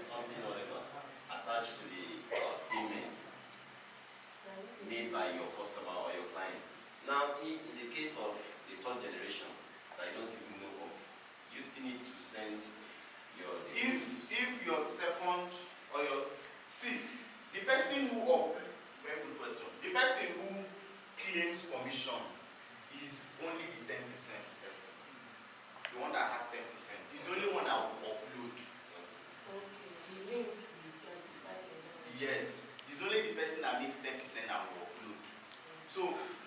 something or whatever attached to the payments made by your customer or your client. Now, in the case of the third generation that I don't even know of, you still need to send your... If your second or your... See, the person who... very good question. The person who claims commission is only the 10% person. The one that has 10% is the only one that will upload. Yes, it's only the person that makes 10% that will upload. So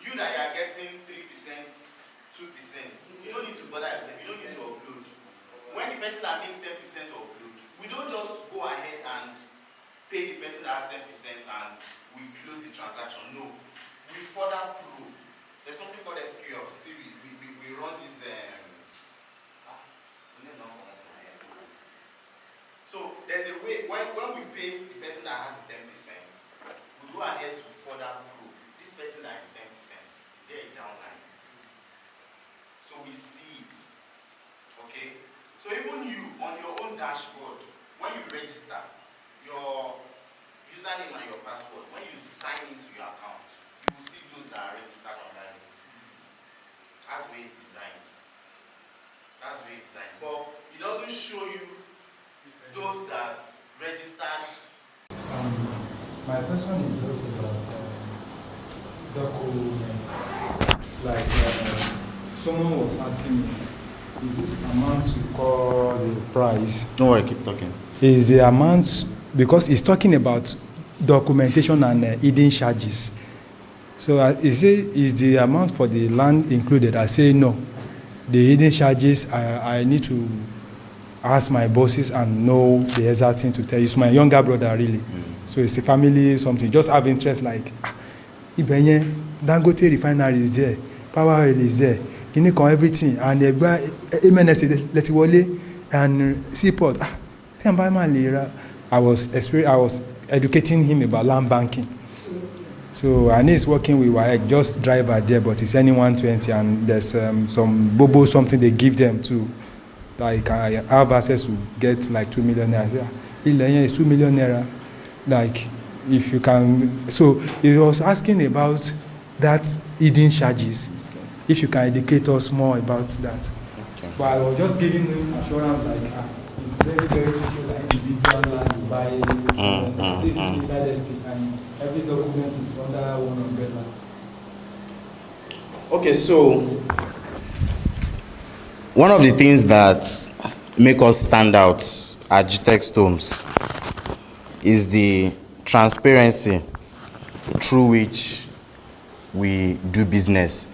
you that are getting 3%, 2%, you don't need to bother yourself. You don't need to upload. When the person that makes 10% upload, we don't just go ahead and pay the person that has 10% and we close the transaction. No, we further probe. There's something called SQL. See, we run this. So there's a way when we pay the person that has the 10%, we go ahead to further probe. This person that is 10%, is there a downline? So we see it. Okay? So even you on your own dashboard, when you register your username and your password, when you sign into your account, you will see those that are registered online. That's the way it's designed. That's the way it's designed. But it doesn't show you those that registered. My question is just about document. Like someone was asking me, is this amount you call the price? Don't worry, keep talking. Is the amount, because it's talking about documentation and hidden charges. So is the amount for the land included? I say no. The hidden charges, I need to ask my bosses and know the exact thing to tell you. It's my younger brother, really. So it's a family something. Just have interest like, Ibenye, Dangote refinery is there, power oil is there, Kiniko everything, and MNS Letiwole and Seaport. I was educating him about land banking. So and he's working with WAEC, just driver there, but it's any 120, and there's some bobo something they give them to. Like I have access to get like 2 million naira. Ilenya is 2 million naira. Like if you can, so he was asking about that hidden charges. Okay. If you can educate us more about that. Okay. But I was just giving him assurance like it's very, very secure, like individual land you buy. This is inside ST and every document is under one umbrella. Okay, so one of the things that make us stand out at Gtext Homes is the transparency through which we do business.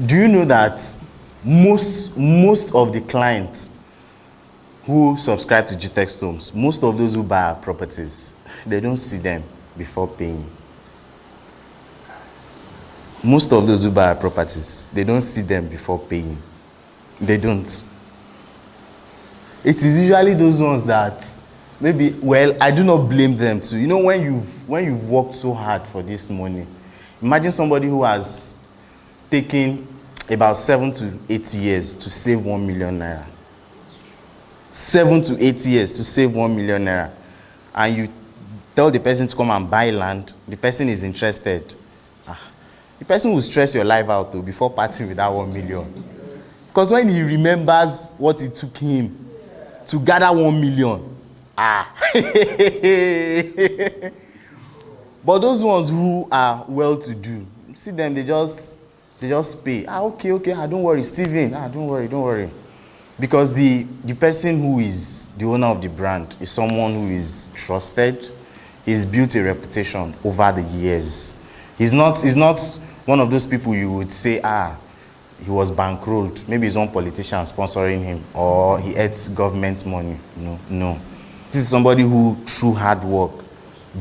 Do you know that most of the clients who subscribe to Gtext Homes, most of those who buy our properties, they don't see them before paying. Most of those who buy our properties, they don't see them before paying. They don't. It is usually those ones that maybe, well, I do not blame them too. You know, when you've worked so hard for this money, imagine somebody who has taken about 7 to 8 years to save 1 million naira. 7 to 8 years to save 1 million naira. And you tell the person to come and buy land, the person is interested. The person will stress your life out though before parting with that 1 million. Because when he remembers what it took him to gather 1 million, but those ones who are well-to-do, see them, they just pay. Okay, don't worry, Steven. Don't worry. Because the person who is the owner of the brand is someone who is trusted. He's built a reputation over the years. He's not one of those people you would say, he was bankrolled. Maybe his own politician sponsoring him, or he eats government money. No. This is somebody who, through hard work,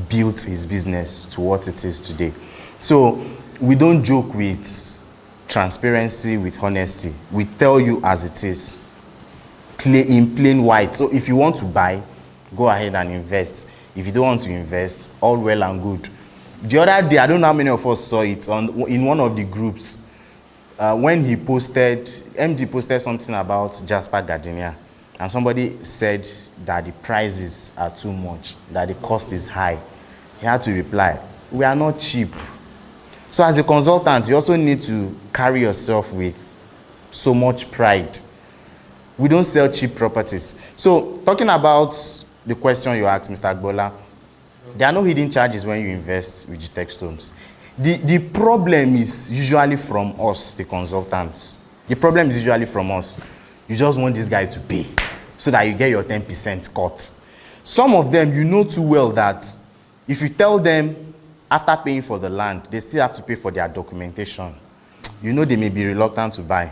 built his business to what it is today. So we don't joke with transparency, with honesty. We tell you as it is, in plain white. So if you want to buy, go ahead and invest. If you don't want to invest, all well and good. The other day, I don't know how many of us saw it in one of the groups. When he posted, MD posted something about Jasper Gardenia. and somebody said that the prices are too much, that the cost is high, he had to reply, we are not cheap. So as a consultant, you also need to carry yourself with so much pride. We don't sell cheap properties. So talking about the question you asked, Mr. Agbola, there are no hidden charges when you invest with Gtext homes. The problem is usually from us, the consultants. The problem is usually from us. You just want this guy to pay so that you get your 10% cut. Some of them, you know too well that if you tell them after paying for the land, they still have to pay for their documentation. You know they may be reluctant to buy.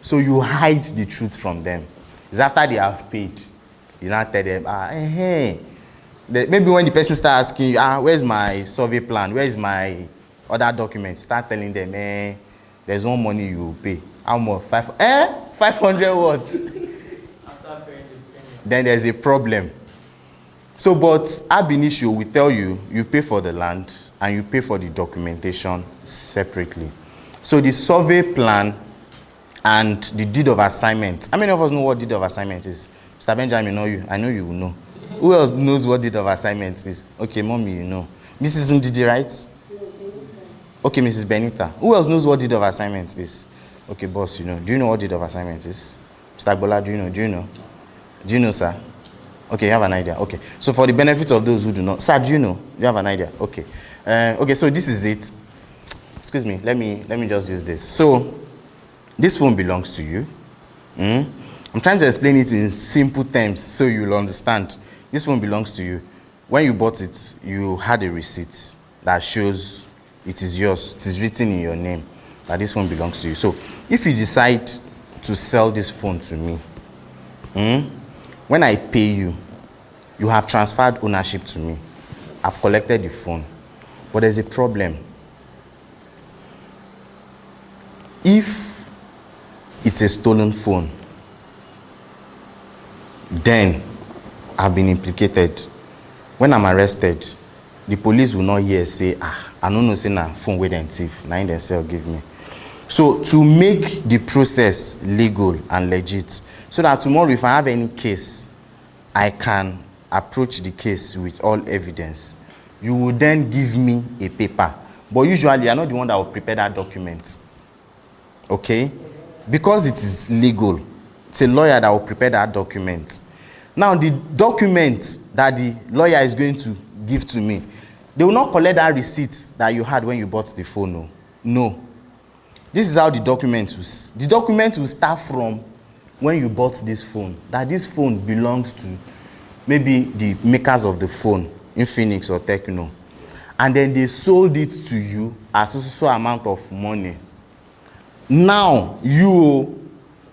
So you hide the truth from them. It's after they have paid. You now tell them, maybe when the person starts asking you, where's my survey plan? Where's my other documents? Start telling them, there's no money you will pay. How much? 500 what? After paying the payment. Then there's a problem. So, but ab initio, we tell you, you pay for the land and you pay for the documentation separately. So the survey plan and the deed of assignment. How many of us know what deed of assignment is? Mr. Benjamin, I know you will know. Who else knows what deed of assignment is? Okay, mommy, you know. Mrs. Ndidi, right? Okay, Mrs. Benita. Who else knows what deed of assignment is? Okay, boss, you know. Do you know what deed of assignment is? Mr. Agbola, do you know? Do you know, sir? Okay, you have an idea. Okay. So for the benefit of those who do not, sir, do you know? You have an idea? Okay. Okay, so this is it. Excuse me. Let me just use this. So this phone belongs to you. I'm trying to explain it in simple terms so you'll understand. This phone belongs to you. When you bought it, you had a receipt that shows it is yours. It is written in your name that this phone belongs to you. So if you decide to sell this phone to me, when I pay you, you have transferred ownership to me. I've collected the phone. But there's a problem. If it's a stolen phone, then I've been implicated. When I'm arrested, the police will not hear say, I don't know, say na phone where they thief, na in themselves give me. So to make the process legal and legit, so that tomorrow if I have any case, I can approach the case with all evidence. You will then give me a paper. But usually you're not the one that will prepare that document. Okay? Because it is legal, it's a lawyer that will prepare that document. Now the document that the lawyer is going to give to me, they will not collect that receipt that you had when you bought the phone. No. This is how the document will start from when you bought this phone. That this phone belongs to maybe the makers of the phone, Infinix or Techno. And then they sold it to you as so amount of money. Now, you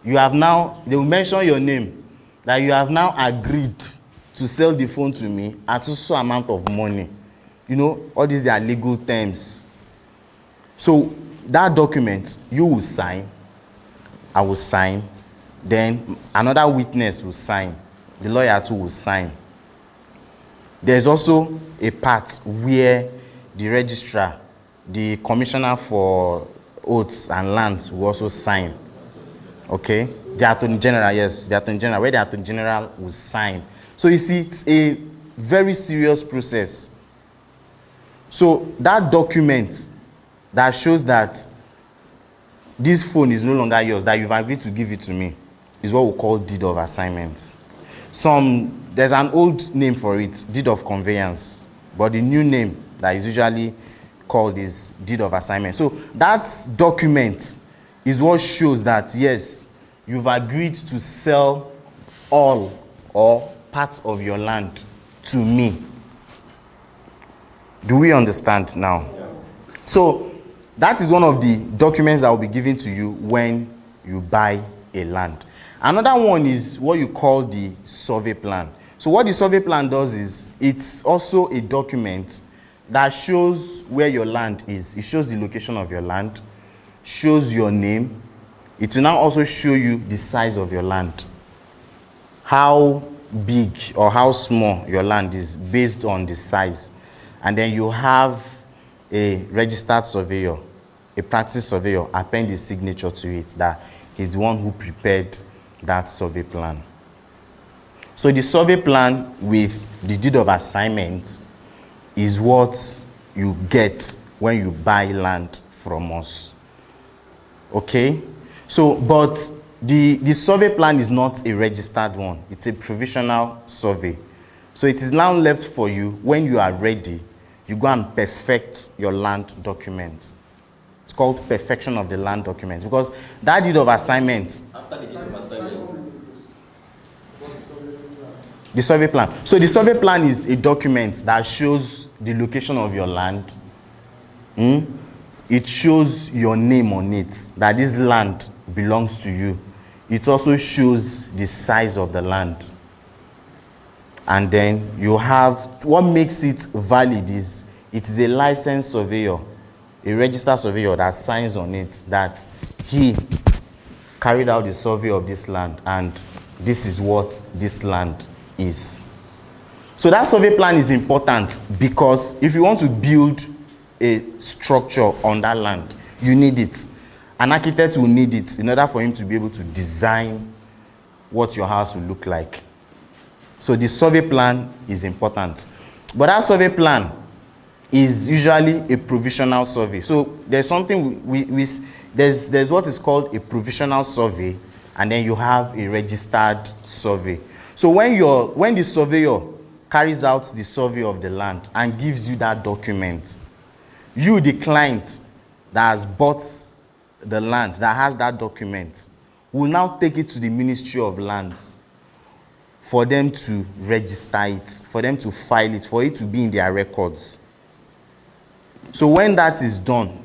have now, they will mention your name, that you have now agreed to sell the phone to me at so amount of money. You know, all these are legal terms. So that document, you will sign, I will sign, then another witness will sign, the lawyer too will sign. There's also a part where the registrar, the commissioner for oaths and lands will also sign. Okay? The attorney general, yes, the attorney general, where the attorney general will sign. So you see, it's a very serious process. So that document that shows that this phone is no longer yours, that you've agreed to give it to me, is what we call deed of assignment. There's an old name for it, deed of conveyance, but the new name that is usually called is deed of assignment. So that document is what shows that, yes, you've agreed to sell all or parts of your land to me. Do we understand now? Yeah. So that is one of the documents that will be given to you when you buy a land. Another one is what you call the survey plan. So what the survey plan does is, it's also a document that shows where your land is. It shows the location of your land, shows your name. It will now also show you the size of your land, how big or how small your land is based on the size. And then you have a registered surveyor, a practice surveyor, append his signature to it, that he's the one who prepared that survey plan. So the survey plan with the deed of assignment is what you get when you buy land from us. Okay? So, but the survey plan is not a registered one. It's a provisional survey. So it is now left for you, when you are ready, you go and perfect your land documents. It's called perfection of the land documents, because that deed of assignment. After the deed of assignment. The survey plan. So the survey plan is a document that shows the location of your land. It shows your name on it, that this land belongs to you. It also shows the size of the land. And then you have, what makes it valid is, it is a licensed surveyor, a registered surveyor that signs on it that he carried out the survey of this land and this is what this land is. So that survey plan is important because if you want to build a structure on that land, you need it. An architect will need it in order for him to be able to design what your house will look like. So the survey plan is important. But that survey plan is usually a provisional survey. So there's something there's what is called a provisional survey, and then you have a registered survey. So when the surveyor carries out the survey of the land and gives you that document, you, the client that has bought the land, that has that document, will now take it to the Ministry of Lands for them to register it, for them to file it, for it to be in their records. So when that is done,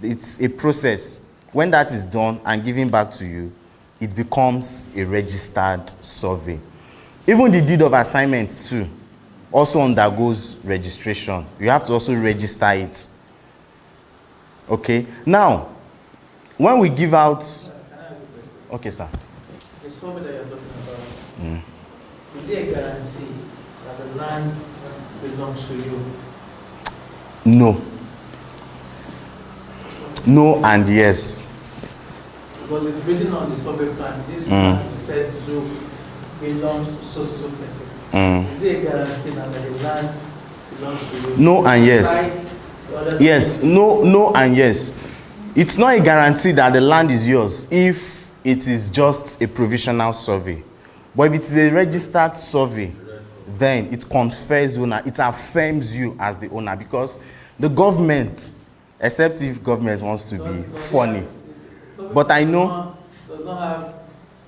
it's a process. When that is done and given back to you, it becomes a registered survey. Even the deed of assignment too also undergoes registration. You have to also register it. Okay. Now, when we give out... Okay, sir. The survey that you're talking about, is there a guarantee that the land belongs to you? No. No and yes. Because it's written on the survey plan, this land is said to belong to so person. Is there a guarantee that the land belongs to you? No and yes. Yes, no and yes. It's not a guarantee that the land is yours if it is just a provisional survey. But if it is a registered survey, then it confers owner, it affirms you as the owner, because the government, except if government wants to be funny. But I know does not have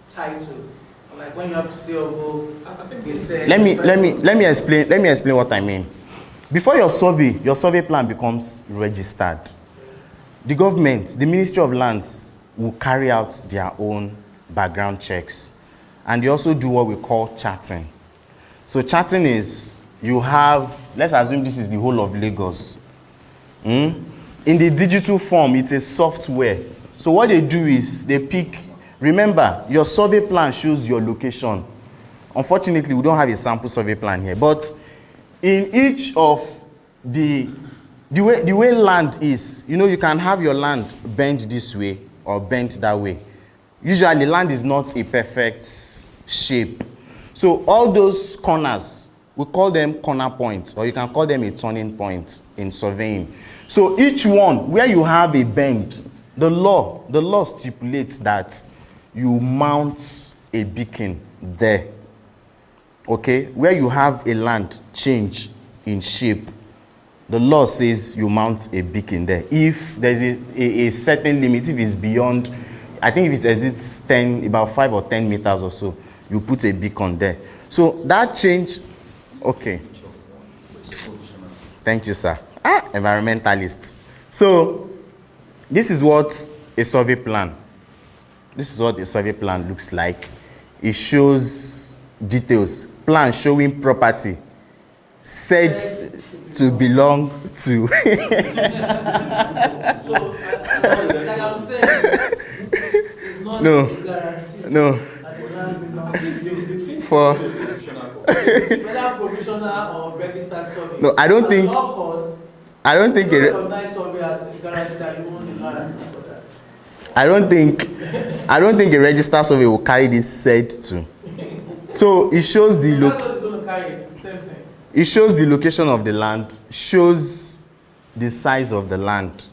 title. Like when you have COO, they say let me explain what I mean. Before your survey plan becomes registered, the government, the Ministry of Lands, will carry out their own background checks. And they also do what we call charting. So charting is, you have, let's assume this is the whole of Lagos. In the digital form, it's a software. So what they do is they pick, remember, your survey plan shows your location. Unfortunately, we don't have a sample survey plan here, but in each of the way land is, you can have your land bent this way or bent that way. Usually, land is not a perfect shape. So all those corners, we call them corner points, or you can call them a turning point in surveying. So each one, where you have a bend, the law stipulates that you mount a beacon there. Okay? Where you have a land change in shape, the law says you mount a beacon there. If there's a certain limit, if it's beyond, I think if it exceeds about 5 or 10 meters or so, you put a beacon there. So that change, okay. Thank you, sir. Environmentalists. So this is what a survey plan. This is what a survey plan looks like. It shows details. Plan showing property said to belong to. So, like I'm saying, it's not a guarantee. No. That the land belongs to you. For Whether provisional or registered survey. No, I don't think. I don't think. Survey as a guarantee that you own the land. I don't think a registered survey will carry this said to. So it shows the That's what it's going to carry. Same thing. It shows the location of the land, shows the size of the land.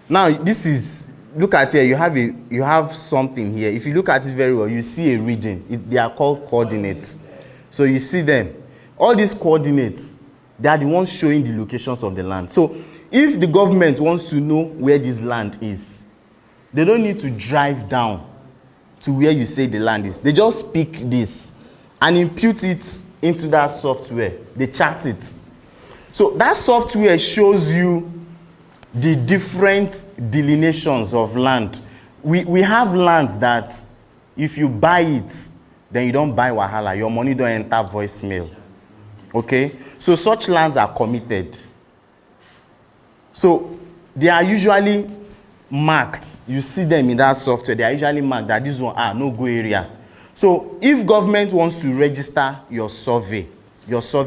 Now this is, look at here, you have something here. If you look at it very well, you see a reading. They are called coordinates. So you see them. All these coordinates, they are the ones showing the locations of the land. So if the government wants to know where this land is, they don't need to drive down to where you say the land is. They just pick this and impute it into that software. They chart it. So that software shows you the different delineations of land. We have lands that if you buy it, then you don't buy wahala. Your money don't enter voicemail. Okay? So such lands are committed. So they are usually marked. You see them in that software. They are usually marked that this one, no go area. So if government wants to register your survey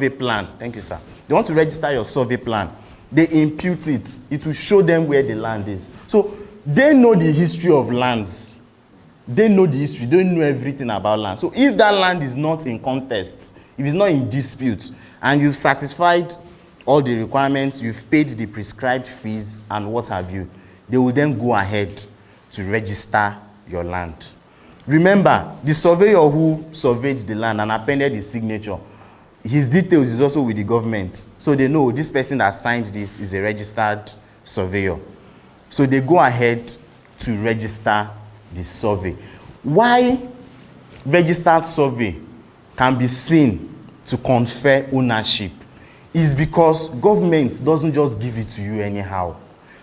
plan, thank you, sir. They want to register your survey plan. They impute it. It will show them where the land is. So they know the history of lands. They know the history. They know everything about land. So if that land is not in contest, if it's not in dispute, and you've satisfied all the requirements, you've paid the prescribed fees and what have you, they will then go ahead to register your land. Remember, the surveyor who surveyed the land and appended his signature, his details is also with the government. So they know this person that signed this is a registered surveyor. So they go ahead to register the survey. Why registered survey can be seen to confer ownership is because government doesn't just give it to you anyhow.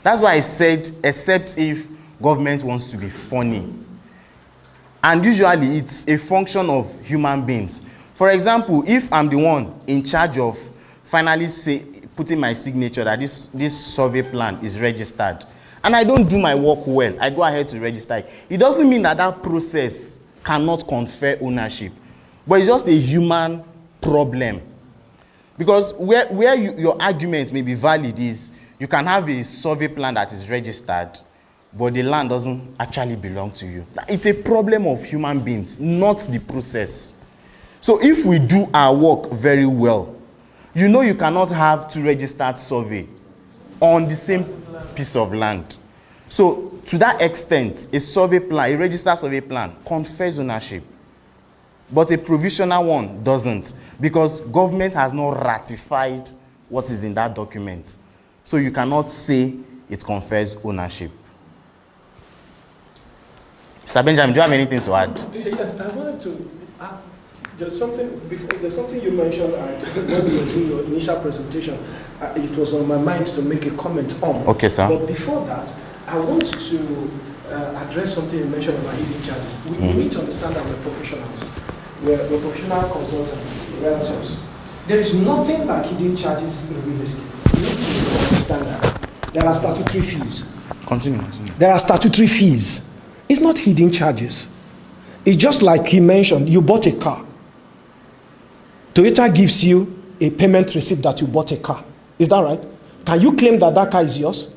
That's why I said, except if government wants to be funny. And usually it's a function of human beings. For example, if I'm the one in charge of finally putting my signature that this survey plan is registered, and I don't do my work well, I go ahead to register it. It doesn't mean that that process cannot confer ownership, but it's just a human problem. Because where your argument may be valid is you can have a survey plan that is registered, but the land doesn't actually belong to you. It's a problem of human beings, not the process. So if we do our work very well, you know you cannot have two registered survey on the same piece of land. So to that extent, a survey plan, a registered survey plan confers ownership. But a provisional one doesn't, because government has not ratified what is in that document. So you cannot say it confers ownership. Mr. Benjamin, do you have anything to add? Yes, I wanted to add, there's something you mentioned when you were doing your initial presentation. It was on my mind to make a comment on. Okay, sir. But before that, I want to address something you mentioned about hidden charges. We need to understand that we're professionals. We're professional consultants, realtors. There is nothing like hidden charges in real estate. You need to understand that. There are statutory fees. Continue. There are statutory fees. It's not hidden charges. It's just like he mentioned, you bought a car. Toyota gives you a payment receipt that you bought a car. Is that right? Can you claim that that car is yours?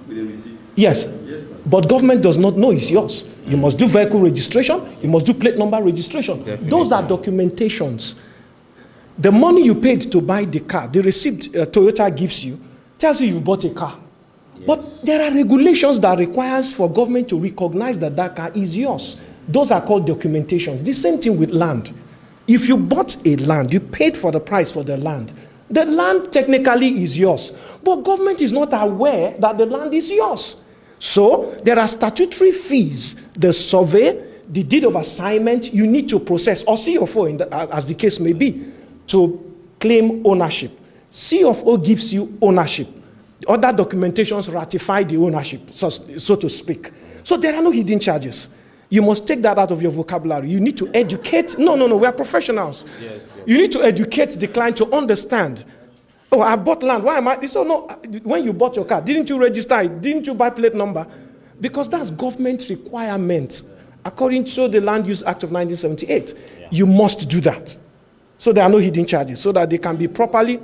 With a receipt? Yes. Yes, sir. But government does not know it's yours. You must do vehicle registration. You must do plate number registration. Definitely. Those are documentations. The money you paid to buy the car, the receipt Toyota gives you, tells you you've bought a car. Yes. But there are regulations that requires for government to recognize that that car is yours. Those are called documentations. The same thing with land. If you bought a land, you paid for the price for the land technically is yours. But government is not aware that the land is yours. So there are statutory fees. The survey, the deed of assignment, you need to process, or CFO, as the case may be, to claim ownership. CFO gives you ownership. Other documentations ratify the ownership, so to speak. So there are no hidden charges. You must take that out of your vocabulary. You need to educate. No, we are professionals. Yes. You need to educate the client to understand. Oh, I bought land. Why am I? So no, when you bought your car, didn't you register it? Didn't you buy plate number? Because that's government requirement. According to the Land Use Act of 1978, you must do that. So there are no hidden charges, so that they can be properly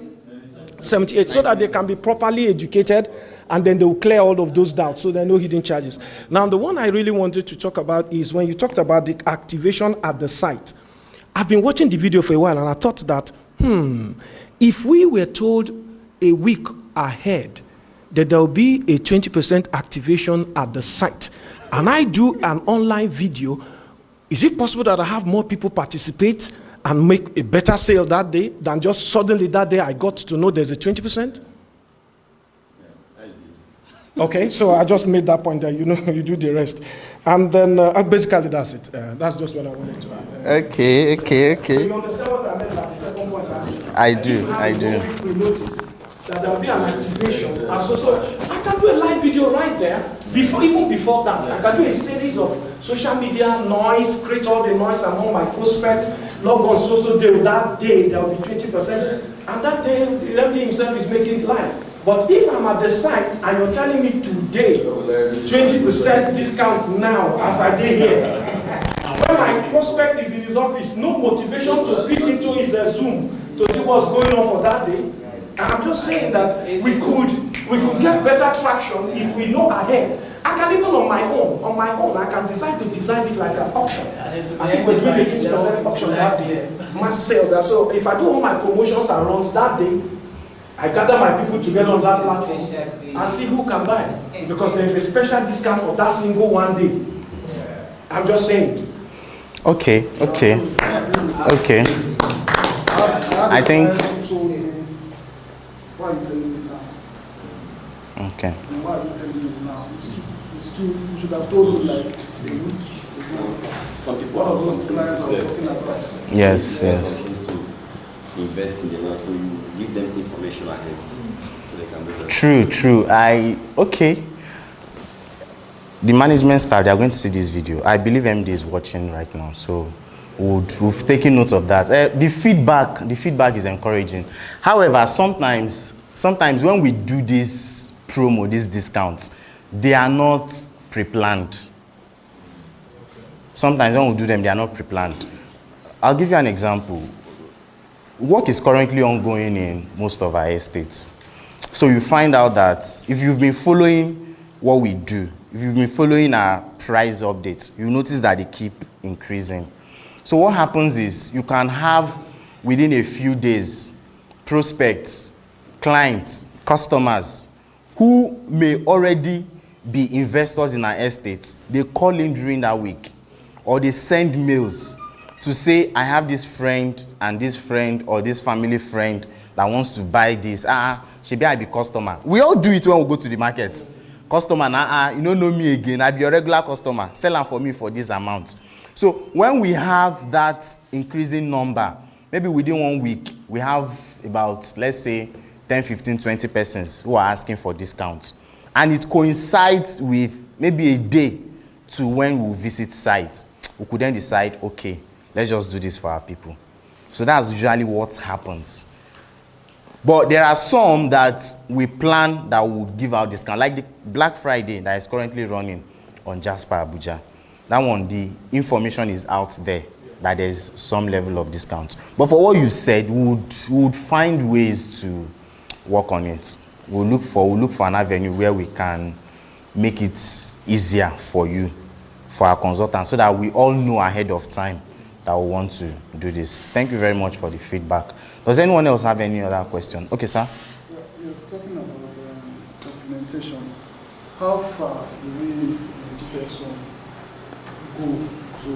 78, so that they can be properly educated, and then they will clear all of those doubts, so there are no hidden charges. Now, the one I really wanted to talk about is when you talked about the activation at the site. I've been watching the video for a while, and I thought that, if we were told a week ahead that there will be a 20% activation at the site, and I do an online video, is it possible that I have more people participate and make a better sale that day than just suddenly that day I got to know there's a 20%? Okay, so I just made that point that you do the rest. And then basically that's it. That's just what I wanted to add. Okay. So you understand what I meant by the second point? I do. We notice that there will be an activation. And so I can do a live video right there. Even before that, I can do a series of social media noise, create all the noise among my prospects, log on social day. That day there will be 20%. And that day the MD himself is making it live. But if I'm at the site and you're telling me today, 20% discount now as I did here, when my prospect is in his office, no motivation to peek into his Zoom to see what's going on for that day. I'm just saying that we could get better traction if we know ahead. I can even on my own, I can decide to design it like an auction. As if we're doing a 20% auction that day, mass sale that. So if I do all my promotions and runs that day, I gather my people together on that platform and see who can buy. Because there's a special discount for that single one day. I'm just saying. Okay. I think. Why are you telling me now? Okay. Why are you telling me now? It's too. You should have told me like a week before. Some people One of those clients I was talking about. Yes. To invest in the land, so you give them information ahead, so they can do that. True. Okay. The management staff, they are going to see this video. I believe MD is watching right now, so we've taken note of that. The feedback is encouraging. However, sometimes when we do this promo, these discounts, they are not pre-planned. Sometimes when we do them, they are not pre-planned. I'll give you an example. Work is currently ongoing in most of our estates. So you find out that if you've been following what we do, if you've been following our price updates, you notice that they keep increasing. So what happens is you can have within a few days prospects, clients, customers who may already be investors in our estates. They call in during that week, or they send mails to say, I have this friend and this friend or this family friend that wants to buy this. Shebi I be customer. We all do it when we go to the market. Customer, you don't know me again. I be your regular customer. Sell them for me for this amount. So when we have that increasing number, maybe within 1 week, we have about, let's say, 10, 15, 20 persons who are asking for discounts. And it coincides with maybe a day to when we visit sites. We could then decide, okay, let's just do this for our people. So that's usually what happens. But there are some that we plan that will give out discount, like the Black Friday that is currently running on Jasper Abuja. That one, the information is out there that there's some level of discount. But for what you said, we would find ways to work on it. We'll look for an avenue where we can make it easier for you, for our consultants, so that we all know ahead of time that we want to do this. Thank you very much for the feedback. Does anyone else have any other question? Okay, sir. You're talking about documentation. How far do we in the Gtext one go to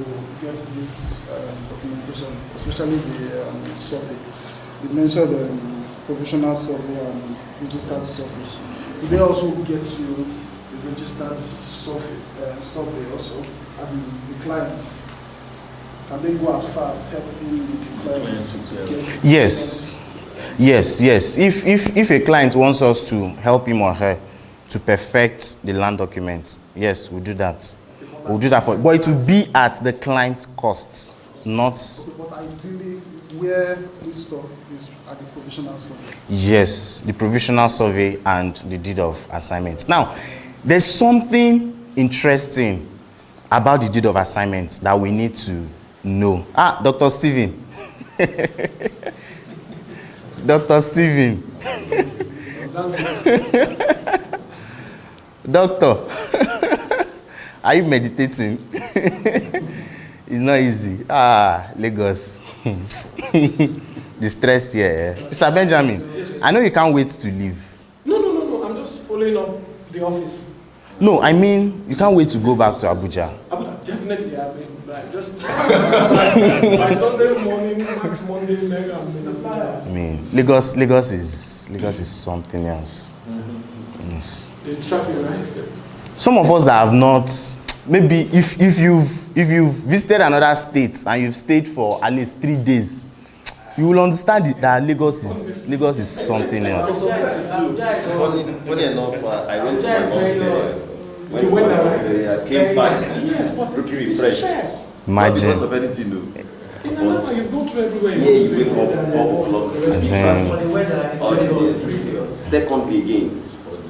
get this documentation, especially the survey? You mentioned provisional survey and registered survey. Do they also get you the registered survey also, as in the clients? Can they go as fast helping the clients to get? Yes. If a client wants us to help him or her to perfect the land documents, yes, we'll do that. We'll do that but it will be at the client's cost, not. But ideally, where we stop is at the provisional survey. Yes, the provisional survey and the deed of assignment. Now, there's something interesting about the deed of assignment that we need to know. Dr. Stephen. Dr. Stephen, Doctor, are you meditating? It's not easy. Lagos. The stress here. Mr. Benjamin, I know you can't wait to leave. No. I'm just following up the office. No, I mean, you can't wait to go back to Abuja. Abuja, definitely. Just by Sunday morning, next Monday, then I'm in Abuja. I mean, Lagos is something else. Yes. The traffic, right? Some of us that have not, maybe if you've visited another state and you've stayed for at least 3 days, you will understand that Lagos is something else. Funny enough, I went to my mom's area. I came back looking refreshed. Imagine. Not because of anything, no. But you go through everywhere. Yeah, you wake up 4 o'clock. For the weather, All these things. Secondly, again,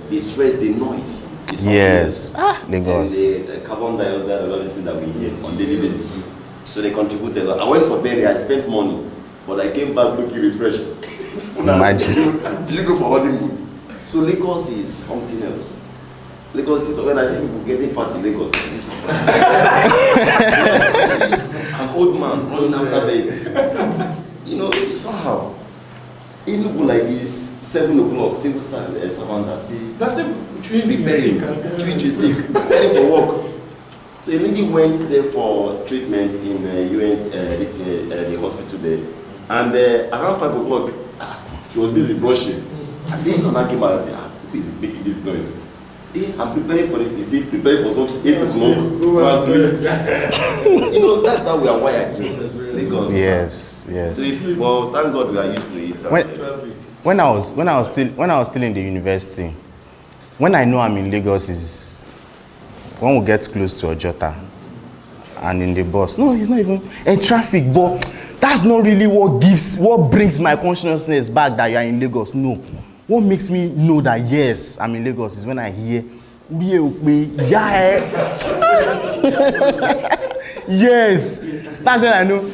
the stress, the noise. Yes. Lagos. And the carbon dioxide and all these things that we hear on daily basis. So they contributed. I went for burial, I spent money, but I came back looking refreshed. Imagine. Did you go for honeymoon? So Lagos is something else. Lagos is, when I see people getting fat in Lagos, an old man running after baby. You know, somehow, in Nubu like this, 7 o'clock, civil servant, see, That's the preparing for work. So a lady went there for treatment in the hospital there, and around 5 o'clock, she was busy brushing. And then Nana came out and said, who is making this noise? I'm preparing for it. Is he preparing for something? 8 o'clock. You know, that's how we are wired here. Lagos. Yes. So well, thank God we are used to it. When I was still in the university, when I know I'm in Lagos is when we get close to Ojota and in the bus. No, it's not even a traffic, but that's not really what brings my consciousness back that you are in Lagos. No. What makes me know that yes, I'm in Lagos is when I hear yes, that's when I know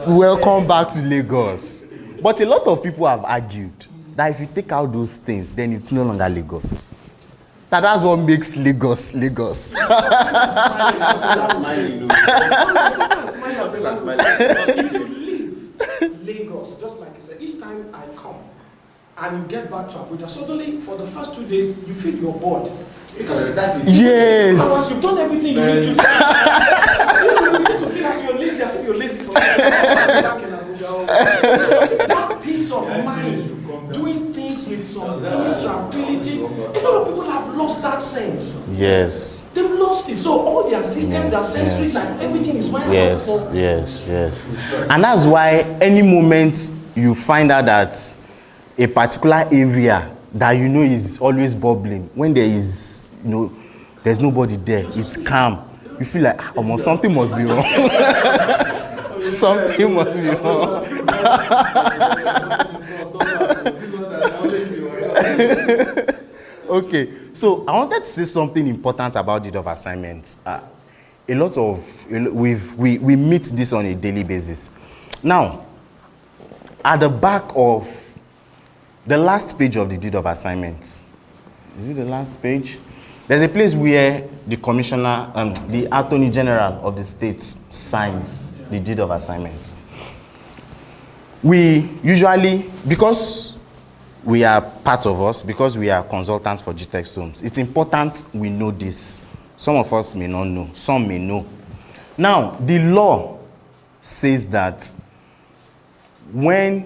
welcome back to Lagos. But a lot of people have argued that if you take out those things, then it's no longer Lagos. That's what makes Lagos Lagos. If you leave Lagos, just like you said, each time I come and you get back to Abuja, suddenly for the first 2 days you feel you're bored. Because Yes. you've done everything you need to do. You need to feel as you're lazy, as if you're lazy for back in Abuja. That peace of mind, doing things with some peace, tranquility. A lot of people have lost that sense. Yes. They've lost it. So all their systems, their sensories, and everything is wired Yes. up. And that's why any moment you find out that a particular area that you know is always bubbling, when there is, there's nobody there, it's calm. You feel like, something must be wrong. Something must be wrong. Okay, so I wanted to say something important about deed of assignment. We meet this on a daily basis. Now, at the back of the last page of the deed of assignment, is it the last page? There's a place where the commissioner, the attorney general of the state signs the deed of assignment. We usually, because we are part of us, because we are consultants for Gtext Homes, it's important we know this. Some of us may not know, some may know. Now, the law says that when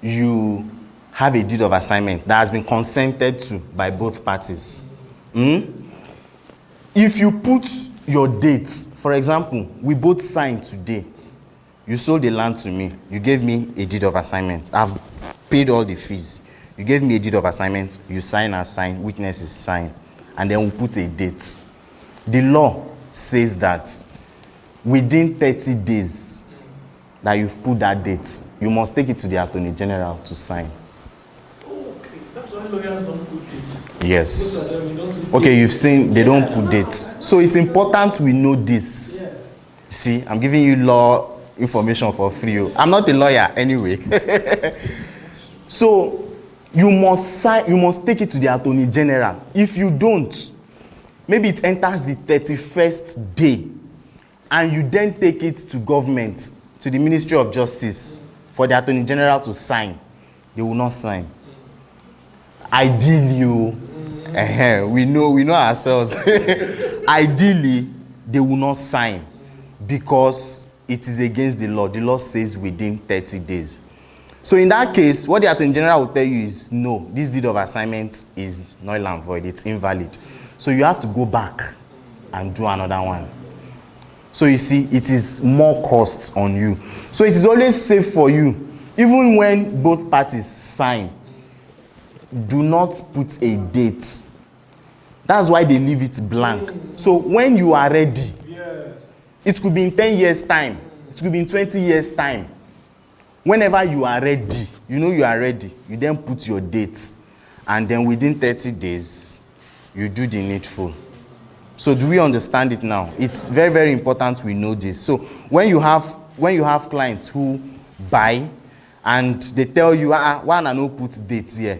you have a deed of assignment that has been consented to by both parties, if you put your dates, for example, we both signed today. You sold the land to me. You gave me a deed of assignment. I've paid all the fees. You gave me a deed of assignment. You sign and sign. Witnesses sign. And then we put a date. The law says that within 30 days that you've put that date, you must take it to the Attorney General to sign. Okay, that's why lawyers don't put dates. Yes. Okay, you've seen they don't put dates. So it's important we know this. See, I'm giving you law information for free. I'm not a lawyer anyway. So you must sign, you must take it to the Attorney General. If you don't, maybe it enters the 31st day, and you then take it to government, to the Ministry of Justice, for the Attorney General to sign. They will not sign. Ideally, we know ourselves. Ideally, they will not sign because it is against the law. The law says within 30 days. So in that case, what the Attorney General will tell you is, no, this deed of assignment is null and void. It's invalid. So you have to go back and do another one. So you see, it is more costs on you. So it is always safe for you, even when both parties sign, do not put a date. That's why they leave it blank. So when you are ready, it could be in 10 years' time. It could be in 20 years' time. Whenever you are ready, you know you are ready, you then put your dates. And then within 30 days, you do the needful. So do we understand it now? It's very, very important we know this. So when you have clients who buy and they tell you, why not put dates here?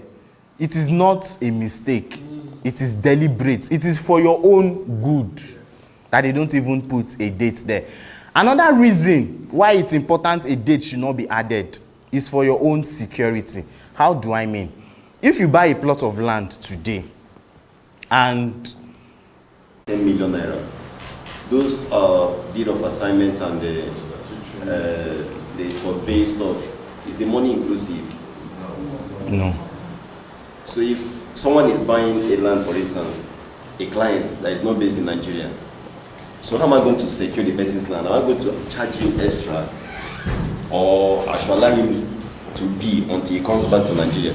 It is not a mistake. It is deliberate. It is for your own good that they don't even put a date there. Another reason why it's important a date should not be added is for your own security. How do I mean? If you buy a plot of land today and 10 million naira, those deed of assignment and the survey stuff, is the money inclusive? No. So if someone is buying a land, for instance, a client that is not based in Nigeria, so how am I going to secure the person's land? Am I going to charge him extra, or I should allow him to be until he comes back to Nigeria?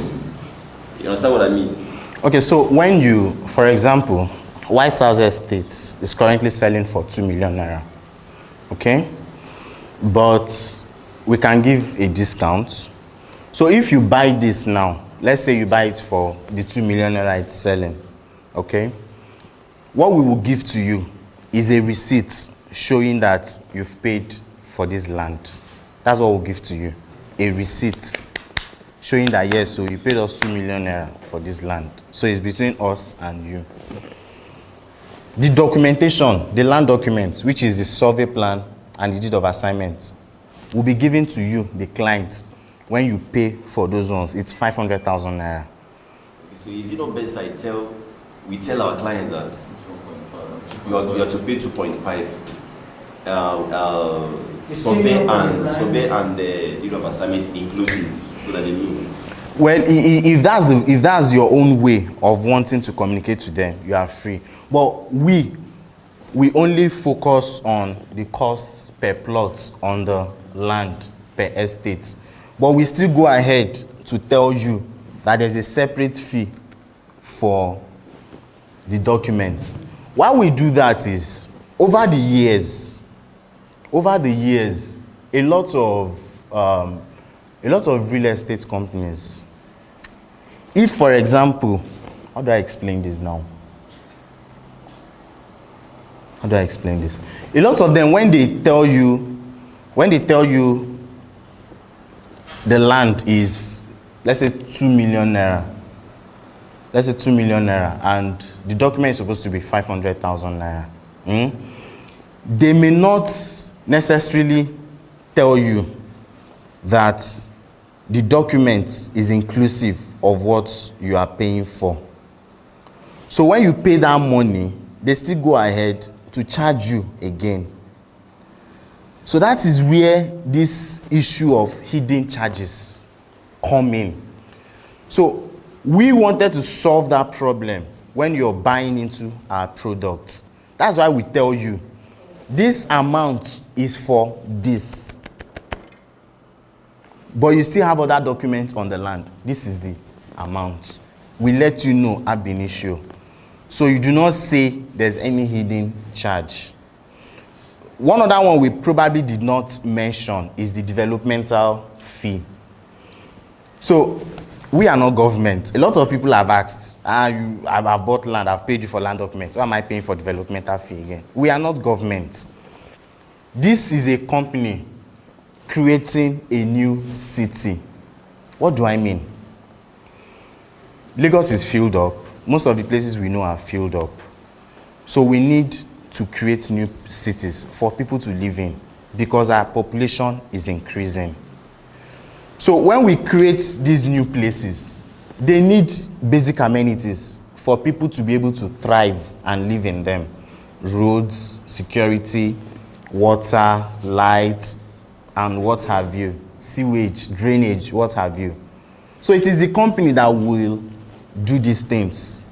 You understand what I mean? Okay, so when you, for example, White House Estates is currently selling for 2 million naira. Okay? But we can give a discount. So if you buy this now, let's say you buy it for the 2 million naira it's selling. Okay? What we will give to you is a receipt showing that you've paid for this land. That's what we'll give to you. A receipt showing that, yes, so you paid us 2 million naira for this land. So it's between us and you. The documentation, the land documents, which is the survey plan and the deed of assignment, will be given to you, the client, when you pay for those ones. It's 500,000 naira. Okay, so is it not best we tell our client that you are to pay 2.5 survey and the deed of assignment inclusive, so that they know? Well, if that's your own way of wanting to communicate to them, you are free. But we only focus on the costs per plot on the land per estate. But we still go ahead to tell you that there's a separate fee for the documents. Why we do that is, over the years, a lot of real estate companies, if, for example, how do I explain this now? How do I explain this? A lot of them, when they tell you the land is, let's say 2 million naira, and the document is supposed to be 500,000 naira. They may not necessarily tell you that the document is inclusive of what you are paying for. So when you pay that money, they still go ahead to charge you again. So that is where this issue of hidden charges come in. So we wanted to solve that problem when you're buying into our products. That's why we tell you, this amount is for this. But you still have other documents on the land. This is the amount. We let you know ab initio. So you do not say there's any hidden charge. One other one we probably did not mention is the developmental fee. So we are not government. A lot of people have asked, I've bought land, I've paid you for land documents. Why am I paying for developmental fee again? We are not government. This is a company creating a new city. What do I mean? Lagos is filled up. Most of the places we know are filled up. So we need to create new cities for people to live in because our population is increasing. So when we create these new places, they need basic amenities for people to be able to thrive and live in them. Roads, security, water, light, and what have you. Sewage, drainage, what have you. So it is the company that will do these things.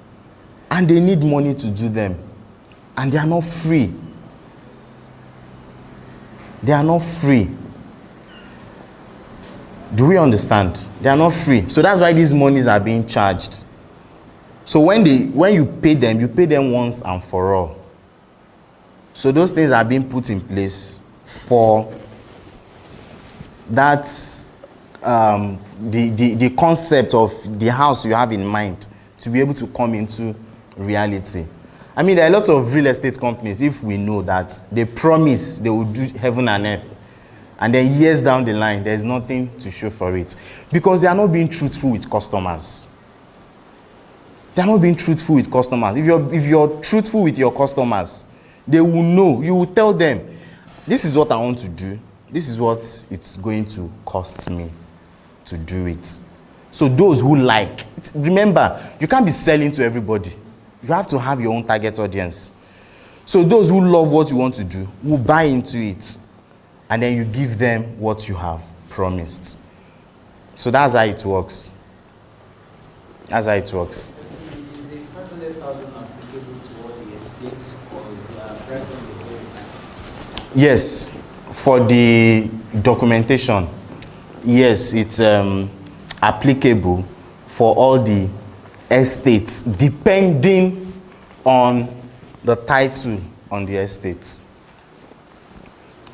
And they need money to do them. And they are not free. They are not free. Do we understand? They are not free. So that's why these monies are being charged. So when you pay them once and for all. So those things are being put in place for that the concept of the house you have in mind to be able to come into reality. I mean, there are a lot of real estate companies, if we know that they promise they will do heaven and earth, and then years down the line, there's nothing to show for it. Because they are not being truthful with customers. They are not being truthful with customers. If you're truthful with your customers, they will know. You will tell them, this is what I want to do. This is what it's going to cost me to do it. So those who like, remember, you can't be selling to everybody. You have to have your own target audience. So those who love what you want to do will buy into it. And then you give them what you have promised. So that's how it works. That's how it works. Is the 500,000 applicable to all the estates or they are priced on the homes? Yes, for the documentation, yes, it's applicable for all the estates, depending on the title on the estates.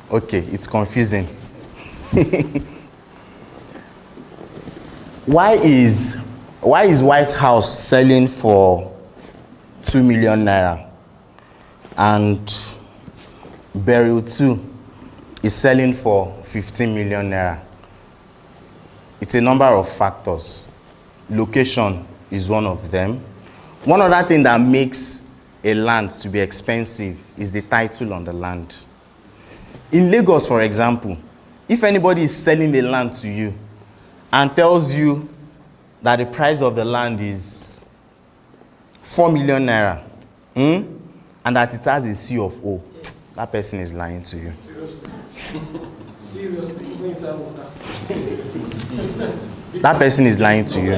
Okay, it's confusing. Why is White House selling for 2 million naira and Burial 2 is selling for 15 million naira? It's a number of factors. Location is one of them. One other thing that makes a land to be expensive is the title on the land. In Lagos, for example, if anybody is selling the land to you and tells you that the price of the land is 4 million naira, and that it has a C of O, that person is lying to you. Seriously, even inside water. That person is lying to you.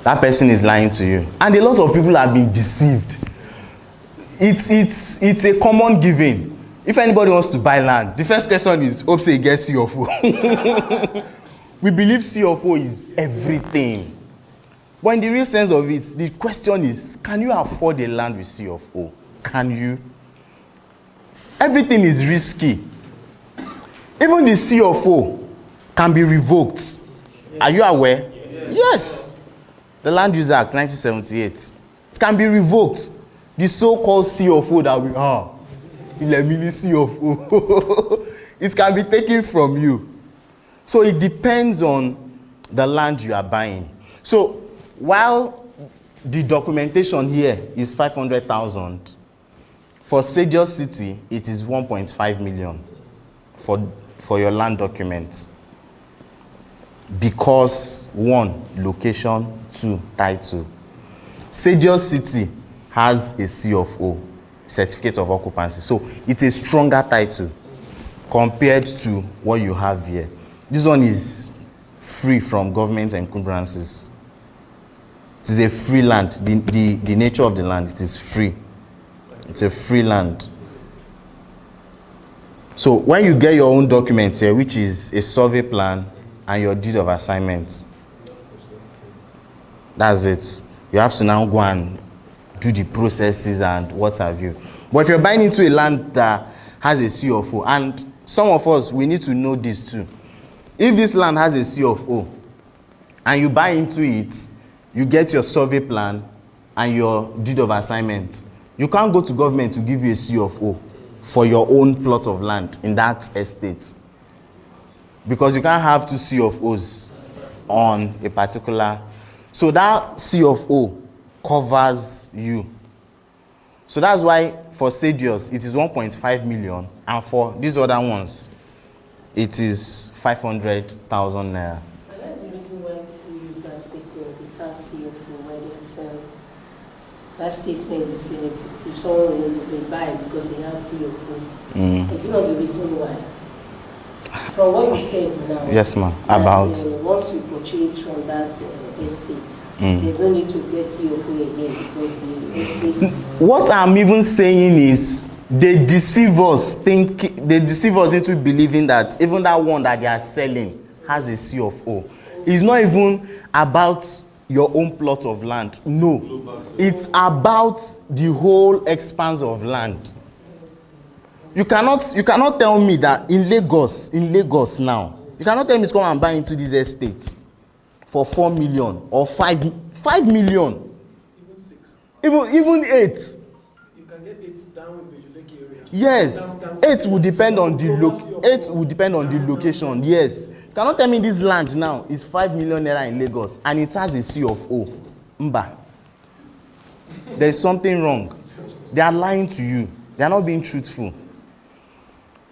That person is lying to you. And a lot of people have been deceived. It's a common given. If anybody wants to buy land, the first question is, hope say get C of O. We believe C of O is everything. But in the real sense of it, the question is, can you afford a land with C of O? Can you? Everything is risky. Even the C of O can be revoked. Yes. Are you aware? Yes. The Land Use Act 1978. It can be revoked. The so-called C of O that we the C of O. It can be taken from you. So it depends on the land you are buying. So while the documentation here is 500,000, for Sadio City it is 1.5 million for your land documents. Because 1, location, 2, title. Sadio City has a C of O, certificate of occupancy. So it's a stronger title compared to what you have here. This one is free from government encumbrances. It is a free land. The nature of the land, it is free. It's a free land. So when you get your own documents here, which is a survey plan and your deed of assignment, that's it. You have to now go and do the processes and what have you. But if you're buying into a land that has a C of O, and some of us, we need to know this too. If this land has a C of O, and you buy into it, you get your survey plan and your deed of assignment, you can't go to government to give you a C of O for your own plot of land in that estate. Because you can't have 2 C of O's on a particular, so that C of O covers you. So that's why for Sadius it is 1.5 million, and for these other ones it is 500,000 naira. And that's the reason why people use that statement. It has C of O where they sell. That statement you say, if someone will say buy because he has C of O, it's not the reason why. From what you said now, Yes, ma'am. that, About once you purchase from that estate, there's no need to get C of O again because the estate. what I'm even saying is they deceive us, they deceive us into believing that even that one that they are selling has a C of O. It's not even about your own plot of land. No, it's about the whole expanse of land. You cannot tell me that in Lagos now, you cannot tell me to come and buy into this estate for 4 million or 5 million, even 8. You can get 8 down in the Lake area. Yes, 8 will depend on the location. Yes, you cannot tell me this land now is 5 million naira in Lagos and it has a C of O. Mba, there is something wrong. They are lying to you. They are not being truthful.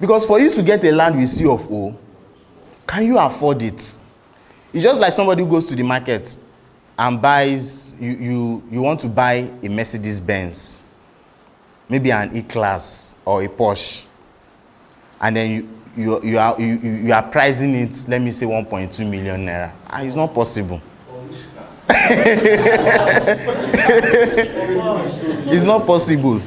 Because for you to get a land with C of O, can you afford it? It's just like somebody who goes to the market and buys, you want to buy a Mercedes Benz, maybe an E-Class or a Porsche, and then you are pricing it, let me say 1.2 million naira. And it's not possible. It's not possible.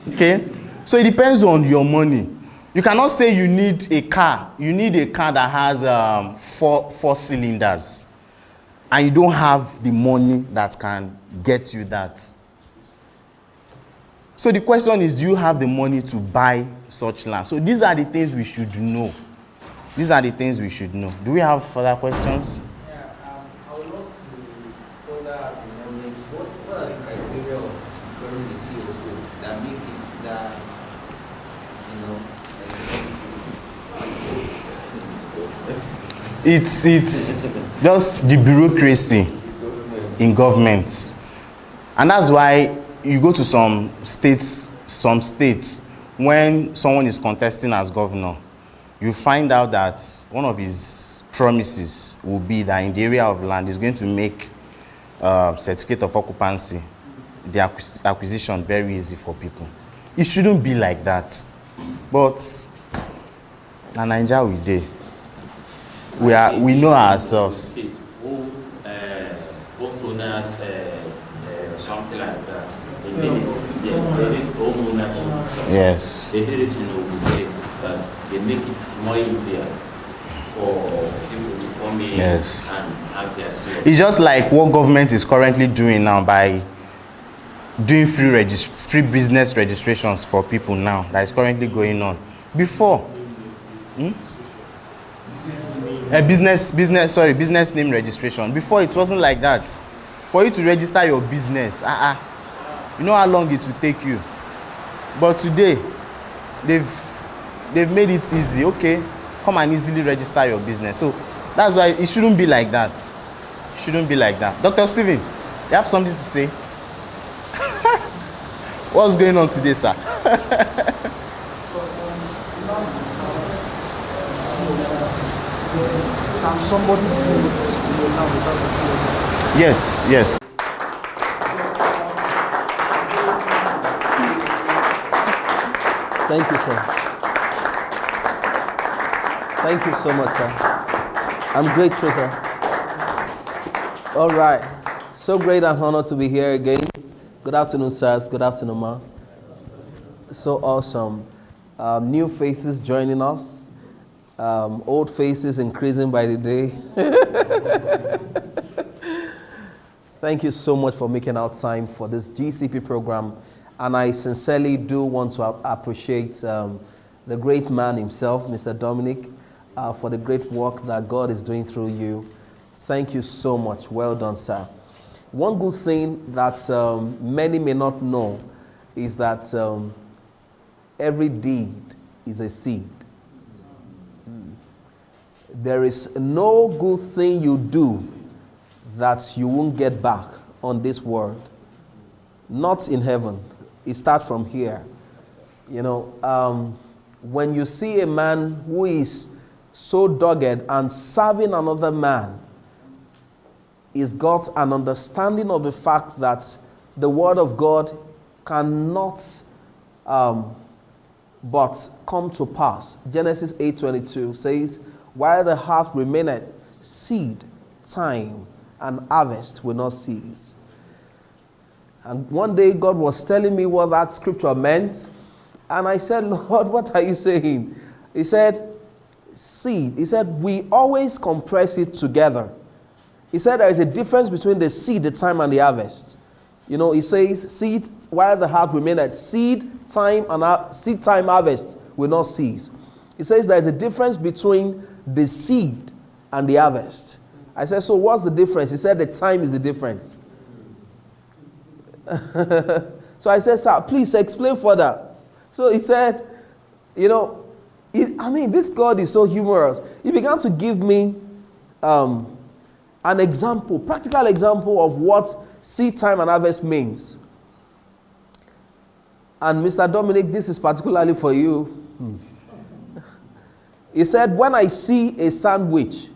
Okay? So it depends on your money. You cannot say you need a car. You need a car that has four cylinders, and you don't have the money that can get you that. So the question is, do you have the money to buy such land? So these are the things we should know. These are the things we should know. Do we have further questions? Yeah, I would love to further acknowledge what are the criteria of securing the C of O that make it that, It's just the bureaucracy in government, and that's why you go to some states when someone is contesting as governor, you find out that one of his promises will be that in the area of land he's going to make certificate of occupancy, the acquisition, very easy for people. It shouldn't be like that, but in Nigeria we know ourselves. Something like that. They did it. Yes, they did home ownership. Yes. They did it in Ogun State, that they make it more easier for people to come in and have their say. It's just like what government is currently doing now by doing free business registrations for people now. That is currently going on. Before, business name registration. Before it wasn't like that. For you to register your business, you know how long it will take you. But today, they've made it easy. Okay, come and easily register your business. So that's why it shouldn't be like that. It shouldn't be like that. Dr. Stephen, you have something to say? What's going on today, sir? Can somebody do it now without the C of O? Yes, yes. Thank you, sir. Thank you so much, sir. I'm grateful, sir. All right. So great and honored to be here again. Good afternoon, sirs. Good afternoon, ma. So awesome. New faces joining us. Old faces increasing by the day. Thank you so much for making out time for this GCP program. And I sincerely do want to appreciate the great man himself, Mr. Dominic, for the great work that God is doing through you. Thank you so much. Well done, sir. One good thing that many may not know is that every deed is a seed. there is no good thing you do that you won't get back on this world. Not in heaven. It starts from here. You know, when you see a man who is so dogged and serving another man, he's got an understanding of the fact that the word of God cannot but come to pass. Genesis 8:22 says, while the heart remaineth, seed, time, and harvest will not cease. And one day God was telling me what that scripture meant. And I said, Lord, what are you saying? He said, seed. He said, we always compress it together. He said there is a difference between the seed, the time, and the harvest. You know, he says, seed, while the heart remaineth, seed, time, harvest will not cease. He says there is a difference between the seed and the harvest. I said, so what's the difference? He said the time is the difference. So I said, sir, please explain further. So he said, you know, this God is so humorous. He began to give me an example, practical example of what seed time and harvest means. And Mr. Dominic, this is particularly for you. He said, when I see a sandwich,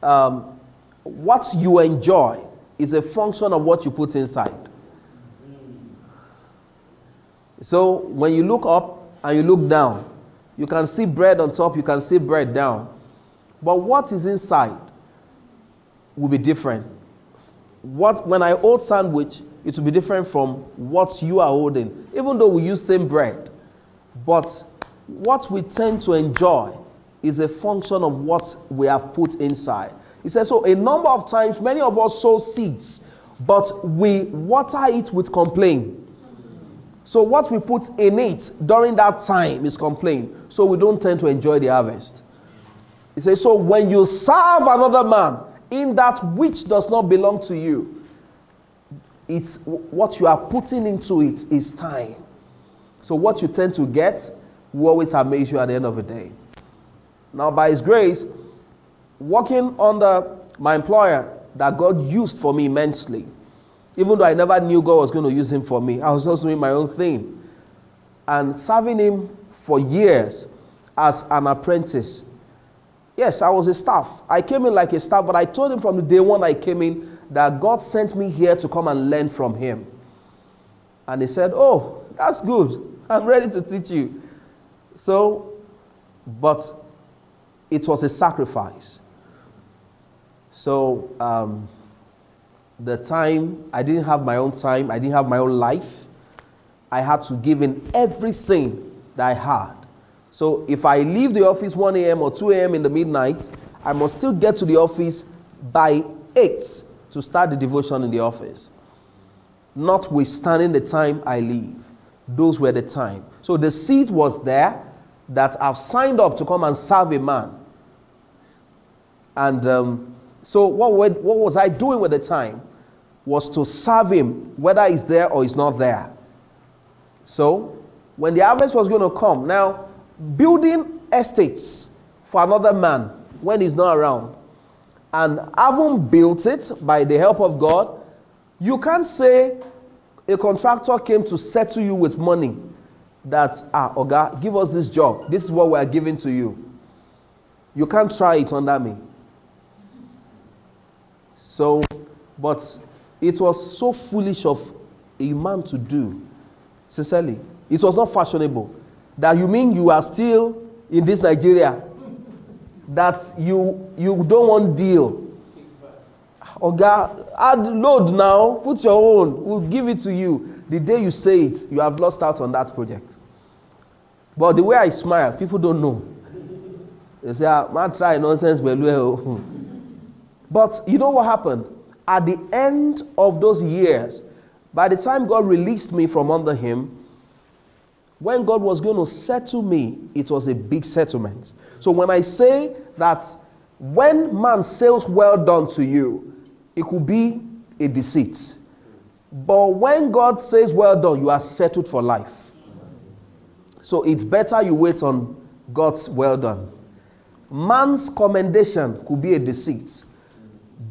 what you enjoy is a function of what you put inside. So when you look up and you look down, you can see bread on top, you can see bread down. But what is inside will be different. When I hold sandwich, it will be different from what you are holding, even though we use same bread. But what we tend to enjoy is a function of what we have put inside. He says, so a number of times, many of us sow seeds, but we water it with complaint. So what we put in it during that time is complaint. So we don't tend to enjoy the harvest. He says, so when you serve another man in that which does not belong to you, it's what you are putting into it is time. So what you tend to get will always amaze you at the end of the day. Now, by His grace, working under my employer that God used for me immensely, even though I never knew God was going to use him for me, I was just doing my own thing. And serving him for years as an apprentice. Yes, I was a staff. I came in like a staff, but I told him from the day one I came in that God sent me here to come and learn from him. And he said, oh, that's good. I'm ready to teach you. So, but it was a sacrifice. So, the time, I didn't have my own time. I didn't have my own life. I had to give in everything that I had. So if I leave the office 1 a.m. or 2 a.m. in the midnight, I must still get to the office by 8 to start the devotion in the office. Notwithstanding the time I leave. Those were the time. So the seed was there that I've signed up to come and serve a man. And so what was I doing with the time? Was to serve him, whether he's there or he's not there. So when the harvest was going to come, now building estates for another man when he's not around, and having built it by the help of God, you can't say a contractor came to settle you with money that, Oga, give us this job. This is what we are giving to you. You can't try it under me. So, but it was so foolish of a man to do, sincerely. It was not fashionable. That you mean you are still in this Nigeria, that you don't want deal. Oga, add load now, put your own, we'll give it to you. The day you say it, you have lost out on that project. But the way I smile, people don't know. They say, man, try nonsense, but you know what happened? At the end of those years, by the time God released me from under him, when God was going to settle me, it was a big settlement. So when I say that when man says well done to you, it could be a deceit. But when God says well done, you are settled for life. So it's better you wait on God's well done. Man's commendation could be a deceit,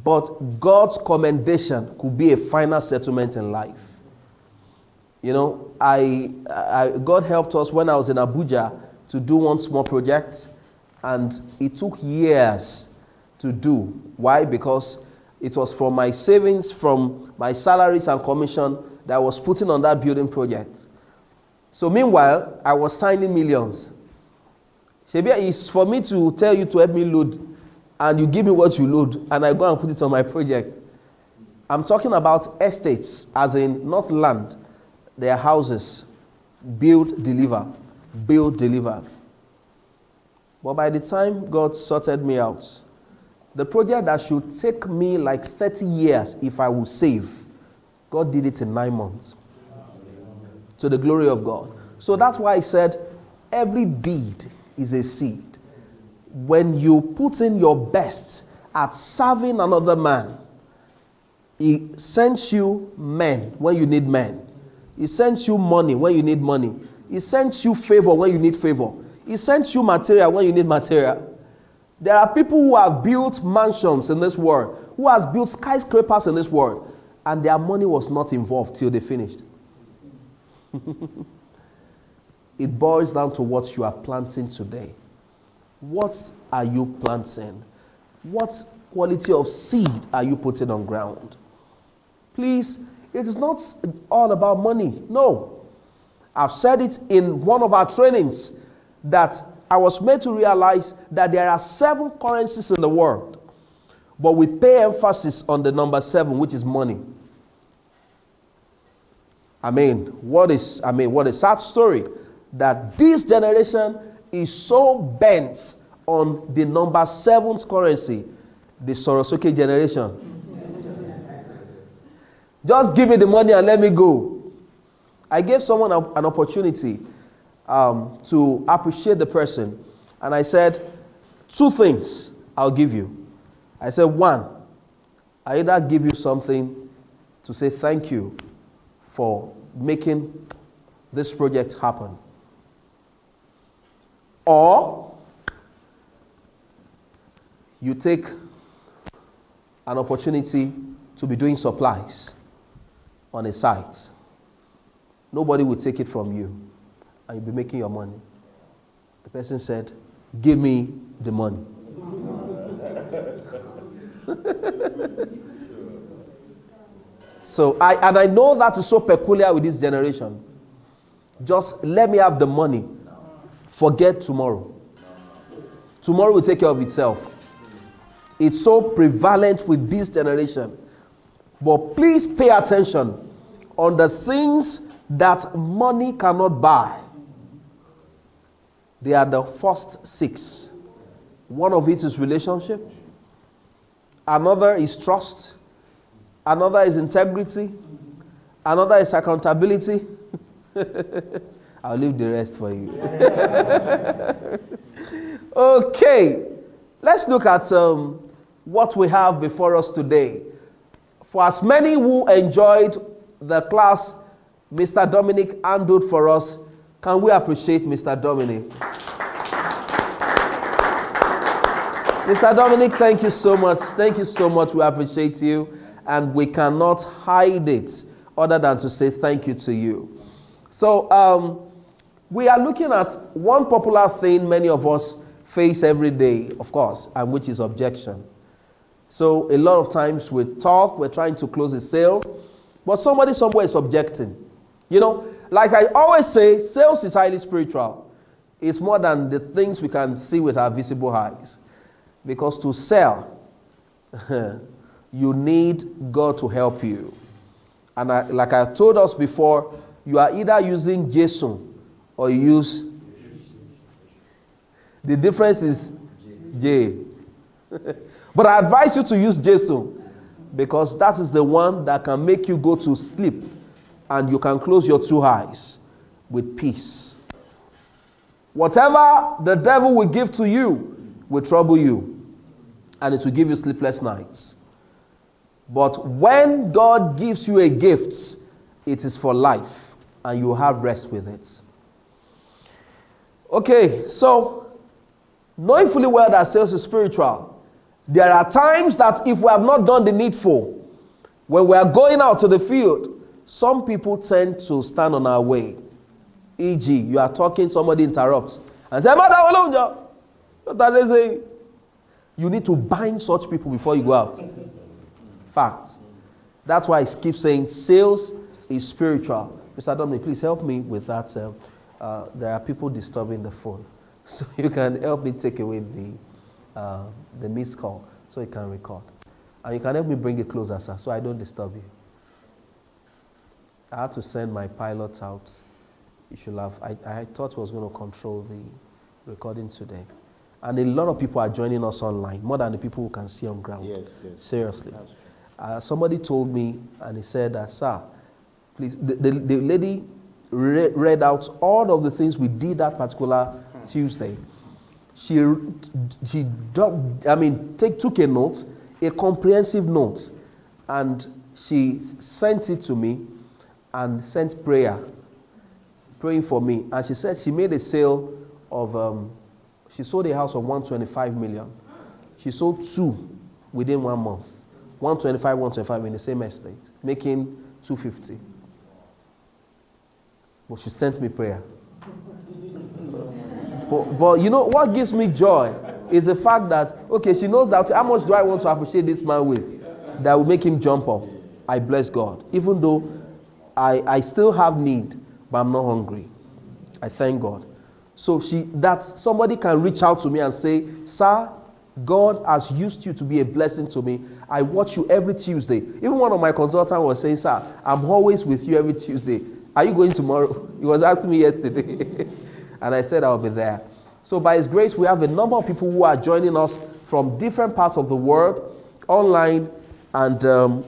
but God's commendation could be a final settlement in life. You know, God helped us when I was in Abuja to do one small project, and it took years to do. Why? Because it was from my savings, from my salaries and commission that I was putting on that building project. So meanwhile, I was signing millions. Shebia, it's for me to tell you to help me load, and you give me what you load, and I go and put it on my project. I'm talking about estates, as in not land. They are houses. Build, deliver. Build, deliver. But by the time God sorted me out, the project that should take me like 30 years if I would save, God did it in 9 months. To the glory of God. So that's why I said, every deed is a seed. When you put in your best at serving another man, He sends you men when you need men. He sends you money when you need money. He sends you favor when you need favor. He sends you material when you need material. There are people who have built mansions in this world, who has built skyscrapers in this world, and their money was not involved till they finished. It boils down to what you are planting today. What are you planting? What quality of seed are you putting on ground? Please, it is not all about money. No. I've said it in one of our trainings that I was made to realize that there are 7 currencies in the world, but we pay emphasis on the number 7, which is money. What a sad story that this generation is so bent on the number 7th currency, the Sorosuke generation. Just give me the money and let me go. I gave someone an opportunity to appreciate the person, and I said, 2 things I'll give you. I said, 1, I either give you something to say thank you for making this project happen, or you take an opportunity to be doing supplies on a site. Nobody will take it from you, and you'll be making your money. The person said, give me the money. So I know that is so peculiar with this generation. Just let me have the money. Forget tomorrow. Tomorrow will take care of itself. It's so prevalent with this generation. But please pay attention on the things that money cannot buy. They are the first 6. One of it is relationship. Another is trust. Another is integrity. Another is accountability. I'll leave the rest for you. Okay. Let's look at what we have before us today. For as many who enjoyed the class Mr. Dominic handled for us, can we appreciate Mr. Dominic? Mr. Dominic, thank you so much. Thank you so much. We appreciate you. And we cannot hide it other than to say thank you to you. So we are looking at one popular thing many of us face every day, of course, and which is objection. So a lot of times we talk, we're trying to close a sale, but somebody somewhere is objecting. You know, like I always say, sales is highly spiritual. It's more than the things we can see with our visible eyes. Because to sell, you need God to help you. And like I told us before, you are either using Jason or you use... The difference is J. But I advise you to use Jason, because that is the one that can make you go to sleep and you can close your 2 eyes with peace. Whatever the devil will give to you will trouble you, and it will give you sleepless nights. But when God gives you a gift, it is for life, and you have rest with it. Okay, so Knowing fully well that sales is spiritual, there are times that if we have not done the needful, when we are going out to the field, some people tend to stand on our way. E.g., you are talking, somebody interrupts and say, "Madam, what are they saying?" You need to bind such people before you go out. Fact. That's why I keep saying sales is spiritual. Mr. Dominic, please help me with that. There are people disturbing the phone. So you can help me take away the missed call so you can record. And you can help me bring it closer, sir, so I don't disturb you. I had to send my pilot out. You should have. I thought he was going to control the recording today. And a lot of people are joining us online, more than the people who can see on ground. Yes, yes. Seriously. Somebody told me, and he said that, "Sir, please," the lady read out all of the things we did that particular Tuesday. She took a note, a comprehensive note, and she sent it to me and sent praying for me. And she said she made a sale of, she sold a house of 125 million. She sold 2 within 1 month. 125 in the same estate, making 250. But she sent me prayer. But you know what gives me joy is the fact that, okay, she knows that how much do I want to appreciate this man with that will make him jump up. I bless God. Even though I still have need, but I'm not hungry. I thank God. So that somebody can reach out to me and say, "Sir, God has used you to be a blessing to me. I watch you every Tuesday." Even one of my consultants was saying, "Sir, I'm always with you every Tuesday. Are you going tomorrow?" He was asking me yesterday. And I said I'll be there. So by His grace, we have a number of people who are joining us from different parts of the world, online and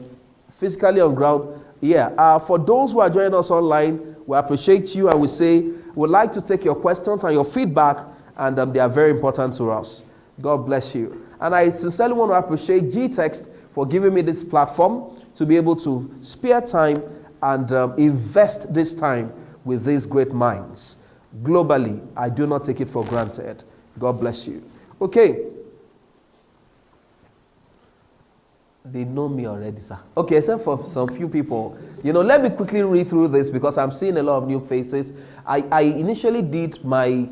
physically on ground. Yeah, for those who are joining us online, we appreciate you and we say we'd like to take your questions and your feedback, and they are very important to us. God bless you. And I sincerely want to appreciate Gtext for giving me this platform to be able to spare time and invest this time with these great minds. Globally, I do not take it for granted. God bless you. Okay. They know me already, sir. Okay, except for some few people. You know, let me quickly read through this because I'm seeing a lot of new faces. I initially did my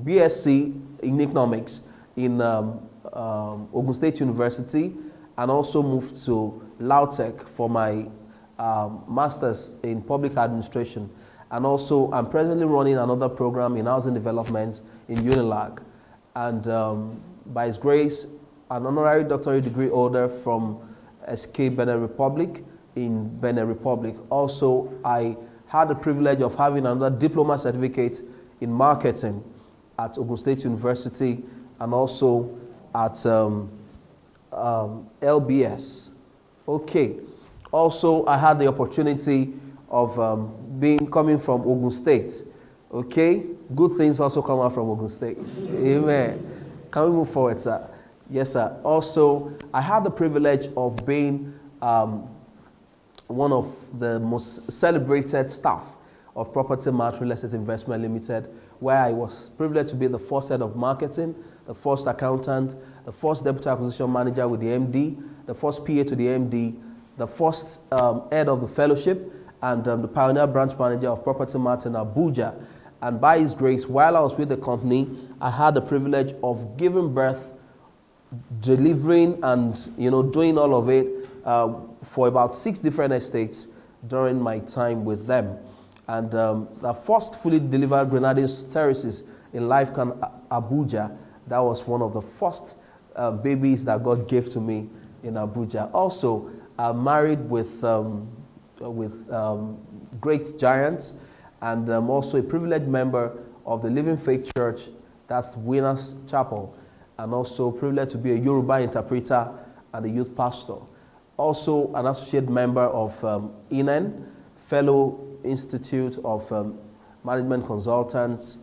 BSc in economics in Ogun State University and also moved to Lautech for my master's in public administration. And also, I'm presently running another program in housing development in Unilag. And by His grace, an honorary doctorate degree holder from SK Benin Republic in Benin Republic. Also, I had the privilege of having another diploma certificate in marketing at Ogun State University and also at LBS. Okay. Also, I had the opportunity of coming from Ogun State. Okay? Good things also come out from Ogun State. Amen. Can we move forward, sir? Yes, sir. Also, I had the privilege of being one of the most celebrated staff of Property Mart Real Estate Investment Limited, where I was privileged to be the first head of marketing, the first accountant, the first deputy acquisition manager with the MD, the first PA to the MD, the first head of the fellowship, and the pioneer branch manager of Property Mart in Abuja. And by His grace, while I was with the company, I had the privilege of giving birth, delivering, and doing all of it for about 6 different estates during my time with them. And the first fully delivered Grenadines terraces in Lifecan Abuja, that was one of the first babies that God gave to me in Abuja. Also, I'm married with great giants, and I'm also a privileged member of the Living Faith Church, that's Winners Chapel, and also privileged to be a Yoruba interpreter and a youth pastor. Also an associate member of INEN, Fellow Institute of Management Consultants,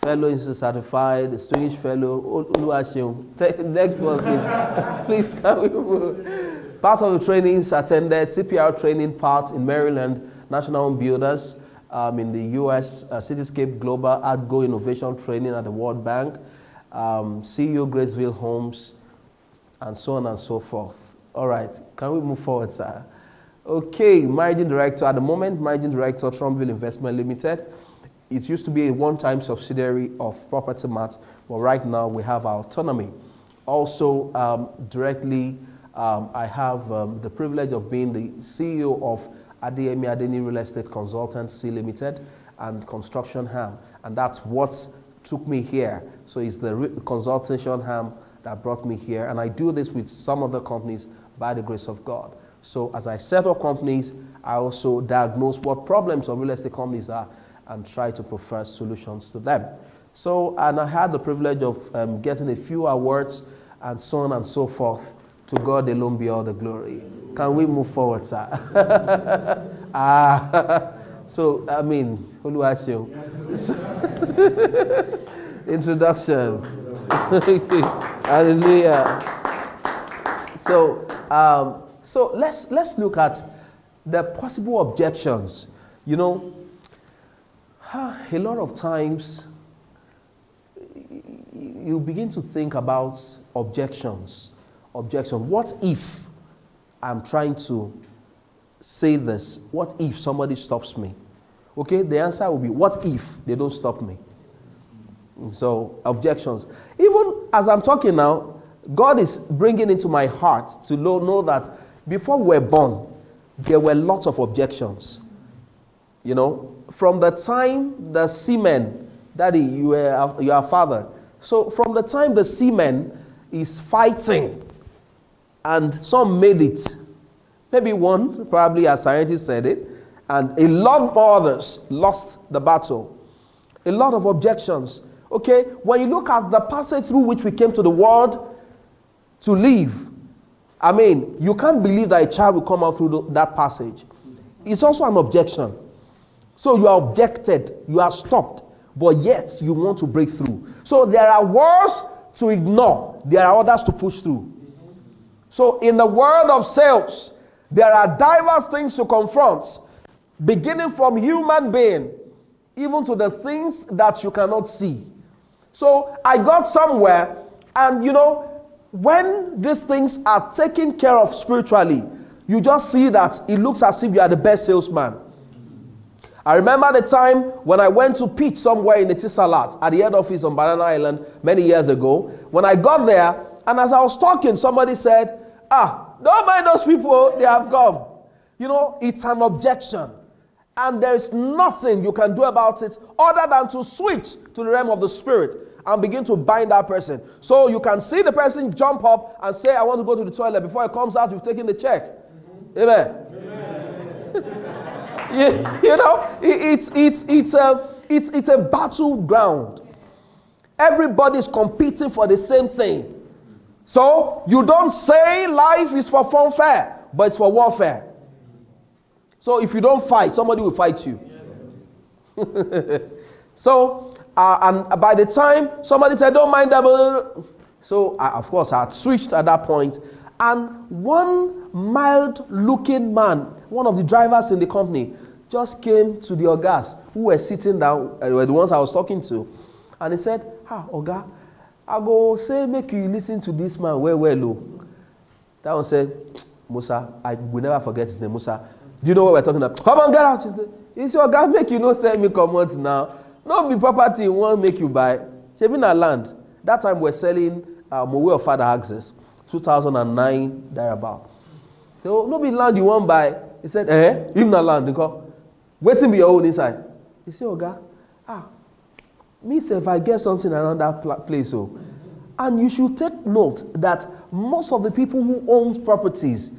Fellow Institute Certified, Distinguished Fellow. Next one, please. Please, can we move? Part of the trainings attended, CPR training part in Maryland, National Home Builders, in the US, Cityscape Global Outgo Innovation Training at the World Bank, CEO Graceville Homes, and so on and so forth. All right, can we move forward, sir? Okay, Managing Director, at the moment, Managing Director, Trumpville Investment Limited. It used to be a one-time subsidiary of Property Mart, but right now we have our autonomy. Also, directly, I have the privilege of being the CEO of Adeyemi Adeni Real Estate Consultancy Limited and Construction Ham, and that's what took me here. So it's the consultation ham that brought me here, and I do this with some other companies by the grace of God. So as I set up companies, I also diagnose what problems of real estate companies are and try to prefer solutions to them. So, and I had the privilege of getting a few awards and so on and so forth. To God alone be all the glory. Can we move forward, sir? So, I mean, introduction. Hallelujah. So, so let's look at the possible objections. You know, a lot of times you begin to think about objections. Objection. What if I'm trying to say this? What if somebody stops me? Okay, the answer will be, what if they don't stop me? So, objections. Even as I'm talking now, God is bringing into my heart to know that before we were born, there were lots of objections. You know, from the time the semen, Daddy, you are father. So, from the time the semen is fighting, and some made it. Maybe one, probably as scientists said it, and a lot more others lost the battle. A lot of objections. Okay, when you look at the passage through which we came to the world to live, I mean, you can't believe that a child will come out through that passage. It's also an objection. So you are objected, you are stopped, but yet you want to break through. So there are words to ignore, there are others to push through. So in the world of sales, there are diverse things to confront, beginning from human being, even to the things that you cannot see. So I got somewhere, and you know, when these things are taken care of spiritually, you just see that it looks as if you are the best salesman. I remember the time when I went to pitch somewhere in Etisalat at the head office on Banana Island many years ago. When I got there, and as I was talking, somebody said, don't mind those people, they have come. You know, it's an objection. And there's nothing you can do about it other than to switch to the realm of the spirit and begin to bind that person. So you can see the person jump up and say, I want to go to the toilet. Before it comes out, you've taken the check. Amen. You know, it's a battleground. Everybody's competing for the same thing. So you don't say life is for funfair, but it's for warfare. So if you don't fight, somebody will fight you. Yes. So, and by the time somebody said, don't mind them. So, of course, I had switched at that point. And one mild-looking man, one of the drivers in the company, just came to the Ogas who were sitting down, were the ones I was talking to. And he said, Oga, I go say, make you listen to this man well. That one said, Musa, I will never forget his name, Musa. Do you know what we're talking about? Come on, get out. It's your guy, make you no send me come out now. No be property won't make you buy. Saving a land. That time we're selling Mowe of Father Access, 2009, thereabout. So no be land you won't buy. He said, even a land, waiting be your own inside. He said, Oga, me say if I get something around that place, and you should take note that most of the people who own properties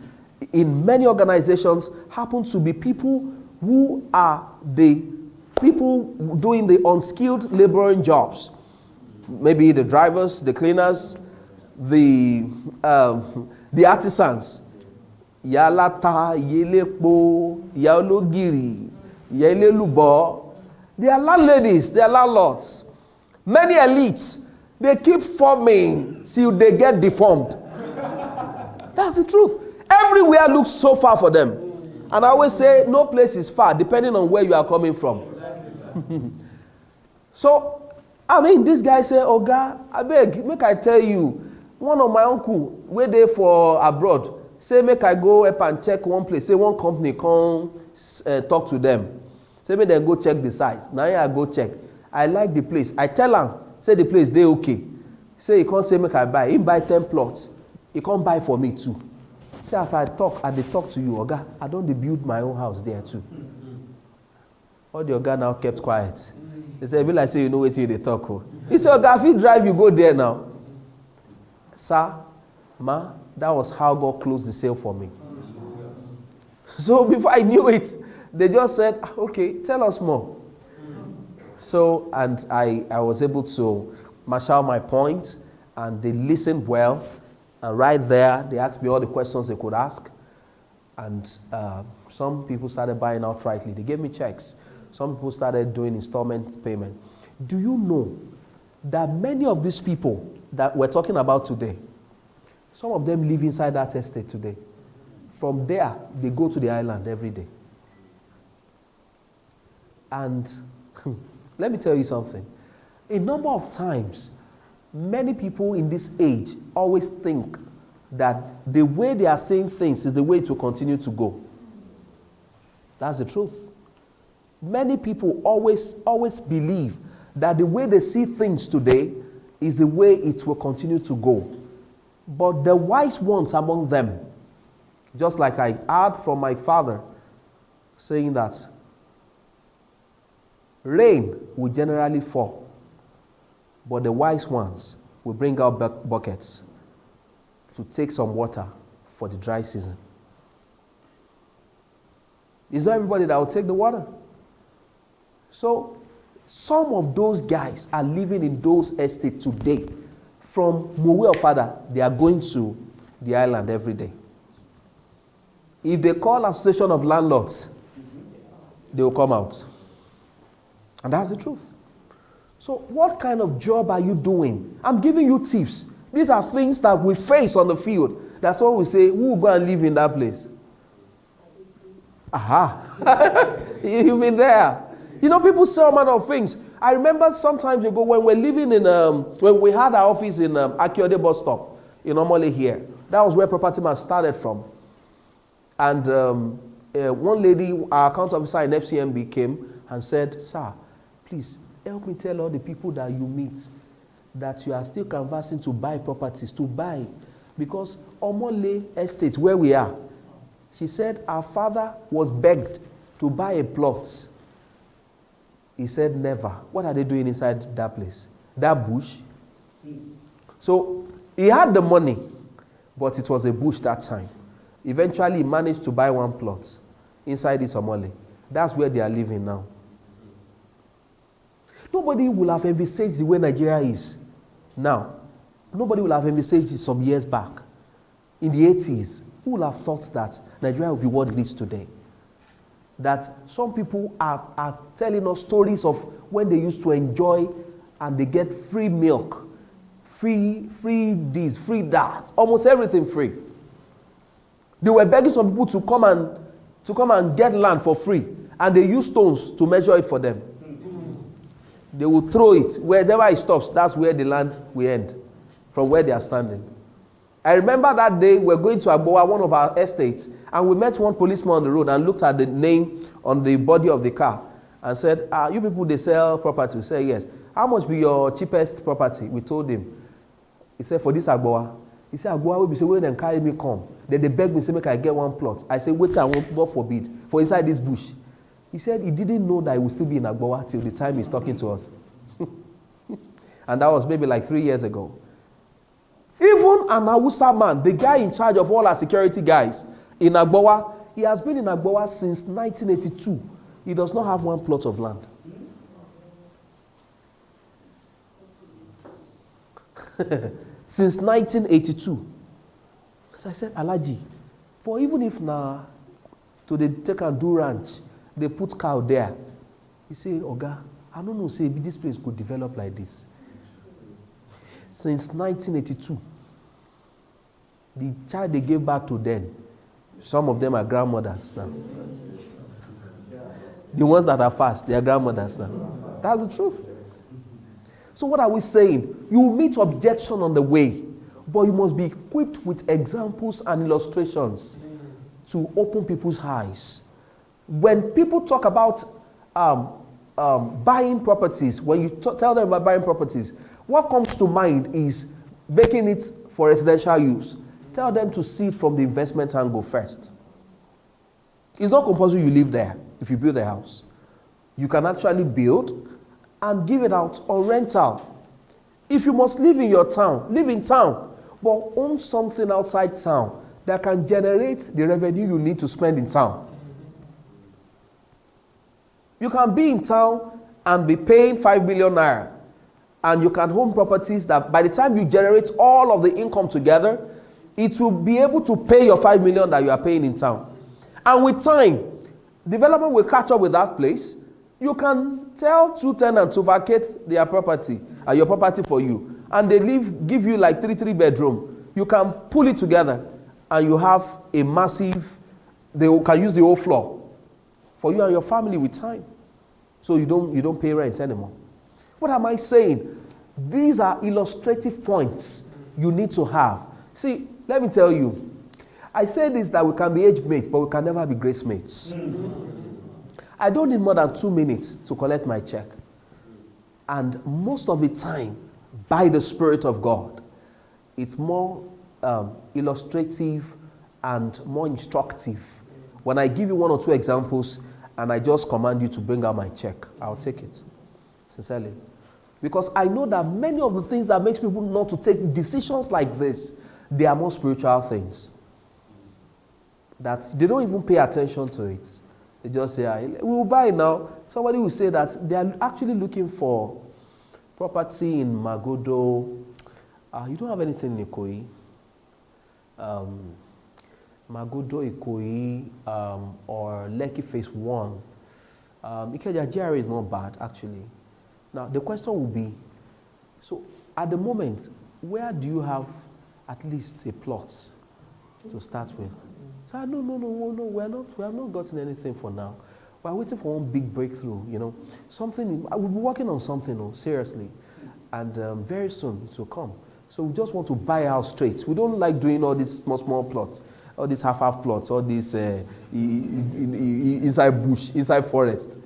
in many organizations happen to be people who are the people doing the unskilled laboring jobs. Maybe the drivers, the cleaners, the artisans. Yalata, Yelepo, Yalogiri, Yelelubo. They are landladies, they are landlords. Many elites, they keep forming till they get deformed. That's the truth. Everywhere looks so far for them. And I always say, no place is far, depending on where you are coming from. So, I mean, this guy say, Oga, I beg, make I tell you, one of my uncle, where they for abroad, say make I go up and check one place, say one company come talk to them. Say make them go check the site. Now I go check. I like the place. I tell him, say the place they okay. Say he can't say make I buy. He buy 10 plots. He can't buy for me too. Say as I talk, and they talk to you, Oga, I don't build my own house there too. All the Oga now kept quiet. They say, be like say you know what they talk. Oh. He said, Oga, if you drive, you go there now. Sir, ma, that was how God closed the sale for me. So before I knew it, they just said, okay, tell us more. So, and I was able to marshal my point, and they listened well. And right there, they asked me all the questions they could ask. And some people started buying outrightly. They gave me checks. Some people started doing installment payment. Do you know that many of these people that we're talking about today, some of them live inside that estate today. From there, they go to the island every day. And let me tell you something. A number of times, many people in this age always think that the way they are saying things is the way to continue to go. That's the truth. Many people always believe that the way they see things today is the way it will continue to go. But the wise ones among them, just like I heard from my father saying that rain will generally fall, but the wise ones will bring out buckets to take some water for the dry season. It's not everybody that will take the water. So some of those guys are living in those estates today. From Mowe or Father, they are going to the island every day. If they call Association of Landlords, they will come out. And that's the truth. So what kind of job are you doing? I'm giving you tips. These are things that we face on the field. That's why we say, who will go and live in that place? Aha. You've been there. You know, people say all manner of things. I remember some time ago when we're living in, when we had our office in Akiode bus stop in Omole here. That was where Property Man started from. And one lady, our account officer in FCMB came and said, sir, please help me tell all the people that you meet that you are still canvassing to buy properties, to buy. Because Omole Estate, where we are, she said our father was begged to buy a plot. He said, never. What are they doing inside that place? That bush? So he had the money, but it was a bush that time. Eventually, he managed to buy one plot inside this Omole. That's where they are living now. Nobody will have envisaged the way Nigeria is now. Nobody will have envisaged it some years back. In the 80s, who would have thought that Nigeria would be what it is today? That some people are telling us stories of when they used to enjoy and they get free milk, free this, free that, almost everything free. They were begging some people to come and get land for free, and they use stones to measure it for them. They will throw it. Wherever it stops, that's where the land will end, from where they are standing. I remember that day we were going to Agbowa, one of our estates, and we met one policeman on the road and looked at the name on the body of the car and said, you people, they sell property? We said, yes. How much be your cheapest property? We told him. He said, for this Agbowa. He said, Agbowa will be saying, when they carry me come. Then they beg me, say, make I get one plot. I said, wait, I won't, God forbid, for inside this bush. He said he didn't know that he would still be in Agbowa till the time he's talking to us. And that was maybe like 3 years ago. Even an Hausa man, the guy in charge of all our security guys in Agbowa, he has been in Agbowa since 1982. He does not have one plot of land. Since 1982. So I said, Alaji, but even if now to the take and do ranch, they put cow there. He say, Oga, I don't know, say this place could develop like this. Since 1982, the child they gave back to them, some of them are grandmothers now. The ones that are fast, they are grandmothers now. That's the truth. So what are we saying? You meet objection on the way, but you must be equipped with examples and illustrations to open people's eyes. When people talk about buying properties, when you tell them about buying properties, what comes to mind is making it for residential use. Tell them to see it from the investment angle first. It's not compulsory you live there if you build a house. You can actually build and give it out on rental. If you must live in your town, live in town, but own something outside town that can generate the revenue you need to spend in town. You can be in town and be paying 5 million naira, and you can own properties that by the time you generate all of the income together, it will be able to pay your 5 million that you are paying in town. And with time, development will catch up with that place. You can tell two tenants to vacate their property, your property for you, and they give you like 3 bedroom. You can pull it together, and you have a massive. They can use the whole floor for you and your family with time, so you don't pay rent anymore. What am I saying? These are illustrative points you need to have. See, let me tell you. I say this that we can be age mates, but we can never be grace mates. I don't need more than 2 minutes to collect my check. And most of the time, by the Spirit of God, it's more illustrative and more instructive. When I give you 1 or 2 examples and I just command you to bring out my check, I'll take it, sincerely. Because I know that many of the things that makes people not to take decisions like this, they are more spiritual things. That they don't even pay attention to it. They just say, we will buy now. Somebody will say that they are actually looking for property in Magodo. You don't have anything in Ikoyi. Magodo, Ikoyi, or Lekki Phase 1. Ikeja GRA is not bad, actually. Now, the question will be, so at the moment, where do you have at least a plot to start with? So, no, we have not gotten anything for now. We're waiting for one big breakthrough, something. I will be working on something, seriously. And very soon it will come. So we just want to buy a house straight. We don't like doing all these small plots, all these half plots, all these inside bush, inside forest.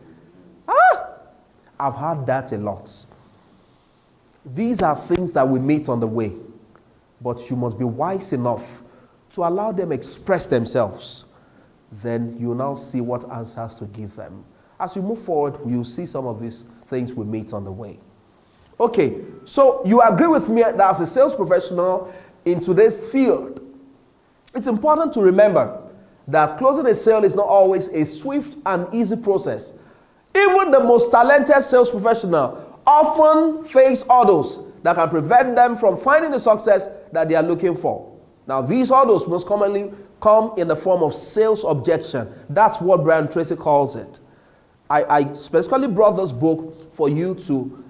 I've heard that a lot. These are things that we meet on the way. But you must be wise enough to allow them express themselves. Then you'll now see what answers to give them. As we move forward, you'll see some of these things we meet on the way. Okay, so you agree with me that as a sales professional in today's field, it's important to remember that closing a sale is not always a swift and easy process. Even the most talented sales professional often face hurdles that can prevent them from finding the success that they are looking for. Now, these hurdles most commonly come in the form of sales objection. That's what Brian Tracy calls it. I specifically brought this book for you to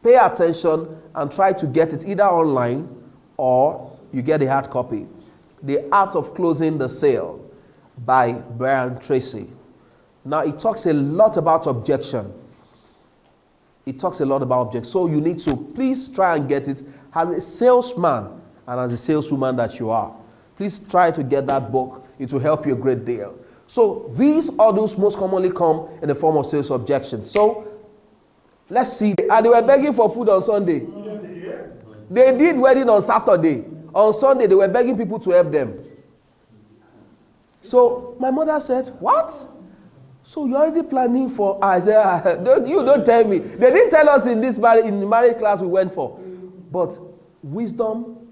pay attention and try to get it either online or you get a hard copy. The Art of Closing the Sale by Brian Tracy. Now, it talks a lot about objection. It talks a lot about objection. So you need to please try and get it as a salesman and as a saleswoman that you are. Please try to get that book. It will help you a great deal. So these hurdles most commonly come in the form of sales objection. So let's see. And they were begging for food on Sunday. They did wedding on Saturday. On Sunday, they were begging people to help them. So my mother said, what? So you're already planning for Isaiah? Don't tell me. They didn't tell us in this in the marriage class we went for. But wisdom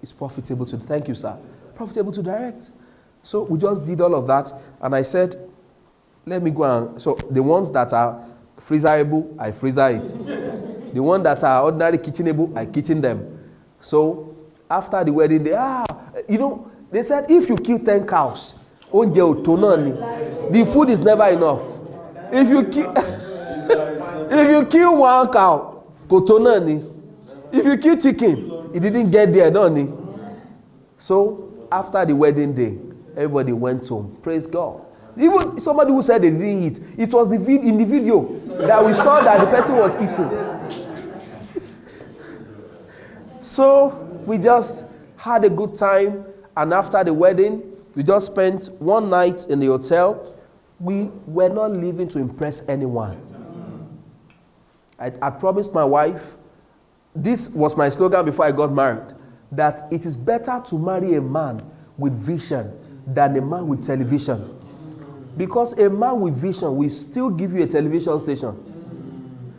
is profitable to, thank you, sir, profitable to direct. So we just did all of that. And I said, let me go and, so the ones that are freezerable, I freezer it. The ones that are ordinary kitchenable, I kitchen them. So after the wedding, they said if you kill 10 cows, the food is never enough. If you kill 1 cow, if you kill chicken, it didn't get there, don't it? So after the wedding day, everybody went home. Praise God. Even somebody who said they didn't eat, it was in the video that we saw that the person was eating. So we just had a good time, and after the wedding, we just spent one night in the hotel. We were not living to impress anyone. I promised my wife, this was my slogan before I got married, that it is better to marry a man with vision than a man with television. Because a man with vision will still give you a television station.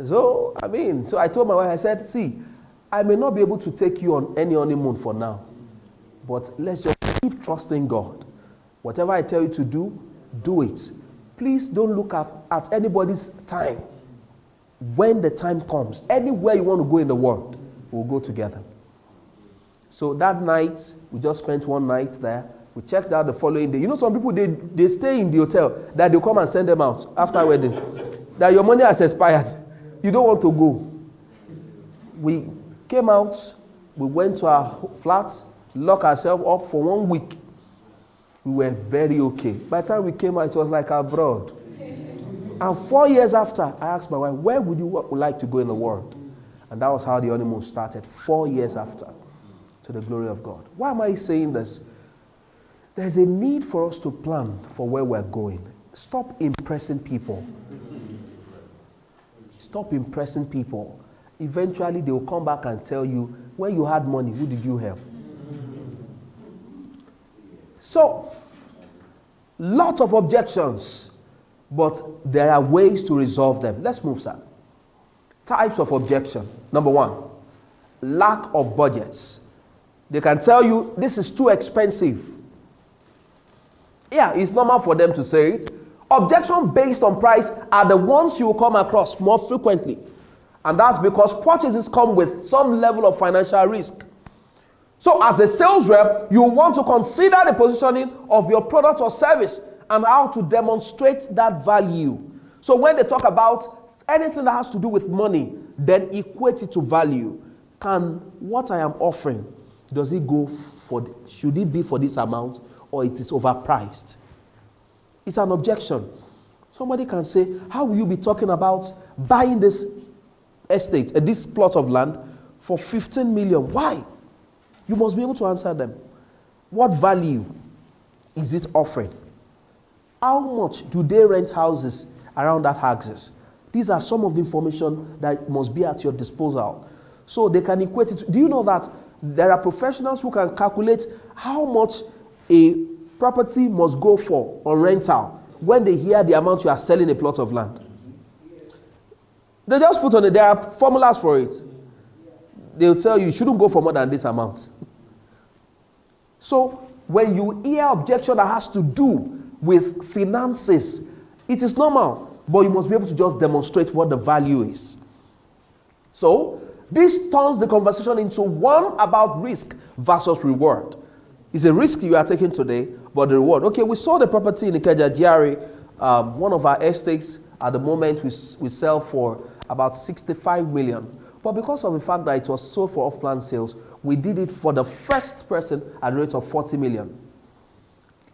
So I told my wife, I said, see, I may not be able to take you on any honeymoon for now, but let's just keep trusting God. Whatever I tell you to do, do it. Please don't look at anybody's time. When the time comes, anywhere you want to go in the world, we'll go together. So that night, we just spent one night there. We checked out the following day. You know, some people, they stay in the hotel, that they'll come and send them out after wedding. That your money has expired. You don't want to go. We came out, we went to our flats, locked ourselves up for 1 week. We were very okay. By the time we came out, it was like abroad. And 4 years after, I asked my wife, where would you like to go in the world? And that was how the honeymoon started, 4 years after, to the glory of God. Why am I saying this? There's a need for us to plan for where we're going. Stop impressing people. Stop impressing people. Eventually, they will come back and tell you, when you had money, who did you help? So, lots of objections, but there are ways to resolve them. Let's move, sir. Types of objection. Number one, lack of budgets. They can tell you, this is too expensive. Yeah, it's normal for them to say it. Objection based on price are the ones you will come across more frequently. And that's because purchases come with some level of financial risk. So as a sales rep, you want to consider the positioning of your product or service and how to demonstrate that value. So when they talk about anything that has to do with money, then equate it to value. Can what I am offering, does it go for, should it be for this amount, or it is overpriced? It's an objection. Somebody can say, how will you be talking about buying this estate, this plot of land for 15 million? Why? You must be able to answer them. What value is it offering? How much do they rent houses around that axis? These are some of the information that must be at your disposal. So they can equate it. Do you know that there are professionals who can calculate how much a property must go for on rental when they hear the amount you are selling a plot of land? They just put on it. There are formulas for it. They'll tell you shouldn't go for more than this amount. So when you hear objection that has to do with finances, it is normal, but you must be able to just demonstrate what the value is. So this turns the conversation into one about risk versus reward. It's a risk you are taking today, but the reward. Okay, we sold a property in Ikeja GRA, one of our estates. At the moment, we sell for about 65 million. But because of the fact that it was sold for off-plan sales, we did it for the first person at a rate of 40 million.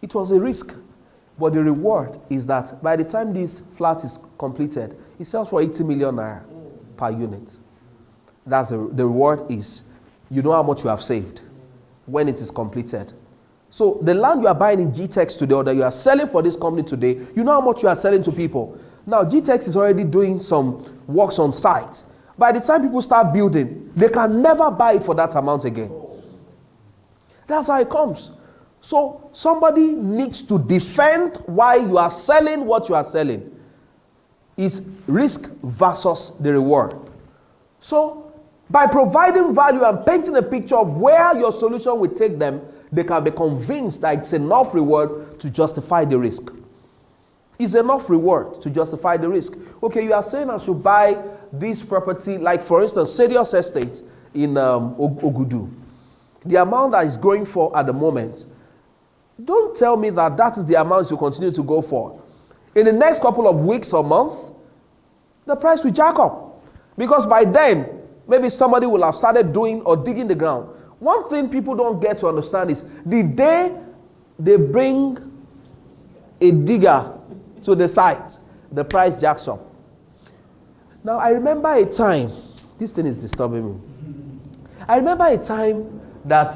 It was a risk, but the reward is that by the time this flat is completed, it sells for 80 million naira per unit. That's the reward is, you know how much you have saved when it is completed. So the land you are buying in Gtext today, or that you are selling for this company today, you know how much you are selling to people. Now Gtext is already doing some works on site. By the time people start building, they can never buy it for that amount again. That's how it comes. So somebody needs to defend why you are selling what you are selling. It's risk versus the reward. So by providing value and painting a picture of where your solution will take them, they can be convinced that it's enough reward to justify the risk. It's enough reward to justify the risk. Okay, you are saying I should buy this property, like for instance, Sadios Estate in Ogudu. The amount that is going for at the moment, don't tell me that that is the amount you continue to go for. In the next couple of weeks or months, the price will jack up. Because by then, maybe somebody will have started doing or digging the ground. One thing people don't get to understand is the day they bring a digger to the site, the price jacks up. Now, I remember a time, this thing is disturbing me. I remember a time that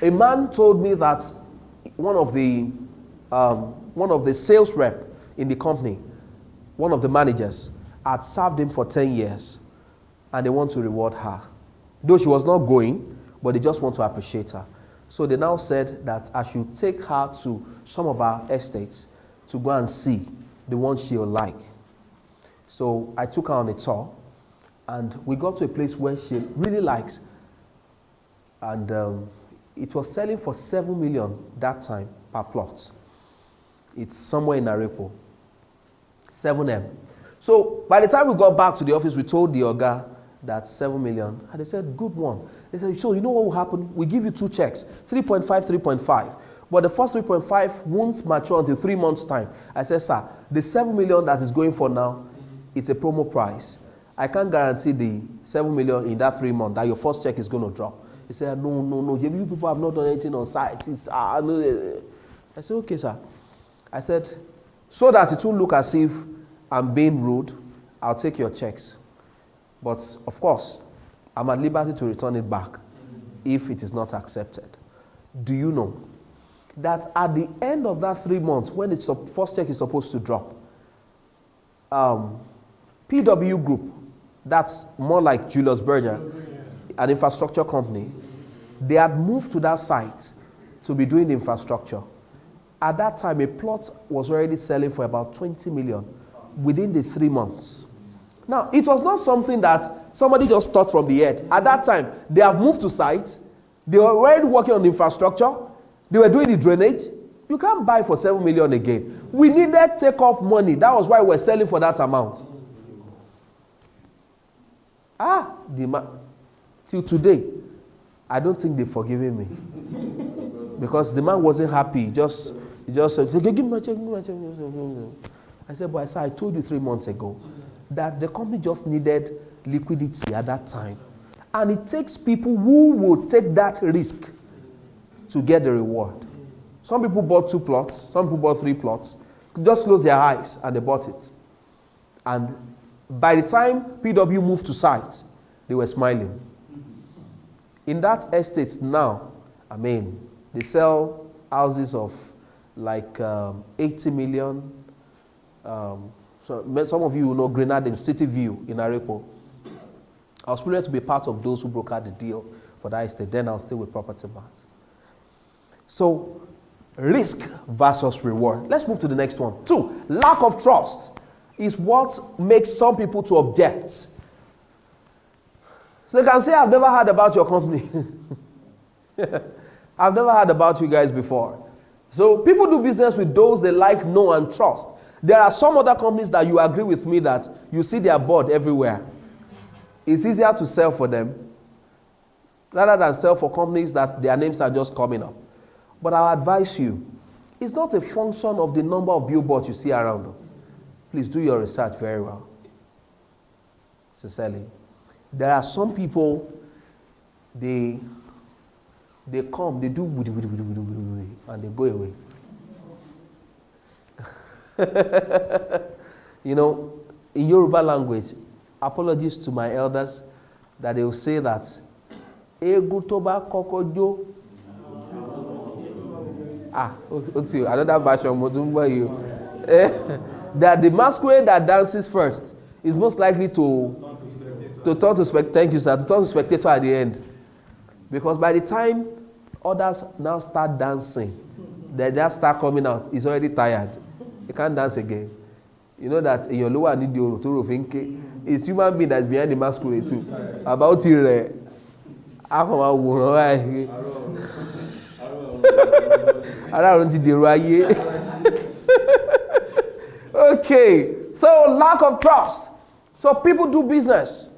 a man told me that one of the sales rep in the company, one of the managers, had served him for 10 years and they want to reward her. Though she was not going, but they just want to appreciate her. So they now said that I should take her to some of our estates to go and see the one she'll like. So I took her on a tour and we got to a place where she really likes. And it was selling for 7 million that time per plot. It's somewhere in Arepo. 7M. So by the time we got back to the office, we told the Oga that 7 million. And they said, good one. They said, so you know what will happen? We give you 2 checks, 3.5, 3.5. But the first 3.5 won't mature until 3 months' time. I said, sir, the 7 million that is going for now, it's a promo price. I can't guarantee the 7 million in that 3 months that your first check is going to drop. He said, no, you people have not done anything on site. I said, okay, sir. I said, so that it won't look as if I'm being rude, I'll take your checks. But of course, I'm at liberty to return it back if it is not accepted. Do you know that at the end of that 3 months, when the first check is supposed to drop, PW Group, that's more like Julius Berger, an infrastructure company, they had moved to that site to be doing the infrastructure. At that time, a plot was already selling for about 20 million within the 3 months. Now, it was not something that somebody just thought from the head. At that time, they have moved to site. They were already working on the infrastructure. They were doing the drainage. You can't buy for 7 million again. We needed take-off money. That was why we were selling for that amount. Till today, I don't think they've forgiven me. Because the man wasn't happy. He just said, okay, give me my check, give me my check. I said, but I told you 3 months ago that the company just needed liquidity at that time. And it takes people who will take that risk to get the reward. Some people bought 2 plots, some people bought 3 plots. Just closed their eyes and they bought it. And by the time PW moved to site, they were smiling. In that estate now, they sell houses of like 80 million. So some of you will know Grenada City View in Arepo. I was privileged to be part of those who brokered the deal for that estate. Then I was still with Property Mart. So, risk versus reward. Let's move to the next one. 2, lack of trust is what makes some people to object. So you can say, I've never heard about your company. I've never heard about you guys before. So people do business with those they like, know, and trust. There are some other companies that you agree with me that you see their board everywhere. It's easier to sell for them rather than sell for companies that their names are just coming up. But I'll advise you, it's not a function of the number of billboards you see around. Please do your research very well. Sincerely. There are some people, they come, they do and they go away. You know, in Yoruba language, apologies to my elders, that they will say that Egutoba kokojo. Another version, that the masquerade that dances first is most likely to turn to spectator at the end. Because by the time others now start dancing, they just start coming out, he's already tired. He can't dance again. You know that in your lower need it's human being that's behind the masquerade too. About it, okay, so lack of trust. So people do business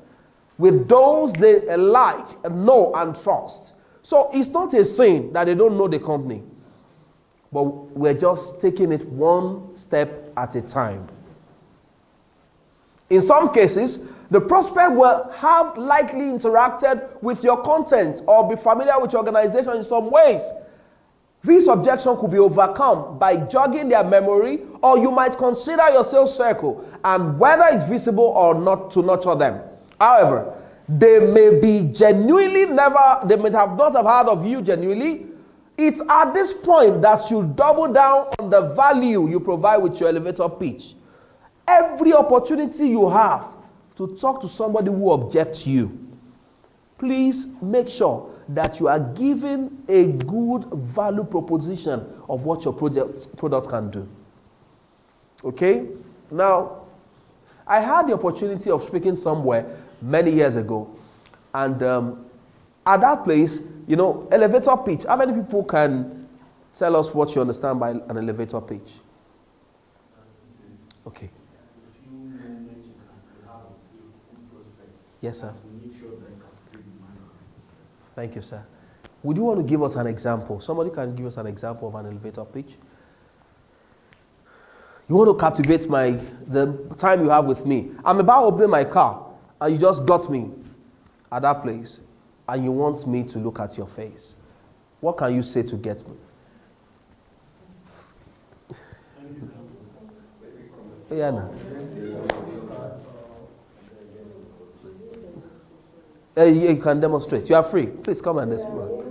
with those they like, know, and trust. So it's not a sin that they don't know the company, but we're just taking it one step at a time. In some cases, the prospect will have likely interacted with your content or be familiar with your organization in some ways. This objection could be overcome by jogging their memory, or you might consider your sales circle and whether it's visible or not to nurture them. However, They may be genuinely they may have not have heard of you genuinely. It's at this point that you double down on the value you provide with your elevator pitch. Every opportunity you have to talk to somebody who objects you, please make sure that you are giving a good value proposition of what your product can do. Okay? Now, I had the opportunity of speaking somewhere many years ago, and at that place, you know, elevator pitch. How many people can tell us what you understand by an elevator pitch? Okay. Yes, sir. Thank you, sir. Would you want to give us an example? Somebody can give us an example of an elevator pitch? You want to captivate the time you have with me. I'm about to open my car, and you just got me at that place, and you want me to look at your face. What can you say to get me? Yeah, no. You can demonstrate. You are free. Please come and demonstrate.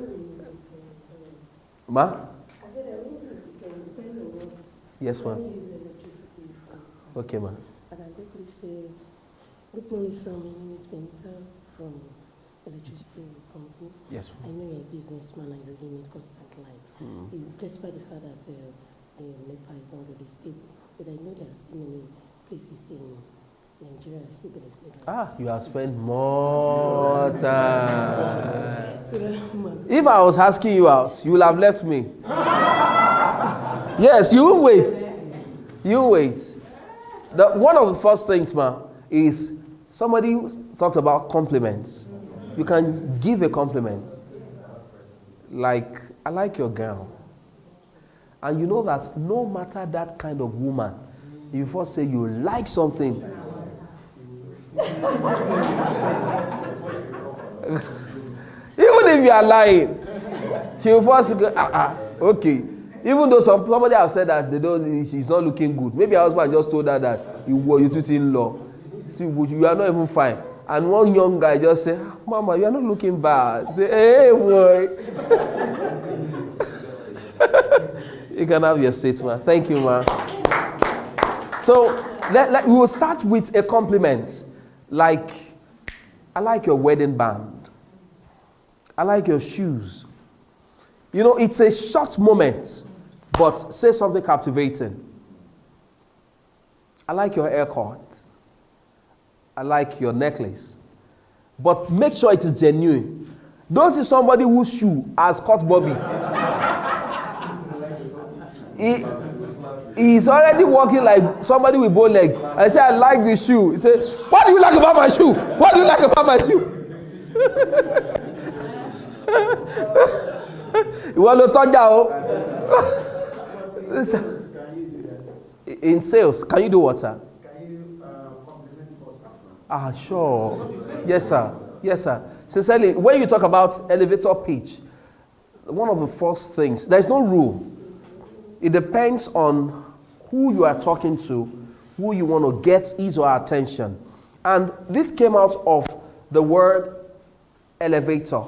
Ma? Yes, ma'am. Okay, ma'am. I can quickly say, good morning, sir. My name is Benita from electricity company. Yes, ma'am. I know you're a businessman and you really need constant light. Despite the fact that the NEPA is not really stable, but I know there are so many places in Nigeria that still benefit. You have spent more time. If I was asking you out, you will have left me. Yes, you will wait. You wait. One of the first things, ma, is somebody talked about compliments. You can give a compliment. Like, I like your gown. And you know that no matter that kind of woman, you first say you like something. Even if you are lying, she will first go, okay. Even though somebody have said that she's not looking good. Maybe her husband just told her that you two in law. See, you are not even fine. And one young guy just say, Mama, you are not looking bad. Say, hey boy. You can have your seat, ma. Thank you, ma. So we will start with a compliment. Like, I like your wedding band. I like your shoes. You know, it's a short moment, but say something captivating. I like your haircut. I like your necklace. But make sure it is genuine. Don't see somebody whose shoe has caught Bobby. He's already walking like somebody with bow leg. I say, I like this shoe. He says, what do you like about my shoe? What do you like about my shoe? You want to touch that? In sales, can you do what, sir? Can you compliment us? Sure. Yes, sir. Yes, sir. Sincerely, when you talk about elevator pitch, one of the first things, there's no rule. It depends on who you are talking to, who you want to get his or her attention. And this came out of the word elevator.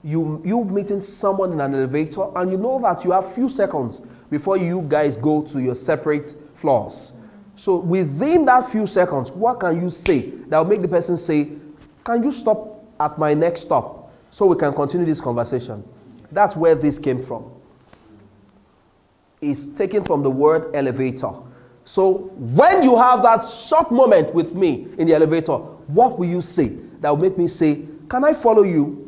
You meeting someone in an elevator, and you know that you have few seconds before you guys go to your separate floors. So within that few seconds, what can you say that will make the person say, can you stop at my next stop so we can continue this conversation? That's where this came from. It's taken from the word elevator. So when you have that short moment with me in the elevator, what will you say that will make me say, can I follow you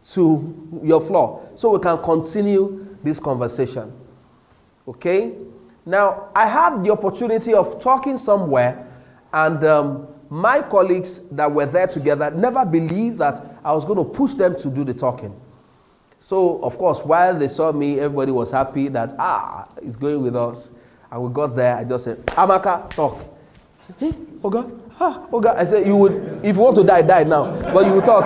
to your floor so we can continue this conversation? Okay? Now, I had the opportunity of talking somewhere, and my colleagues that were there together never believed that I was going to push them to do the talking. So, of course, while they saw me, everybody was happy that, he's going with us. And we got there, I just said, Amaka, talk. I said, hey, Oga, Oga. I said, you would, if you want to die, die now. But you will talk.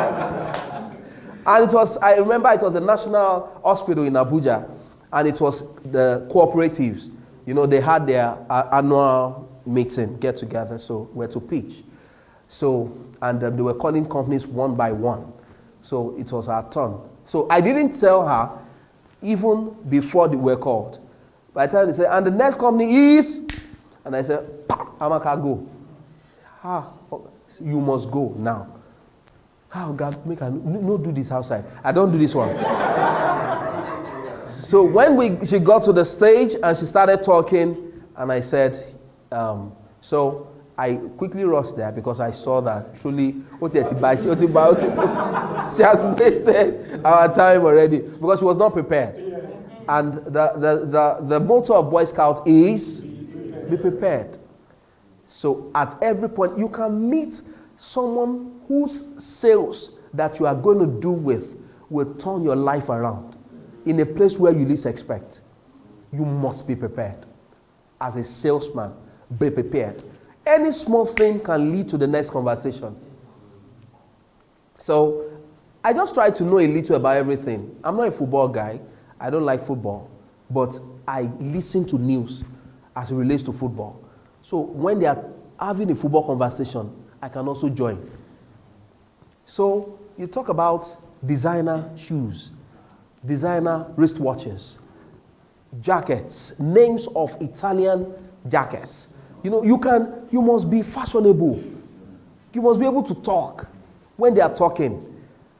And it was, I remember it was a national hospital in Abuja. And it was the cooperatives. You know, they had their annual meeting, get together, so we're to pitch. So and they were calling companies one by one. So it was our turn. So I didn't tell her even before they were called. By the time they said, and the next company is, and I said, Amaka, go. You must go now. How God make her no do this outside. I don't do this one. So when she got to the stage and she started talking, and I said, so I quickly rushed there because I saw that truly she has wasted our time already because she was not prepared. And the motto of Boy Scout is be prepared. So at every point, you can meet someone whose sales that you are going to do with will turn your life around in a place where you least expect. You must be prepared. As a salesman, be prepared. Any small thing can lead to the next conversation. So I just try to know a little about everything. I'm not a football guy. I don't like football. But I listen to news as it relates to football. So when they are having a football conversation, I can also join. So you talk about designer shoes, designer wristwatches, jackets, names of Italian jackets. You know, you must be fashionable. You must be able to talk when they are talking.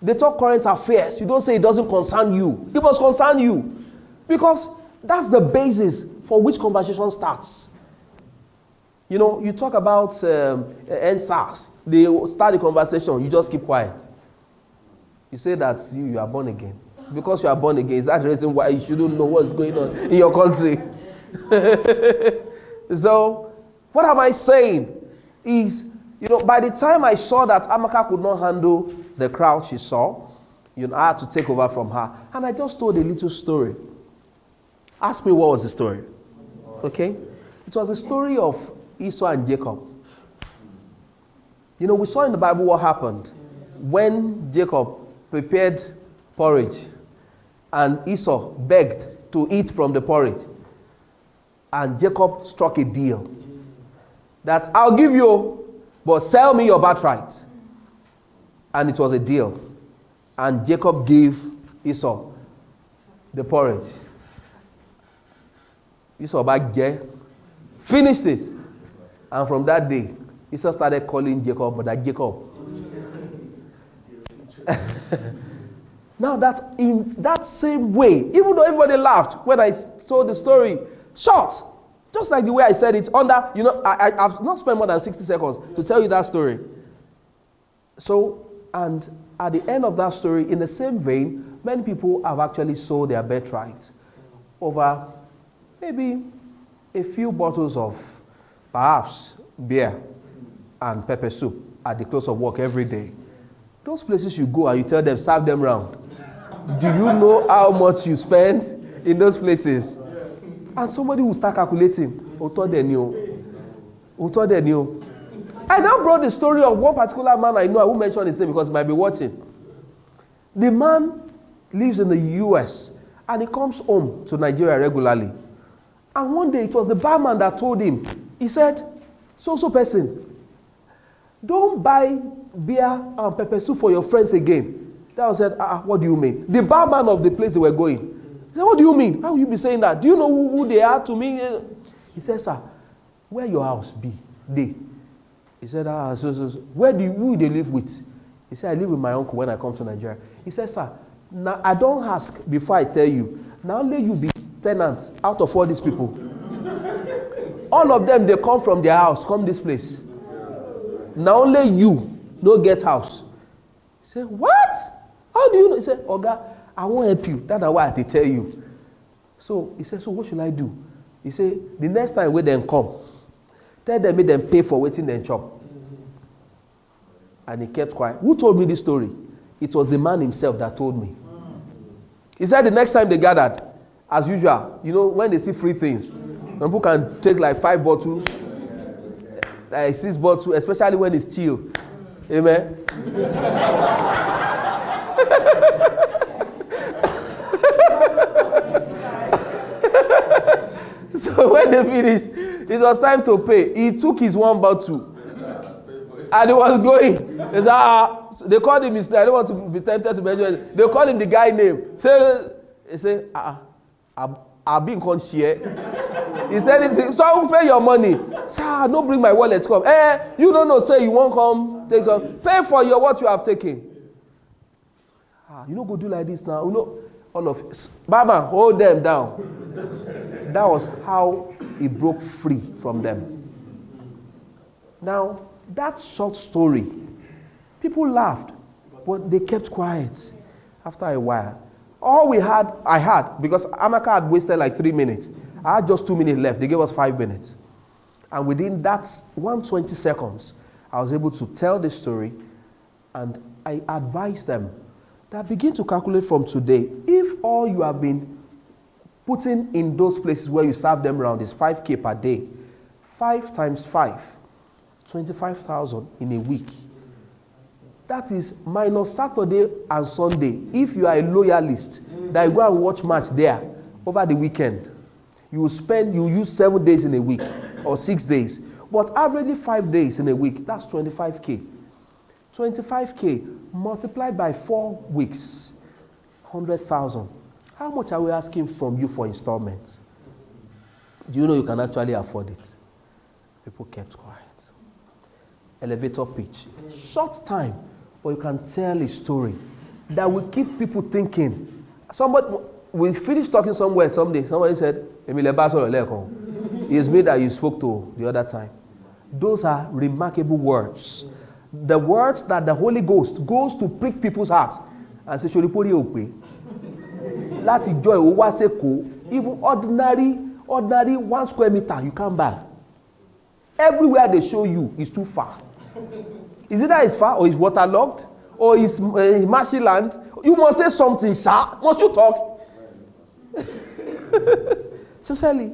They talk current affairs. You don't say it doesn't concern you. It must concern you. Because that's the basis for which conversation starts. You know, you talk about NSAS. They start the conversation. You just keep quiet. You say that you are born again. Because you are born again, is that the reason why you shouldn't know what's going on in your country? So, what am I saying? Is, you know, by the time I saw that Amaka could not handle the crowd she saw, you know, I had to take over from her. And I just told a little story. Ask me what was the story. Okay? It was a story of Esau and Jacob. You know, we saw in the Bible what happened when Jacob prepared porridge and Esau begged to eat from the porridge. And Jacob struck a deal that I'll give you, but sell me your birthright. And it was a deal. And Jacob gave Esau the porridge. Esau back there, finished it. And from that day, Esau started calling Jacob, but that Jacob. Now that in that same way, even though everybody laughed when I told the story, short, just like the way I said it, under, you know, I've not spent more than 60 seconds to tell you that story. So, and at the end of that story, in the same vein, many people have actually sold their birthright over maybe a few bottles of perhaps beer and pepper soup at the close of work every day. Those places you go and you tell them, serve them round. Do you know how much you spend in those places? And somebody will start calculating. I now brought the story of one particular man I know. I won't mention his name because he might be watching. The man lives in the US and he comes home to Nigeria regularly. And one day it was the barman that told him, he said, so person, don't buy beer and pepper soup for your friends again. That one said, what do you mean? The barman of the place they were going. He said, what do you mean? How will you be saying that? Do you know who they are to me? He said, sir, where your house be? They. He said, who they live with? He said, I live with my uncle when I come to Nigeria. He said, sir, now I don't ask before I tell you. Now only you be tenants out of all these people. All of them, they come from their house, come this place. Now only you no get house. He said, what? How do you know? He said, Oga, I won't help you. That's why I have to tell you. So he said, so what should I do? He said, the next time when they come, tell them make them pay for waiting and chop. And he kept quiet. Who told me this story? It was the man himself that told me. He said the next time they gathered, as usual, you know, when they see free things, people can take like 5 bottles, like 6 bottles, especially when it's chill. Amen. So when they finished, it was time to pay. He took his 1 bottle and he was going. They say, they called him his name. I don't want to be tempted to mention it. They call him the guy name. He say, I've been con share. He said, so I will pay your money. Say, no bring my wallet, come. You don't know, say you won't come, take some. Pay for your what you have taken. You know, go do like this now. You know, all of it. Baba, hold them down. That was how he broke free from them. Now, that short story, people laughed, but they kept quiet after a while. All I had, because Amaka had wasted like 3 minutes. I had just 2 minutes left. They gave us 5 minutes. And within that 120 seconds, I was able to tell the story, and I advised them that begin to calculate from today. If all you have been putting in those places where you serve them around is 5K per day, 5 times 5, 25,000 in a week. That is minus Saturday and Sunday. If you are a loyalist, that you go and watch match there over the weekend, you use 7 days in a week or 6 days. But averagely 5 days in a week, that's 25K. 25K multiplied by 4 weeks, 100,000. How much are we asking from you for installments? Do you know you can actually afford it? People kept quiet. Elevator pitch. Short time, but you can tell a story that will keep people thinking. We finished talking somewhere someday. Somebody said, it's me that you spoke to the other time. Those are remarkable words. The words that the Holy Ghost goes to prick people's hearts and say, Lati joy, even ordinary 1 square meter, you can't buy. Everywhere they show you is too far. Is it that it's far, or is waterlogged, or is marshy land? You must say something, sir. Must you talk? Sincerely.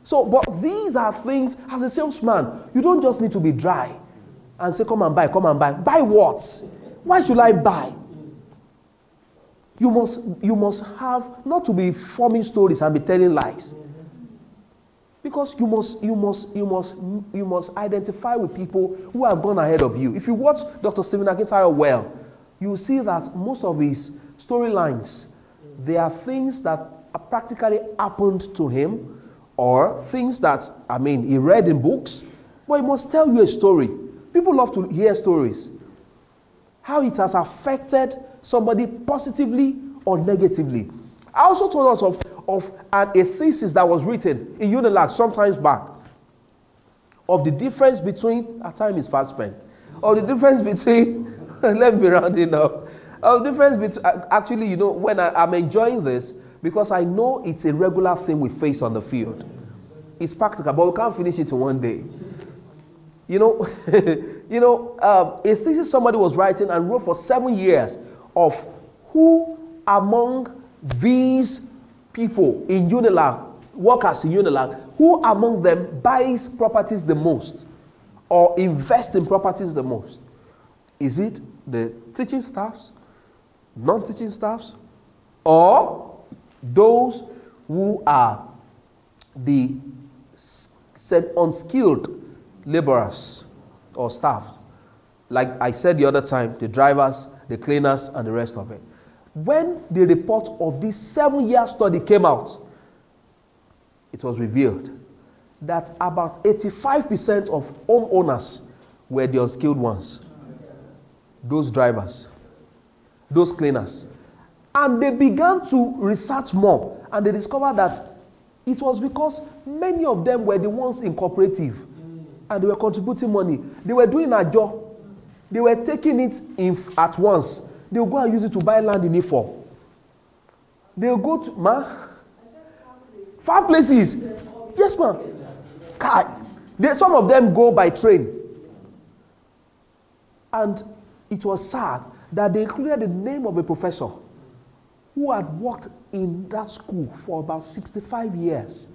So, but these are things, as a salesman, you don't just need to be dry and say, come and buy, come and buy. Buy what? Why should I buy? You must have, not to be forming stories and be telling lies. Because you must identify with people who have gone ahead of you. If you watch Dr. Stephen Akintayo well, you see that most of his storylines, they are things that practically happened to him, or things that, he read in books, but he must tell you a story. People love to hear stories. How it has affected somebody positively or negatively. I also told us of a thesis that was written in Unilag sometimes back, of the difference between, our time is fast spent, of the difference between, let me be rounding up, of the difference between, actually, when I'm enjoying this, because I know it's a regular thing we face on the field. It's practical, but we can't finish it in one day. A thesis somebody was writing and wrote for 7 years of who among these people in Unilag, workers in Unilag, who among them buys properties the most or invests in properties the most? Is it the teaching staffs, non-teaching staffs, or those who are the unskilled laborers or staff? Like I said the other time, the drivers, the cleaners, and the rest of it. When the report of this 7-year study came out, it was revealed that about 85% of homeowners were the unskilled ones. Those drivers, those cleaners. And they began to research more, and they discovered that it was because many of them were the ones in cooperative, and they were contributing money. They were doing a job. They were taking it at once. They will go and use it to buy land in Ifo. They will go to, far places. Yes, ma'am. Some of them go by train. And it was sad that they included the name of a professor who had worked in that school for about 65 years.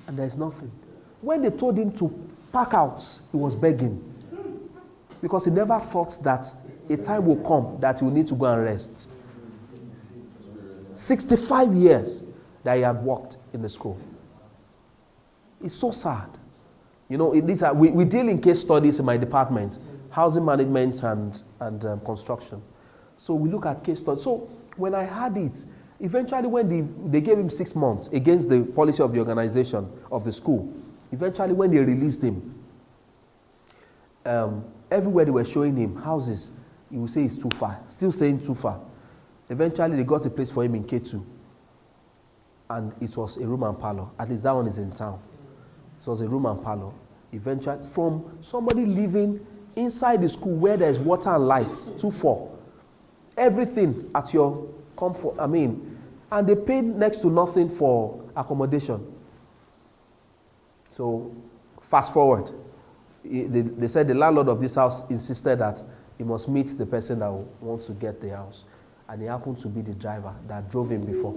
And there's nothing. When they told him to pack out, he was begging. Because he never thought that a time will come that he will need to go and rest. 65 years that he had worked in the school. It's so sad. We deal in case studies in my department. housing management and construction. So we look at case studies. So when I had it, eventually when they gave him 6 months against the policy of the organization of the school, eventually when they released him, everywhere they were showing him houses, he would say it's too far, still saying too far. Eventually they got a place for him in K2. And it was a room and parlor. At least that one is in town. It was a room and parlor. Eventually, from somebody living inside the school where there's water and light, 2-4. Everything at your comfort, and they paid next to nothing for accommodation. So, fast forward. They said the landlord of this house insisted that he must meet the person that wants to get the house. And he happened to be the driver that drove him before.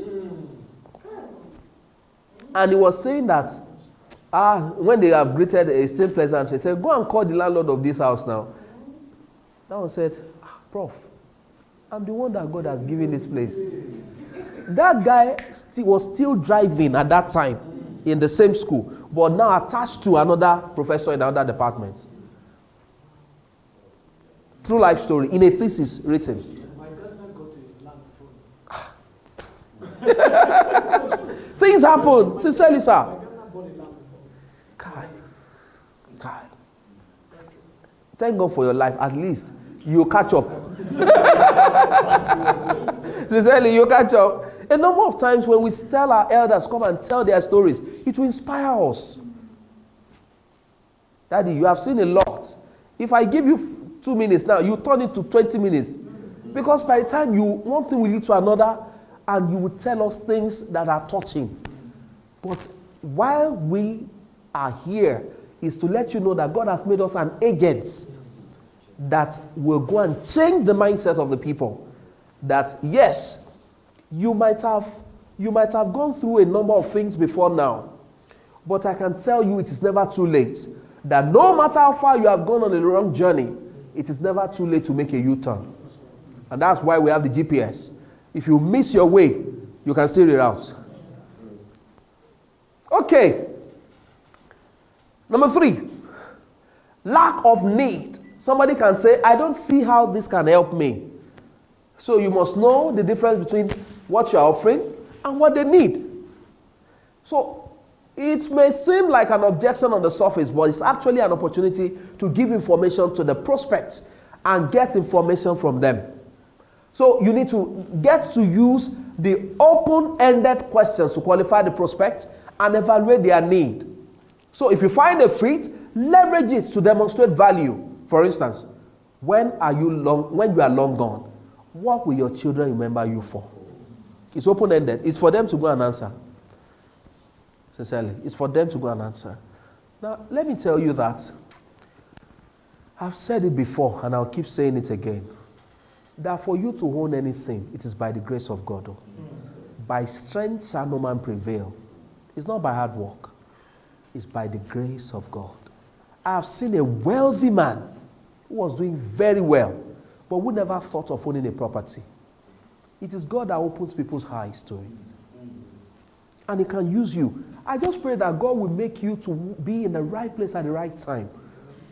And he was saying that, when they have greeted a still pleasant, he said, go and call the landlord of this house now. That one said, Prof, I'm the one that God has given this place. That guy was still driving at that time in the same school, but now attached to another professor in another department. True life story in a thesis written. Things happen, sincerely, sir. Kai. Thank God for your life. At least you catch up. Sincerely, you catch up. A number of times when we tell our elders, come and tell their stories, it will inspire us. Daddy, you have seen a lot. If I give you 2 minutes now, you turn it to 20 minutes. Because by the time one thing will lead to another, and you will tell us things that are touching. But while we are here, is to let you know that God has made us an agent that will go and change the mindset of the people. That yes, you might have gone through a number of things before now, but I can tell you it is never too late. That no matter how far you have gone on a wrong journey, it is never too late to make a U-turn. And that's why we have the GPS. If you miss your way, you can still reroute. Okay. Number 3, lack of need. Somebody can say, I don't see how this can help me. So you must know the difference between what you're offering and what they need. So it may seem like an objection on the surface, but it's actually an opportunity to give information to the prospects and get information from them. So you need to get to use the open-ended questions to qualify the prospect and evaluate their need. So if you find a fit, leverage it to demonstrate value. For instance, when you are long gone, what will your children remember you for? It's open-ended. It's for them to go and answer. Sincerely, it's for them to go and answer. Now, let me tell you that I've said it before and I'll keep saying it again. That for you to own anything, it is by the grace of God. Oh. By strength shall no man prevail. It's not by hard work. It's by the grace of God. I have seen a wealthy man who was doing very well, but who never thought of owning a property. It is God that opens people's eyes to it. And He can use you. I just pray that God will make you to be in the right place at the right time.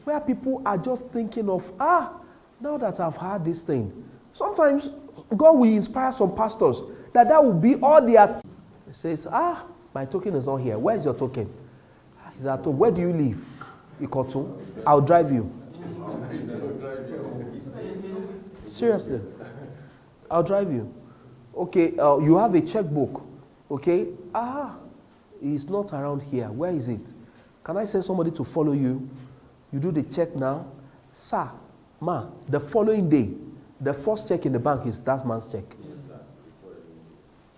Where people are just thinking of, now that I've had this thing. Sometimes God will inspire some pastors that will be all their... He says, my token is not here. Where's your token? He's at home. Where do you live? Ikotu. I'll drive you. Seriously. I'll drive you. Okay, you have a checkbook. Okay. He's not around here. Where is it? Can I send somebody to follow you? You do the check now. Sir, ma, the following day, the first check in the bank is that man's check.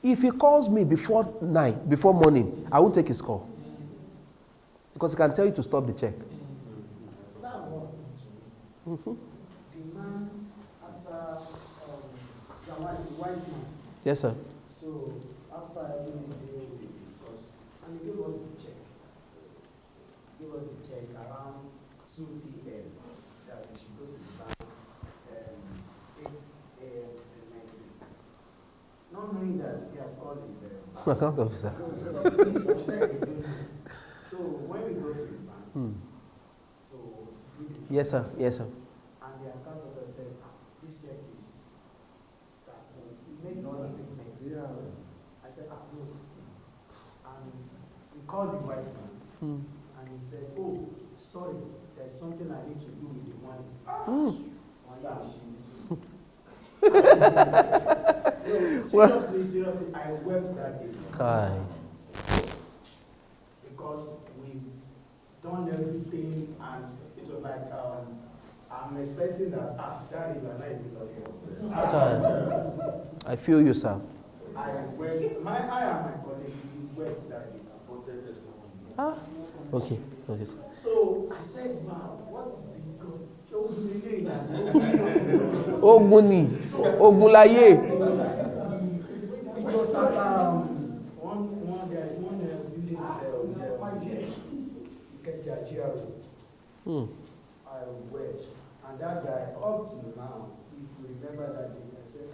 If he calls me before morning, I won't take his call. Because he can tell you to stop the check. Mm-hmm. The man after the white man. Yes, sir. So after everything we discussed, and he gave us the check. He gave us the check around 2 p.m. that we should go to the bank 8 a.m. the next day. Not knowing that he has called his account officer. So when we go to the bank, Yes, sir. Yes, sir. said, no. And we called the white man, and he said, oh, sorry, there's something I need to do with the money. Seriously, I wept that day. Because we've done everything, and it was like, I'm expecting that, Daddy, you are not even here. I feel you, sir. I and my colleague, we wept that day. Okay, sir. So I said, wow, what is this God? Oguni, Ogulaye. Because there's one building I wept, and that guy, up till now, if you remember that day, I said,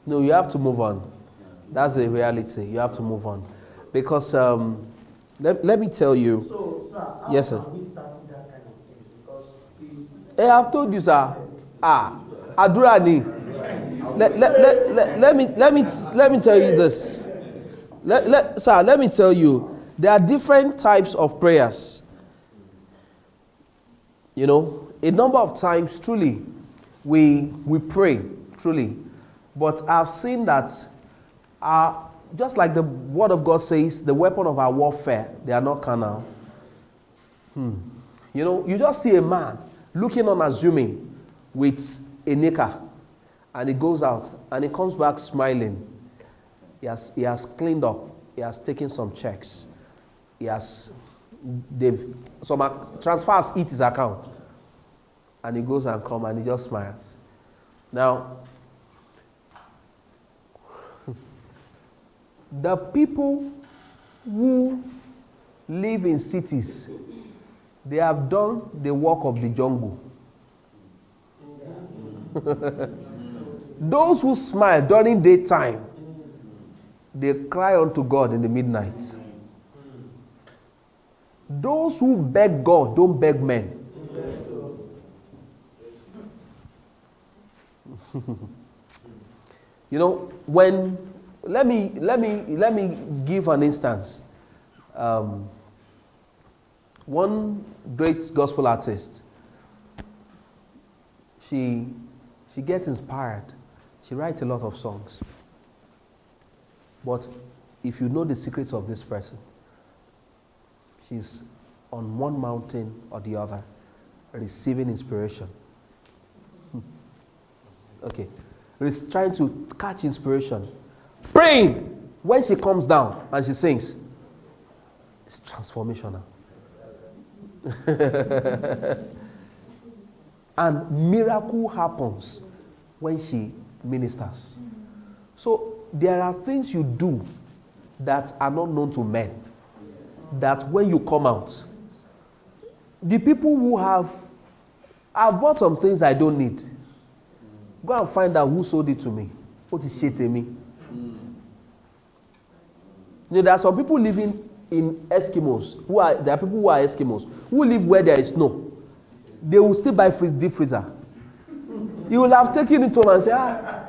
no, you have to move on. That's the reality. You have to move on. Because let me tell you. So, sir, how yes, sir. can we tackle that kind of thing? Because it's... Hey, I've told you, sir. Adurani. Let me tell you this. Sir, let me tell you. There are different types of prayers. You know, a number of times, truly, we pray, truly. But I've seen that, just like the Word of God says, the weapon of our warfare, they are not carnal. You know, you just see a man looking unassuming with a knicker, and he goes out, and he comes back smiling. He has cleaned up. He has taken some checks. Some transfers hit his account, and he goes and comes and he just smiles. Now, the people who live in cities, they have done the work of the jungle. Those who smile during daytime, they cry unto God in the midnight. Those who beg God don't beg men. You know, let me give an instance. One great gospel artist, she gets inspired. She writes a lot of songs. But if you know the secrets of this person, she's on one mountain or the other, receiving inspiration. Okay. Trying to catch inspiration. Praying. When she comes down and she sings, it's transformational. And miracle happens when she ministers. So there are things you do that are not known to men, that when you come out, the people who I've bought some things I don't need. Go and find out who sold it to me. What is shit to me? You know, there are some people living in Eskimos, there are people who are Eskimos, who live where there is snow. They will still buy deep freezer. You will have taken it home and say,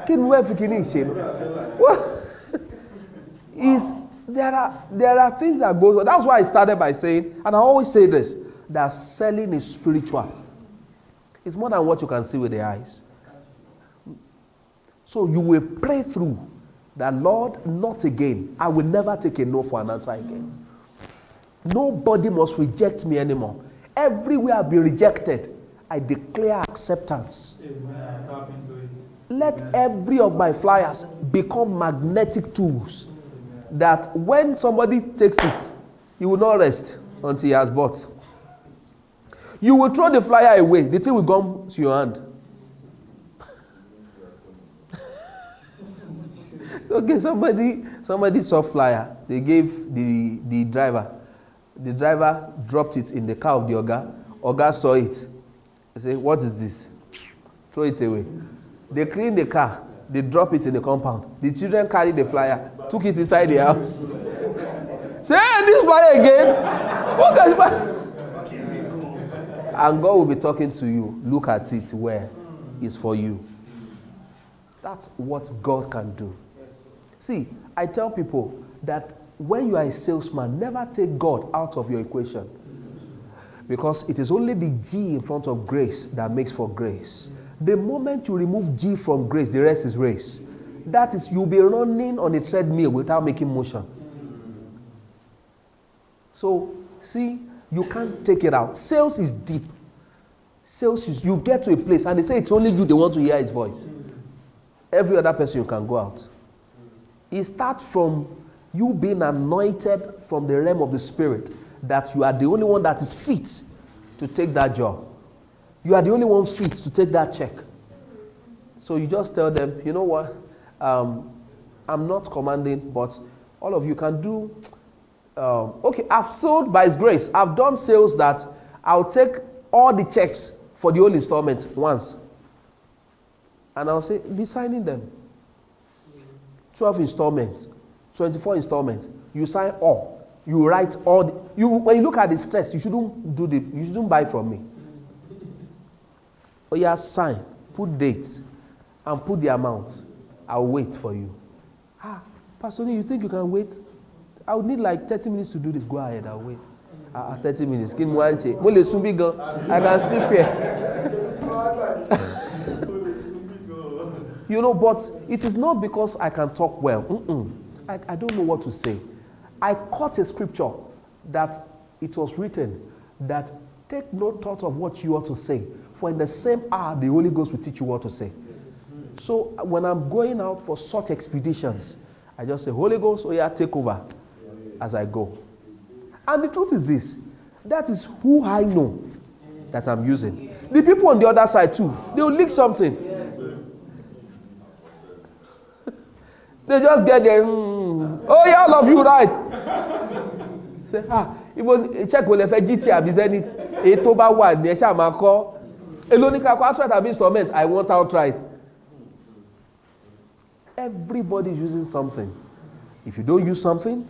can we have there are things that go on. That's why I started by saying, and I always say this, that selling is spiritual. It's more than what you can see with the eyes. So you will pray through that, Lord, not again. I will never take a no for an answer again. Nobody must reject me anymore. Everywhere I've been rejected, I declare acceptance. Amen. Let every of my flyers become magnetic tools, that when somebody takes it, he will not rest until he has bought. You will throw the flyer away, the thing will come to your hand. Okay, somebody saw flyer. They gave the driver. The driver dropped it in the car of the Oga. Oga saw it. He said, what is this? Throw it away. They cleaned the car. They drop it in the compound. The children carried the flyer, took it inside the house. Say, hey, this flyer again? What is flyer? And God will be talking to you. Look at it where it's for you. That's what God can do. See, I tell people that when you are a salesman, never take God out of your equation. Because it is only the G in front of grace that makes for grace. The moment you remove G from grace, the rest is race. That is, you'll be running on a treadmill without making motion. So, see, you can't take it out. Sales is deep. Sales is, you get to a place and they say it's only you they want to hear his voice. Every other person you can go out. It starts from you being anointed from the realm of the spirit that you are the only one that is fit to take that job. You are the only one fit to take that check. So you just tell them, you know what, I'm not commanding, but all of you can do, okay, I've sold by His grace. I've done sales that I'll take all the checks for the whole installment once. And I'll say, be signing them. 12 installments, 24 installments. You sign all. You write all. When you look at the stress, you shouldn't buy from me. Oh yeah, sign, put dates, and put the amount. I'll wait for you. Pastor, you think you can wait? I would need like 30 minutes to do this. Go ahead, I'll wait. 30 minutes. I can sleep here. You know, but it is not because I can talk well. I don't know what to say. I caught a scripture that it was written that take no thought of what you ought to say, for in the same hour the Holy Ghost will teach you what to say. So when I'm going out for such expeditions, I just say, Holy Ghost, oh yeah, take over as I go. And the truth is this, that is who I know that I'm using. The people on the other side too, they will leak something. They just get there. Oh yeah, all of you, right? Say, even check will if GTP is it. A toba one, the shama call. Elonica outright have instrument. I want outright. Everybody is using something. If you don't use something,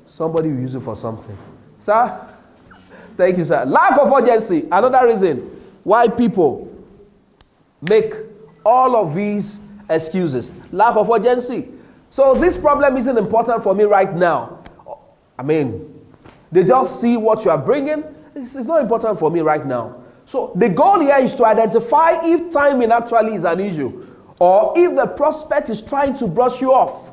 somebody will use it for something. Sir, thank you, sir. Lack of urgency. Another reason why people make all of these excuses. Lack of urgency. So this problem isn't important for me right now. I mean, they just see what you are bringing. It's not important for me right now. So the goal here is to identify if timing actually is an issue or if the prospect is trying to brush you off.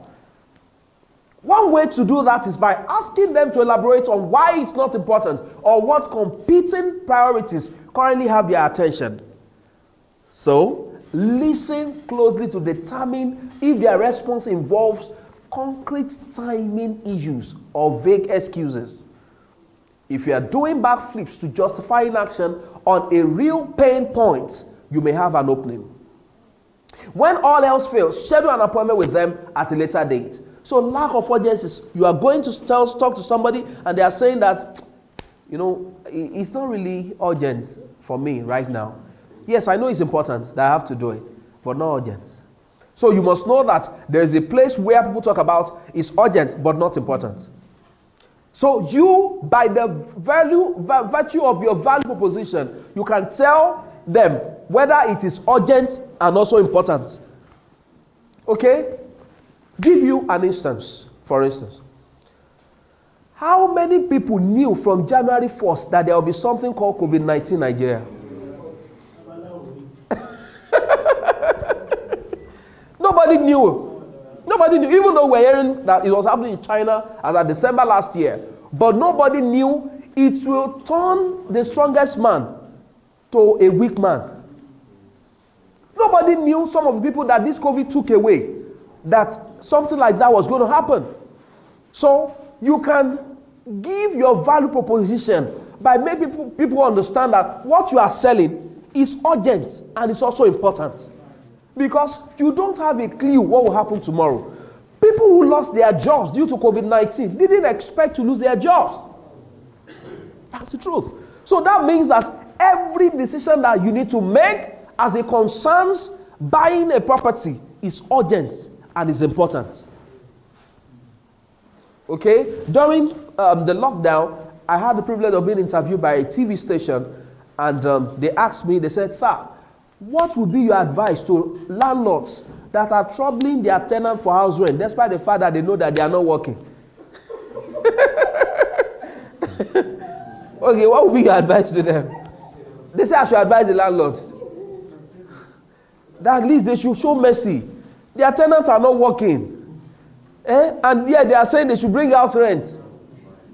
One way to do that is by asking them to elaborate on why it's not important or what competing priorities currently have their attention. So, listen closely to determine if their response involves concrete timing issues or vague excuses. If you are doing backflips to justify inaction on a real pain point, you may have an opening. When all else fails, schedule an appointment with them at a later date. So lack of urgency is you are going to talk to somebody and they are saying that, you know, it's not really urgent for me right now. Yes, I know it's important that I have to do it, but not urgent. So you must know that there is a place where people talk about it's urgent but not important. So you, by the virtue of your value proposition, you can tell them whether it is urgent and also important. Okay? Give you an instance, for instance. How many people knew from January 1st that there will be something called COVID-19 in Nigeria? Nobody knew. Nobody knew. Even though we're hearing that it was happening in China as of December last year. But nobody knew it will turn the strongest man to a weak man. Nobody knew some of the people that this COVID took away, that something like that was going to happen. So you can give your value proposition by making people understand that what you are selling is urgent and it's also important. Because you don't have a clue what will happen tomorrow. People who lost their jobs due to COVID-19 didn't expect to lose their jobs. That's the truth. So that means that every decision that you need to make as it concerns buying a property is urgent and is important. Okay? During the lockdown, I had the privilege of being interviewed by a TV station, and they asked me, they said, sir, What would be your advice to landlords that are troubling their tenant for house rent, despite the fact that they know that they are not working? Okay, what would be your advice to them? They say I should advise the landlords that at least they should show mercy. Their tenants are not working. And yet they are saying they should bring out rent.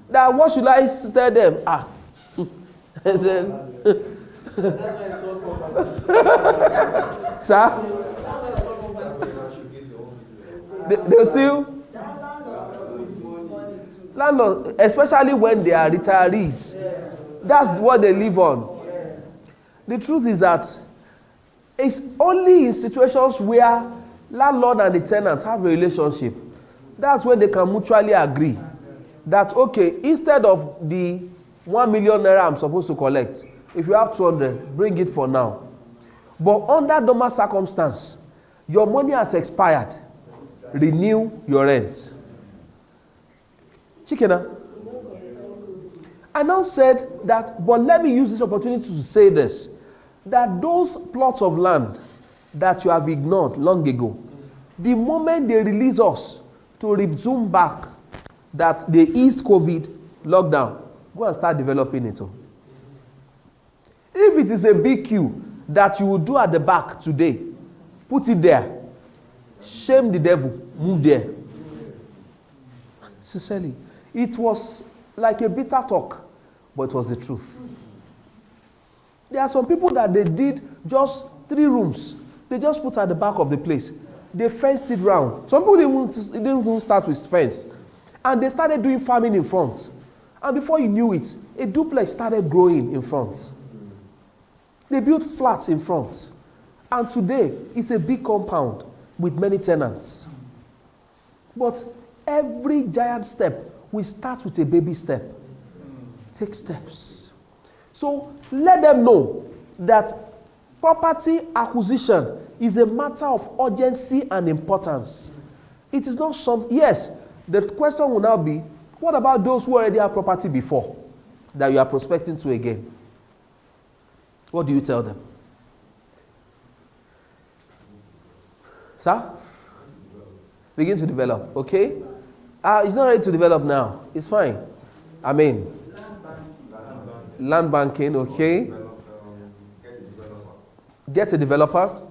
That what should I tell them? I said, sir? They'll still landlord, especially when they are retirees. That's what they live on. The truth is that it's only in situations where landlord and the tenant have a relationship. That's when they can mutually agree that, okay, instead of the 1 million naira I'm supposed to collect, if you have 200, bring it for now. But under normal circumstance, your money has expired. Renew your rent. Chikena. I now said that, but let me use this opportunity to say this, that those plots of land that you have ignored long ago, the moment they release us to resume back that they eased COVID lockdown, go and start developing it. If it is a big queue that you will do at the back today, put it there. Shame the devil, move there. Sincerely, it was like a bitter talk, but it was the truth. There are some people that they did just 3 rooms. They just put at the back of the place. They fenced it round. Some people didn't even start with fence. And they started doing farming in front. And before you knew it, a duplex started growing in front. They built flats in front. And today, it's a big compound with many tenants. But every giant step, we start with a baby step. Take steps. So let them know that property acquisition is a matter of urgency and importance. It is not something, yes, the question will now be, what about those who already have property before that you are prospecting to again? What do you tell them? Sir? Begin to develop, okay? It's not ready to develop now. It's fine. I mean, land banking, okay? Get a developer.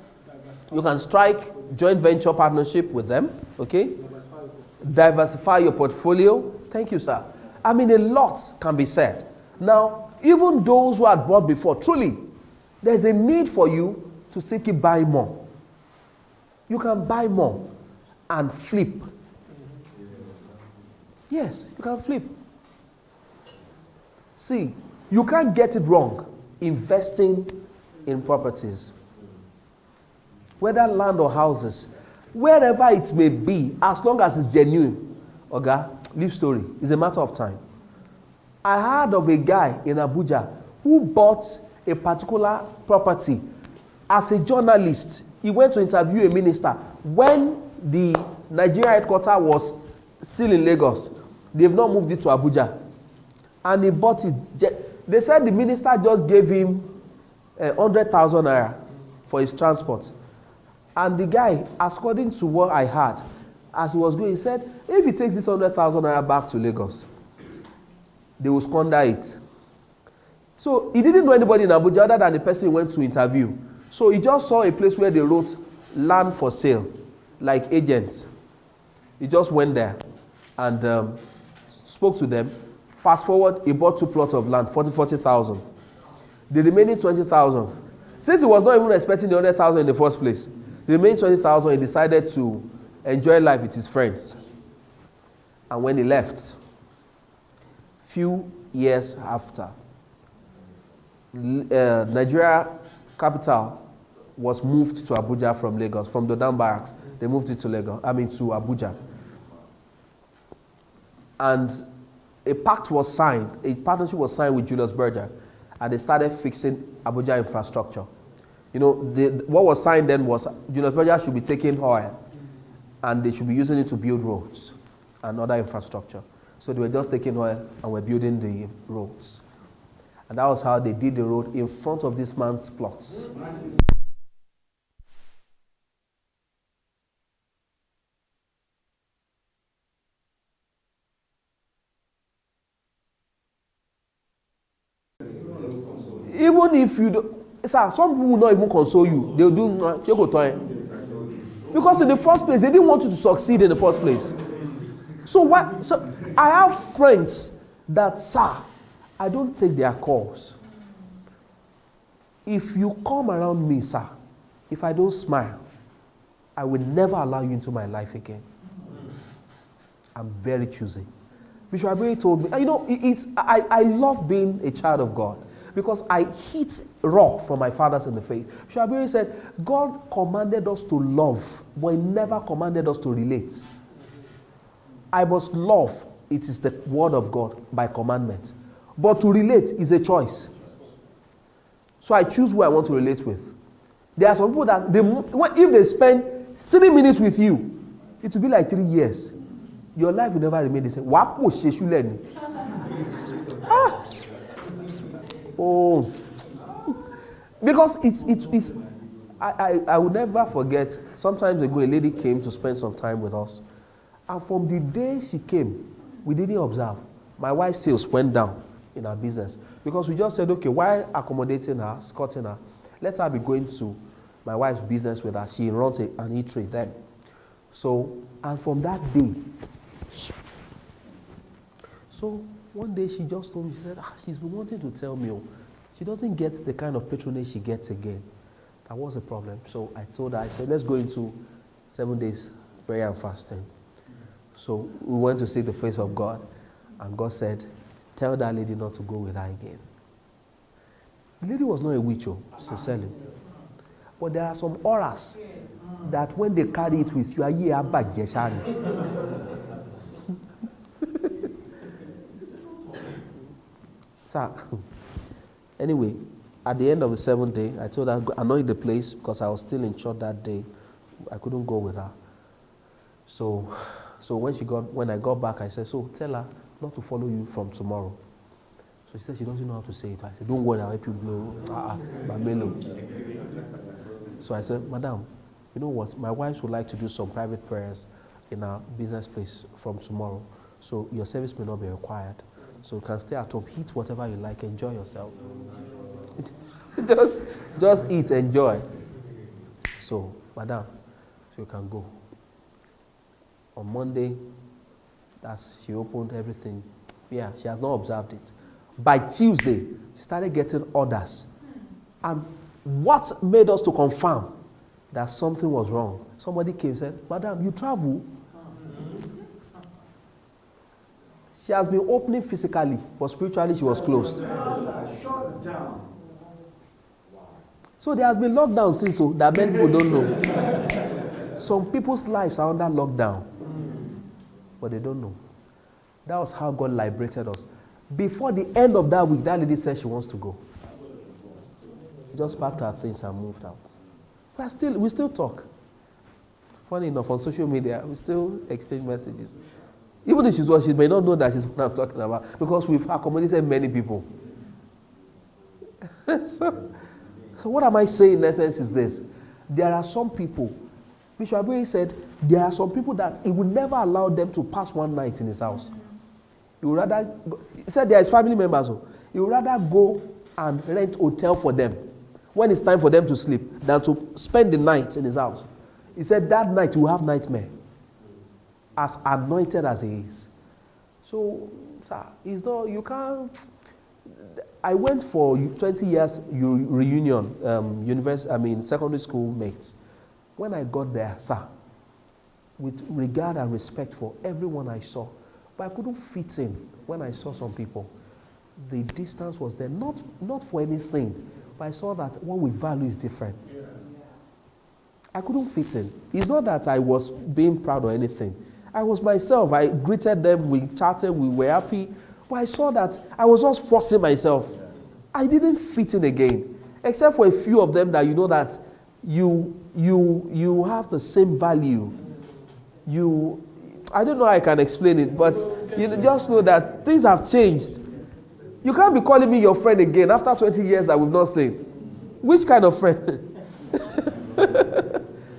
You can strike joint venture partnership with them, okay? Diversify your portfolio. Thank you, sir. I mean, a lot can be said. Now, even those who had bought before, truly, there's a need for you to still keep buying more. You can buy more and flip. Yes, you can flip. See, you can't get it wrong investing in properties. Whether land or houses, wherever it may be, as long as it's genuine. Okay, live story. It's a matter of time. I heard of a guy in Abuja who bought a particular property as a journalist. He went to interview a minister when the Nigeria headquarters was still in Lagos. They've not moved it to Abuja. And he bought it. They said the minister just gave him 100,000 naira for his transport. And the guy, according to what I heard, as he was going, he said, if he takes this 100,000 naira back to Lagos, they will squander it. So he didn't know anybody in Abuja other than the person he went to interview. So he just saw a place where they wrote land for sale, like agents. He just went there and spoke to them. Fast forward, he bought 2 plots of land, 40,000. The remaining 20,000, since he was not even expecting the 100,000 in the first place, the remaining 20,000, he decided to enjoy life with his friends. And when he left, few years after, Nigeria capital was moved to Abuja from Lagos, from the Dodam Barracks. They moved it to Lagos, to Abuja. And a pact was signed, a partnership was signed with Julius Berger, and they started fixing Abuja infrastructure. You know, what was signed then was Julius Berger should be taking oil, and they should be using it to build roads and other infrastructure. So they were just taking oil and were building the roads. And that was how they did the road in front of this man's plots. Even if you do, sir, some people will not even console you. They'll do because in the first place, they didn't want you to succeed in the first place. So what? So I have friends that, sir, I don't take their calls. If you come around me, sir, if I don't smile, I will never allow you into my life again. I'm very choosy. Bishop Abiri told me, you know, I love being a child of God because I hit rock from my fathers in the faith. Bishop Abiri said, God commanded us to love, but he never commanded us to relate. I must love. It is the word of God by commandment. But to relate is a choice. So I choose who I want to relate with. There are some people that, if they spend 3 minutes with you, it will be like 3 years. Your life will never remain the same. Oh. Because it's I will never forget, sometimes ago a lady came to spend some time with us. And from the day she came, we didn't observe. My wife's sales went down in our business. Because we just said, okay, while accommodating her, escorting her, let her be going to my wife's business with her. She runs an eatery then. So, and from that day, so one day she just told me, she said, she's been wanting to tell me, she doesn't get the kind of patronage she gets again. That was the problem. So I told her, I said, let's go into 7 days prayer and fasting. So we went to see the face of God, and God said, tell that lady not to go with her again. The lady was not a witch, sincerely. But there are some auras that when they carry it with you, are you about Jeshari? So, anyway, at the end of the 7th day, I told her, anoint the place because I was still in church that day. I couldn't go with her. So when I got back, I said, so tell her not to follow you from tomorrow. So she said she doesn't know how to say it. I said, don't worry, I'll help you blow. So I said, madam, you know what? My wife would like to do some private prayers in our business place from tomorrow. So your service may not be required. So you can stay at home, eat whatever you like, enjoy yourself. just eat, enjoy. So, madam, so you can go. On Monday, she opened everything. Yeah, she has not observed it. By Tuesday, she started getting orders. And what made us to confirm that something was wrong? Somebody came and said, madam, you travel? She has been opening physically, but spiritually she was closed. So there has been lockdown since, so that many people don't know. Some people's lives are under lockdown, but they don't know. That was how God liberated us. Before the end of that week, that lady said she wants to go. She just packed her things and moved out. We still talk. Funny enough, on social media, we still exchange messages. Even if she may not know that she's what I'm talking about, because we've accommodated many people. So what am I saying in essence is this. There are some people, Bishop Abiri said, there are some people that he would never allow them to pass one night in his house. He would rather, he said there is family members, he would rather go and rent hotel for them when it's time for them to sleep than to spend the night in his house. He said that night he will have nightmare, as anointed as he is. So, sir, it's not, you can't. I went for 20 years reunion, secondary school mates. When I got there, sir, with regard and respect for everyone I saw, but I couldn't fit in when I saw some people. The distance was there, not for anything, but I saw that what we value is different. I couldn't fit in. It's not that I was being proud or anything. I was myself. I greeted them, we chatted, we were happy. But I saw that I was just forcing myself. I didn't fit in again, except for a few of them that you know that you have the same value. I don't know how I can explain it, but you just know that things have changed. You can't be calling me your friend again after 20 years that we've not seen. Which kind of friend?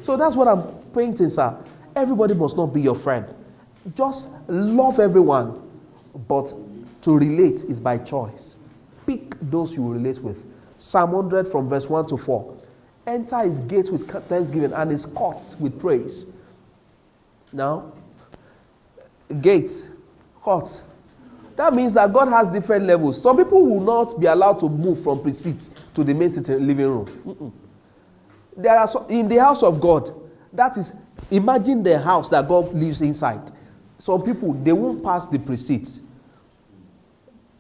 So that's what I'm painting, sir. Everybody must not be your friend. Just love everyone, but to relate is by choice. Pick those you will relate with. Psalm 100 from verse 1 to 4. Enter his gates with thanksgiving and his courts with praise. Now, gates, courts. That means that God has different levels. Some people will not be allowed to move from pre-seat to the main sitting living room. There are in the house of God, that is, imagine the house that God lives inside. Some people, they won't pass the pre-seat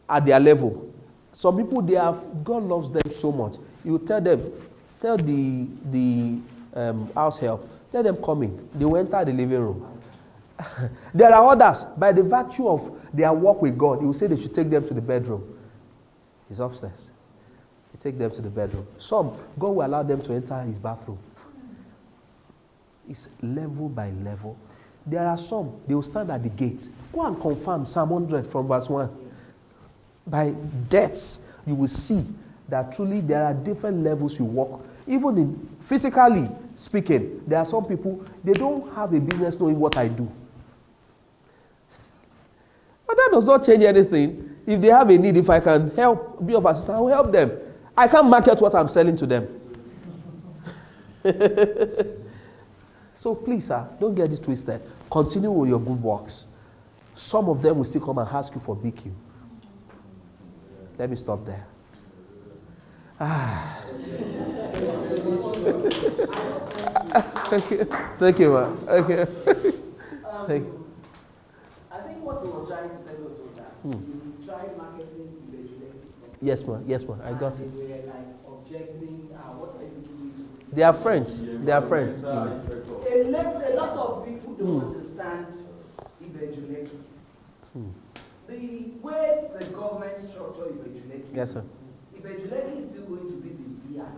at their level. Some people, God loves them so much. You tell them, tell the house help, let them come in. They will enter the living room. There are others, by the virtue of their walk with God, he will say they should take them to the bedroom. He's upstairs. He take them to the bedroom. Some, God will allow them to enter his bathroom. It's level by level. There are some, they will stand at the gates. Go and confirm Psalm 100 from verse 1. By depths, you will see that truly there are different levels you walk. Even in physically speaking, there are some people, they don't have a business knowing what I do. But that does not change anything. If they have a need, if I can help, be of assistance, I will help them. I can't market what I'm selling to them. So please, sir, don't get it twisted. Continue with your good works. Some of them will still come and ask you for BQ. Let me stop there. Thank you, man. Okay. Thank you. I think what he was trying to tell us was that you tried marketing eventually. Yes, ma'am. Yes, ma'am. I got it. They were like objecting, what are you doing? They are friends. They are friends. A lot of people don't understand eventually. The way the government structure eventually. Yes, sir. Eventually is still going to be the BI.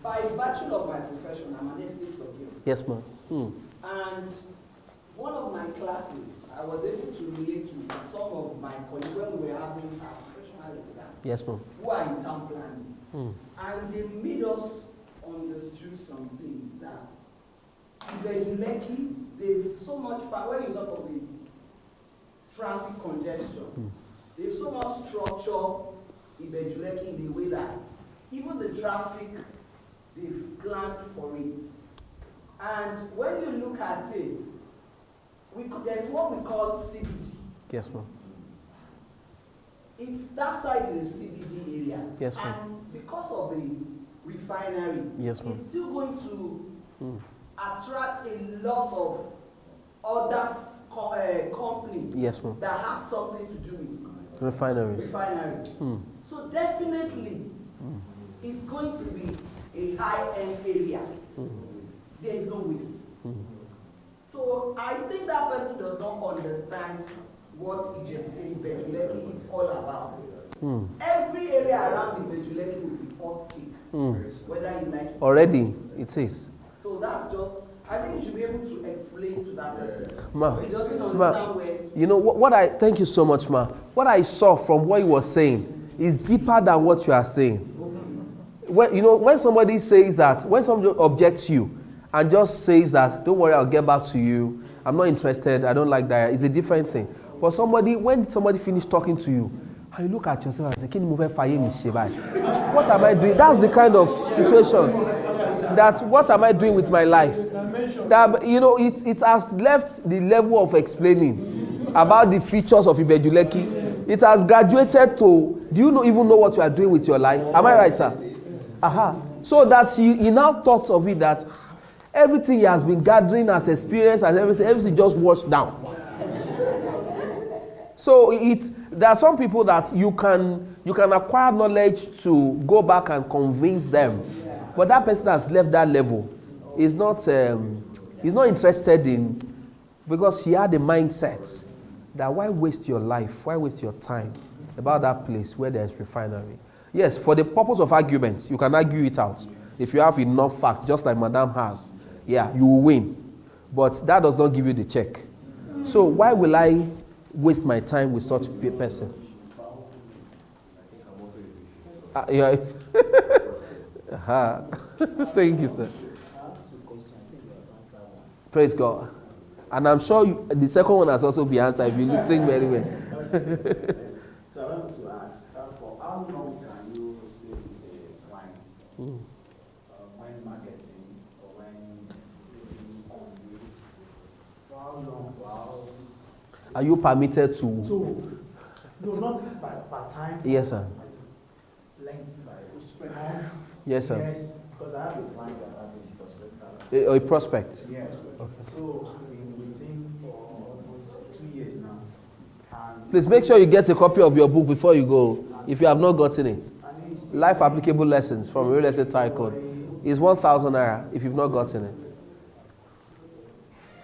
By virtue of my profession, I'm an estate surveyor. Yes, ma'am. And one of my classes, I was able to relate with some of my colleagues when we were having our professional exam. Yes, ma'am. Who are in town planning. And they made us understood some things that eventually they've so much when you talk of the traffic congestion, there's so much structure eventually in the way that even the traffic, they've planned for it. And when you look at it, there's what we call CBD. Yes, ma'am. It's that side in the CBD area. Yes, ma'am. And because of the refinery, yes, ma'am, it's still going to attract a lot of other companies, yes, ma'am, that has something to do with refineries. So definitely, it's going to be a high-end area. There is no waste. So I think that person does not understand what Ijebuleki is all about. Every area around Ijebuleki will be hot cake, whether you like it. Already, it is. So that's just, I think you should be able to explain to that person. Ma, he doesn't understand where. You know, thank you so much, ma. What I saw from what you were saying is deeper than what you are saying. When somebody says that, when somebody objects you and just says that, don't worry, I'll get back to you, I'm not interested, I don't like that, it's a different thing. But when somebody finishes talking to you, and you look at yourself and say, can you move fire me? What am I doing? That's the kind of situation that, what am I doing with my life? That, it has left the level of explaining about the features of Ijebuleki. It has graduated to, do you even know what you are doing with your life? Am I right, sir? So that he now thought of it that everything he has been gathering as experience, as everything just washed down. So there are some people that you can acquire knowledge to go back and convince them, but that person has left that level. Is not interested in, because he had a mindset that why waste your life, why waste your time about that place where there's refinery. Yes, for the purpose of argument, you can argue it out. If you have enough facts, just like Madame has, yeah, you will win. But that does not give you the check. So why will I waste my time with such a person? Yeah. Thank you, sir. Praise God. And I'm sure the second one has also been answered if you think very well. So I want to ask, Are you permitted to? No, not by time. Yes, sir. Length by months. Yes, sir. Yes, because I have a client that has A prospect. Yes. Okay. So I've been with him for almost 2 years now. And please make sure you get a copy of your book before you go, if you have not gotten it. Life Applicable Lessons from Real Estate Tycoon is 1,000 naira if you've not gotten it.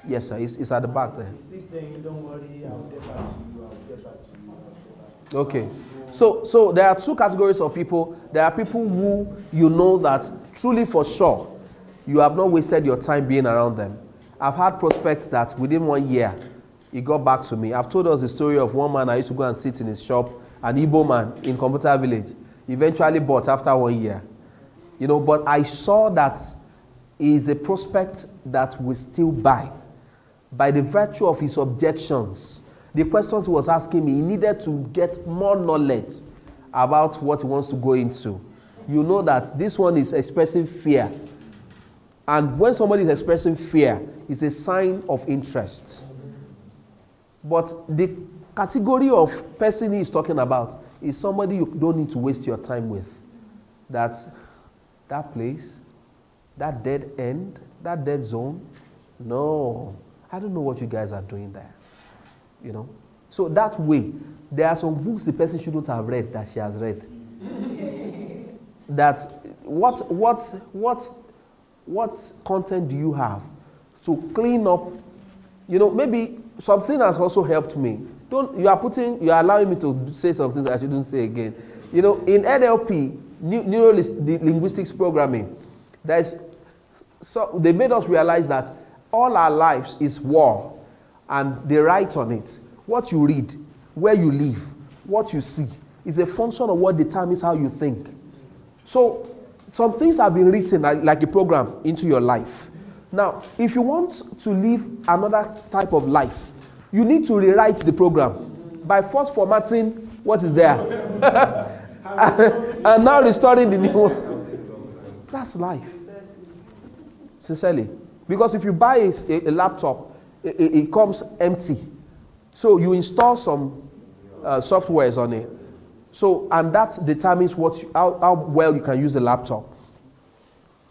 Yes, sir. It's at the back there. He's still saying, don't worry, I'll get back to you, I'll get back to you. Okay. So there are two categories of people. There are people who you know that truly for sure you have not wasted your time being around them. I've had prospects that within 1 year, he got back to me. I've told us the story of one man I used to go and sit in his shop, an Igbo man in Computer Village. He eventually bought after 1 year. You know, but I saw that he is a prospect that will still buy by the virtue of his objections. The questions he was asking me, he needed to get more knowledge about what he wants to go into. You know that this one is expressing fear. And when somebody is expressing fear, it's a sign of interest. But the category of person he is talking about is somebody you don't need to waste your time with. That place, that dead end, that dead zone, no. I don't know what you guys are doing there. You know? So that way, there are some books the person shouldn't have read that she has read. That what content do you have to clean up? You know, maybe something has also helped me. You are allowing me to say some things I shouldn't say again. You know, in NLP, neuro-linguistics programming, they made us realize that all our lives is war, and they write on it. What you read, where you live, what you see, is a function of what determines how you think. So, some things have been written like a program into your life. Now, if you want to live another type of life, you need to rewrite the program by first formatting what is there. and now restoring the new one. That's life. Sincerely. Because if you buy a laptop, it comes empty. So you install some softwares on it. So, and that determines how well you can use the laptop.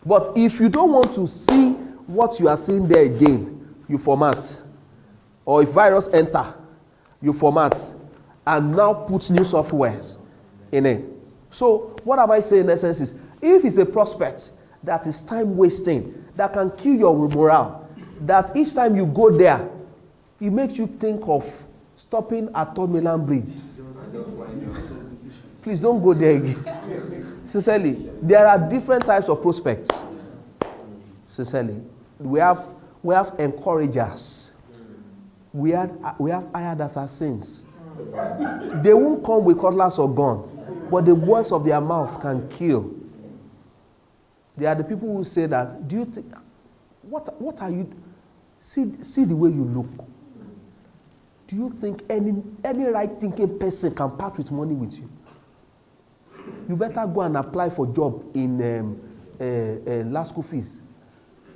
But if you don't want to see what you are seeing there again, you format. Or if virus enter, you format. And now put new softwares in it. So what am I saying in essence is, if it's a prospect that is time wasting, that can kill your morale, that each time you go there, it makes you think of stopping at Third Mainland Bridge. Please don't go there again. Sincerely, there are different types of prospects. Sincerely, we have encouragers. We have hired assassins. They won't come with cutlass or gun, but the words of their mouth can kill. They are the people who say that, do you think, what are you, see the way you look. Do you think any right-thinking person can part with money with you? You better go and apply for a job in last school fees.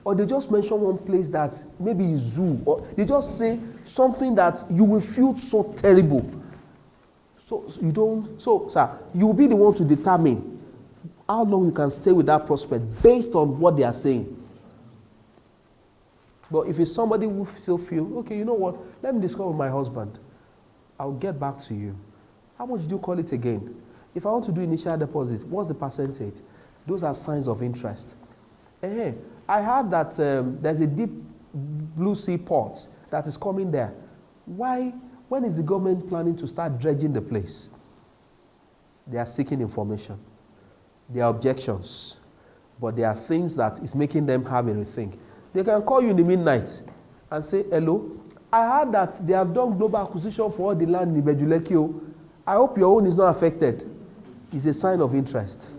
Or they just mention one place that maybe is zoo, or they just say something that you will feel so terrible. So sir, you will be the one to determine how long you can stay with that prospect based on what they are saying. But if it's somebody who still feel, okay, you know what, let me discuss with my husband. I'll get back to you. How much do you call it again? If I want to do initial deposit, what's the percentage? Those are signs of interest. I heard that there's a deep blue sea port that is coming there. When is the government planning to start dredging the place? They are seeking information. There are objections. But there are things that is making them have a rethink. They can call you in the midnight and say, hello, I heard that they have done global acquisition for all the land in Bejulekio. I hope your own is not affected. It's a sign of interest.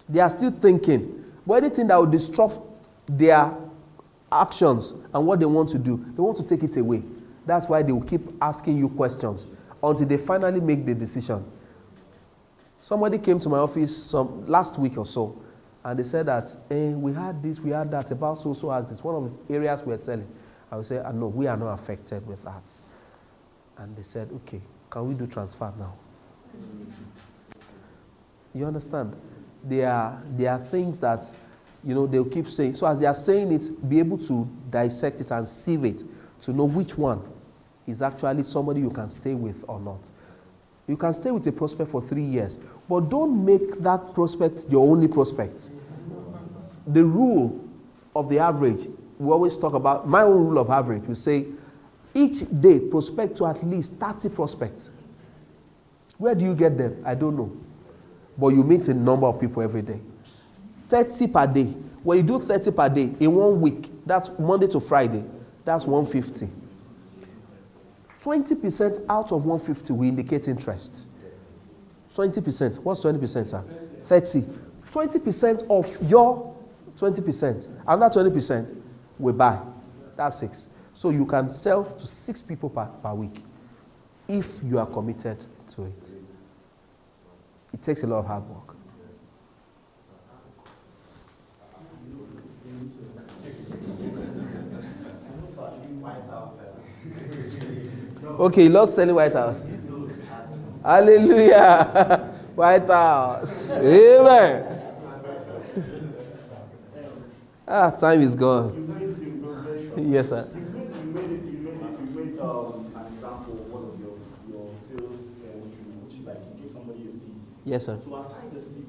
They are still thinking. But anything that will disrupt their actions and what they want to do, they want to take it away. That's why they will keep asking you questions until they finally make the decision. Somebody came to my office last week or so, and they said that, we had this, we had that, about so-so as this, one of the areas we're selling. I would say, no, we are not affected with that. And they said, okay, can we do transfer now? You understand? There are things that, they'll keep saying. So as they are saying it, be able to dissect it and sieve it to know which one is actually somebody you can stay with or not. You can stay with a prospect for 3 years, but don't make that prospect your only prospect. The rule of the average, we always talk about, my own rule of average, we say, each day prospect to at least 30 prospects. Where do you get them? I don't know. But you meet a number of people every day. 30 per day. When you do 30 per day in 1 week, that's Monday to Friday, that's 150. 20% out of 150 will indicate interest. 20%. What's 20%, sir? 30. 20% of your 20%. Another 20% will buy. That's 6. So you can sell to 6 people per week if you are committed to it. It takes a lot of hard work. Okay, he loves selling White House. Hallelujah. White House. Amen. Time is gone. Yes, sir. You made an example of one of your sales, which is like you give somebody a CD. Yes, sir. So aside the CD,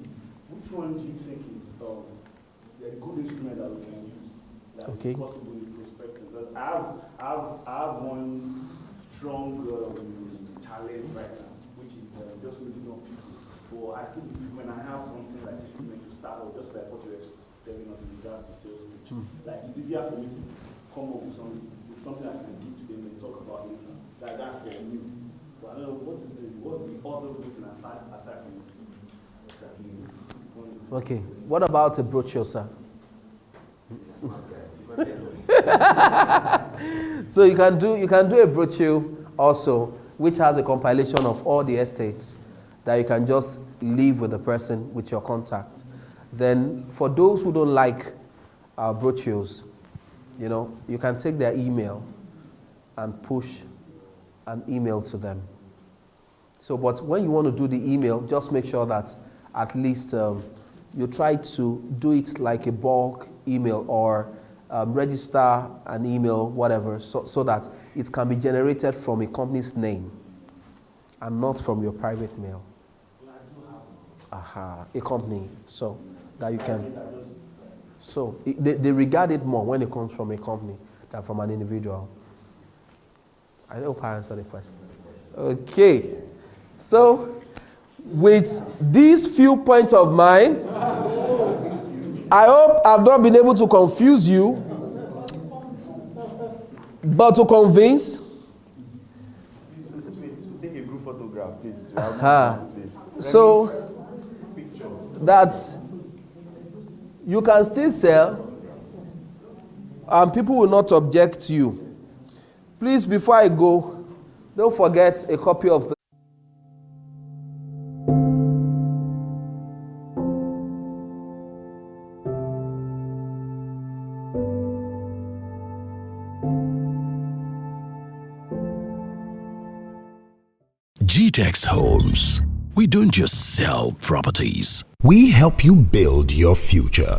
which one do you think is a good instrument that we can use that is possible in prospecting? Because I have one strong challenge right now, which is just meeting up people. But I still believe when I have something like instrument to start with, just like what you're telling us in regards to sales pitch, like it's easier for me to come up with something I can give to them and talk about later. That's for me. But I don't know what's the other looking aside from the CD that is wonderful. Okay. What about a brochure, sir? So you can do a brochure also, which has a compilation of all the estates that you can just leave with the person with your contact. Then for those who don't like brochures, you can take their email and push an email to them. So, but when you want to do the email, just make sure that at least you try to do it like a bulk email or register an email, whatever, so that it can be generated from a company's name and not from your private mail. A company, so that you can. So they regard it more when it comes from a company than from an individual. I hope I answered the question. Okay. So with these few points of mine, I hope I've not been able to confuse you, but to convince. Take a group photograph, please. So that you can still sell and people will not object to you. Please, before I go, don't forget a copy of the Gtext Homes. We don't just sell properties. We help you build your future.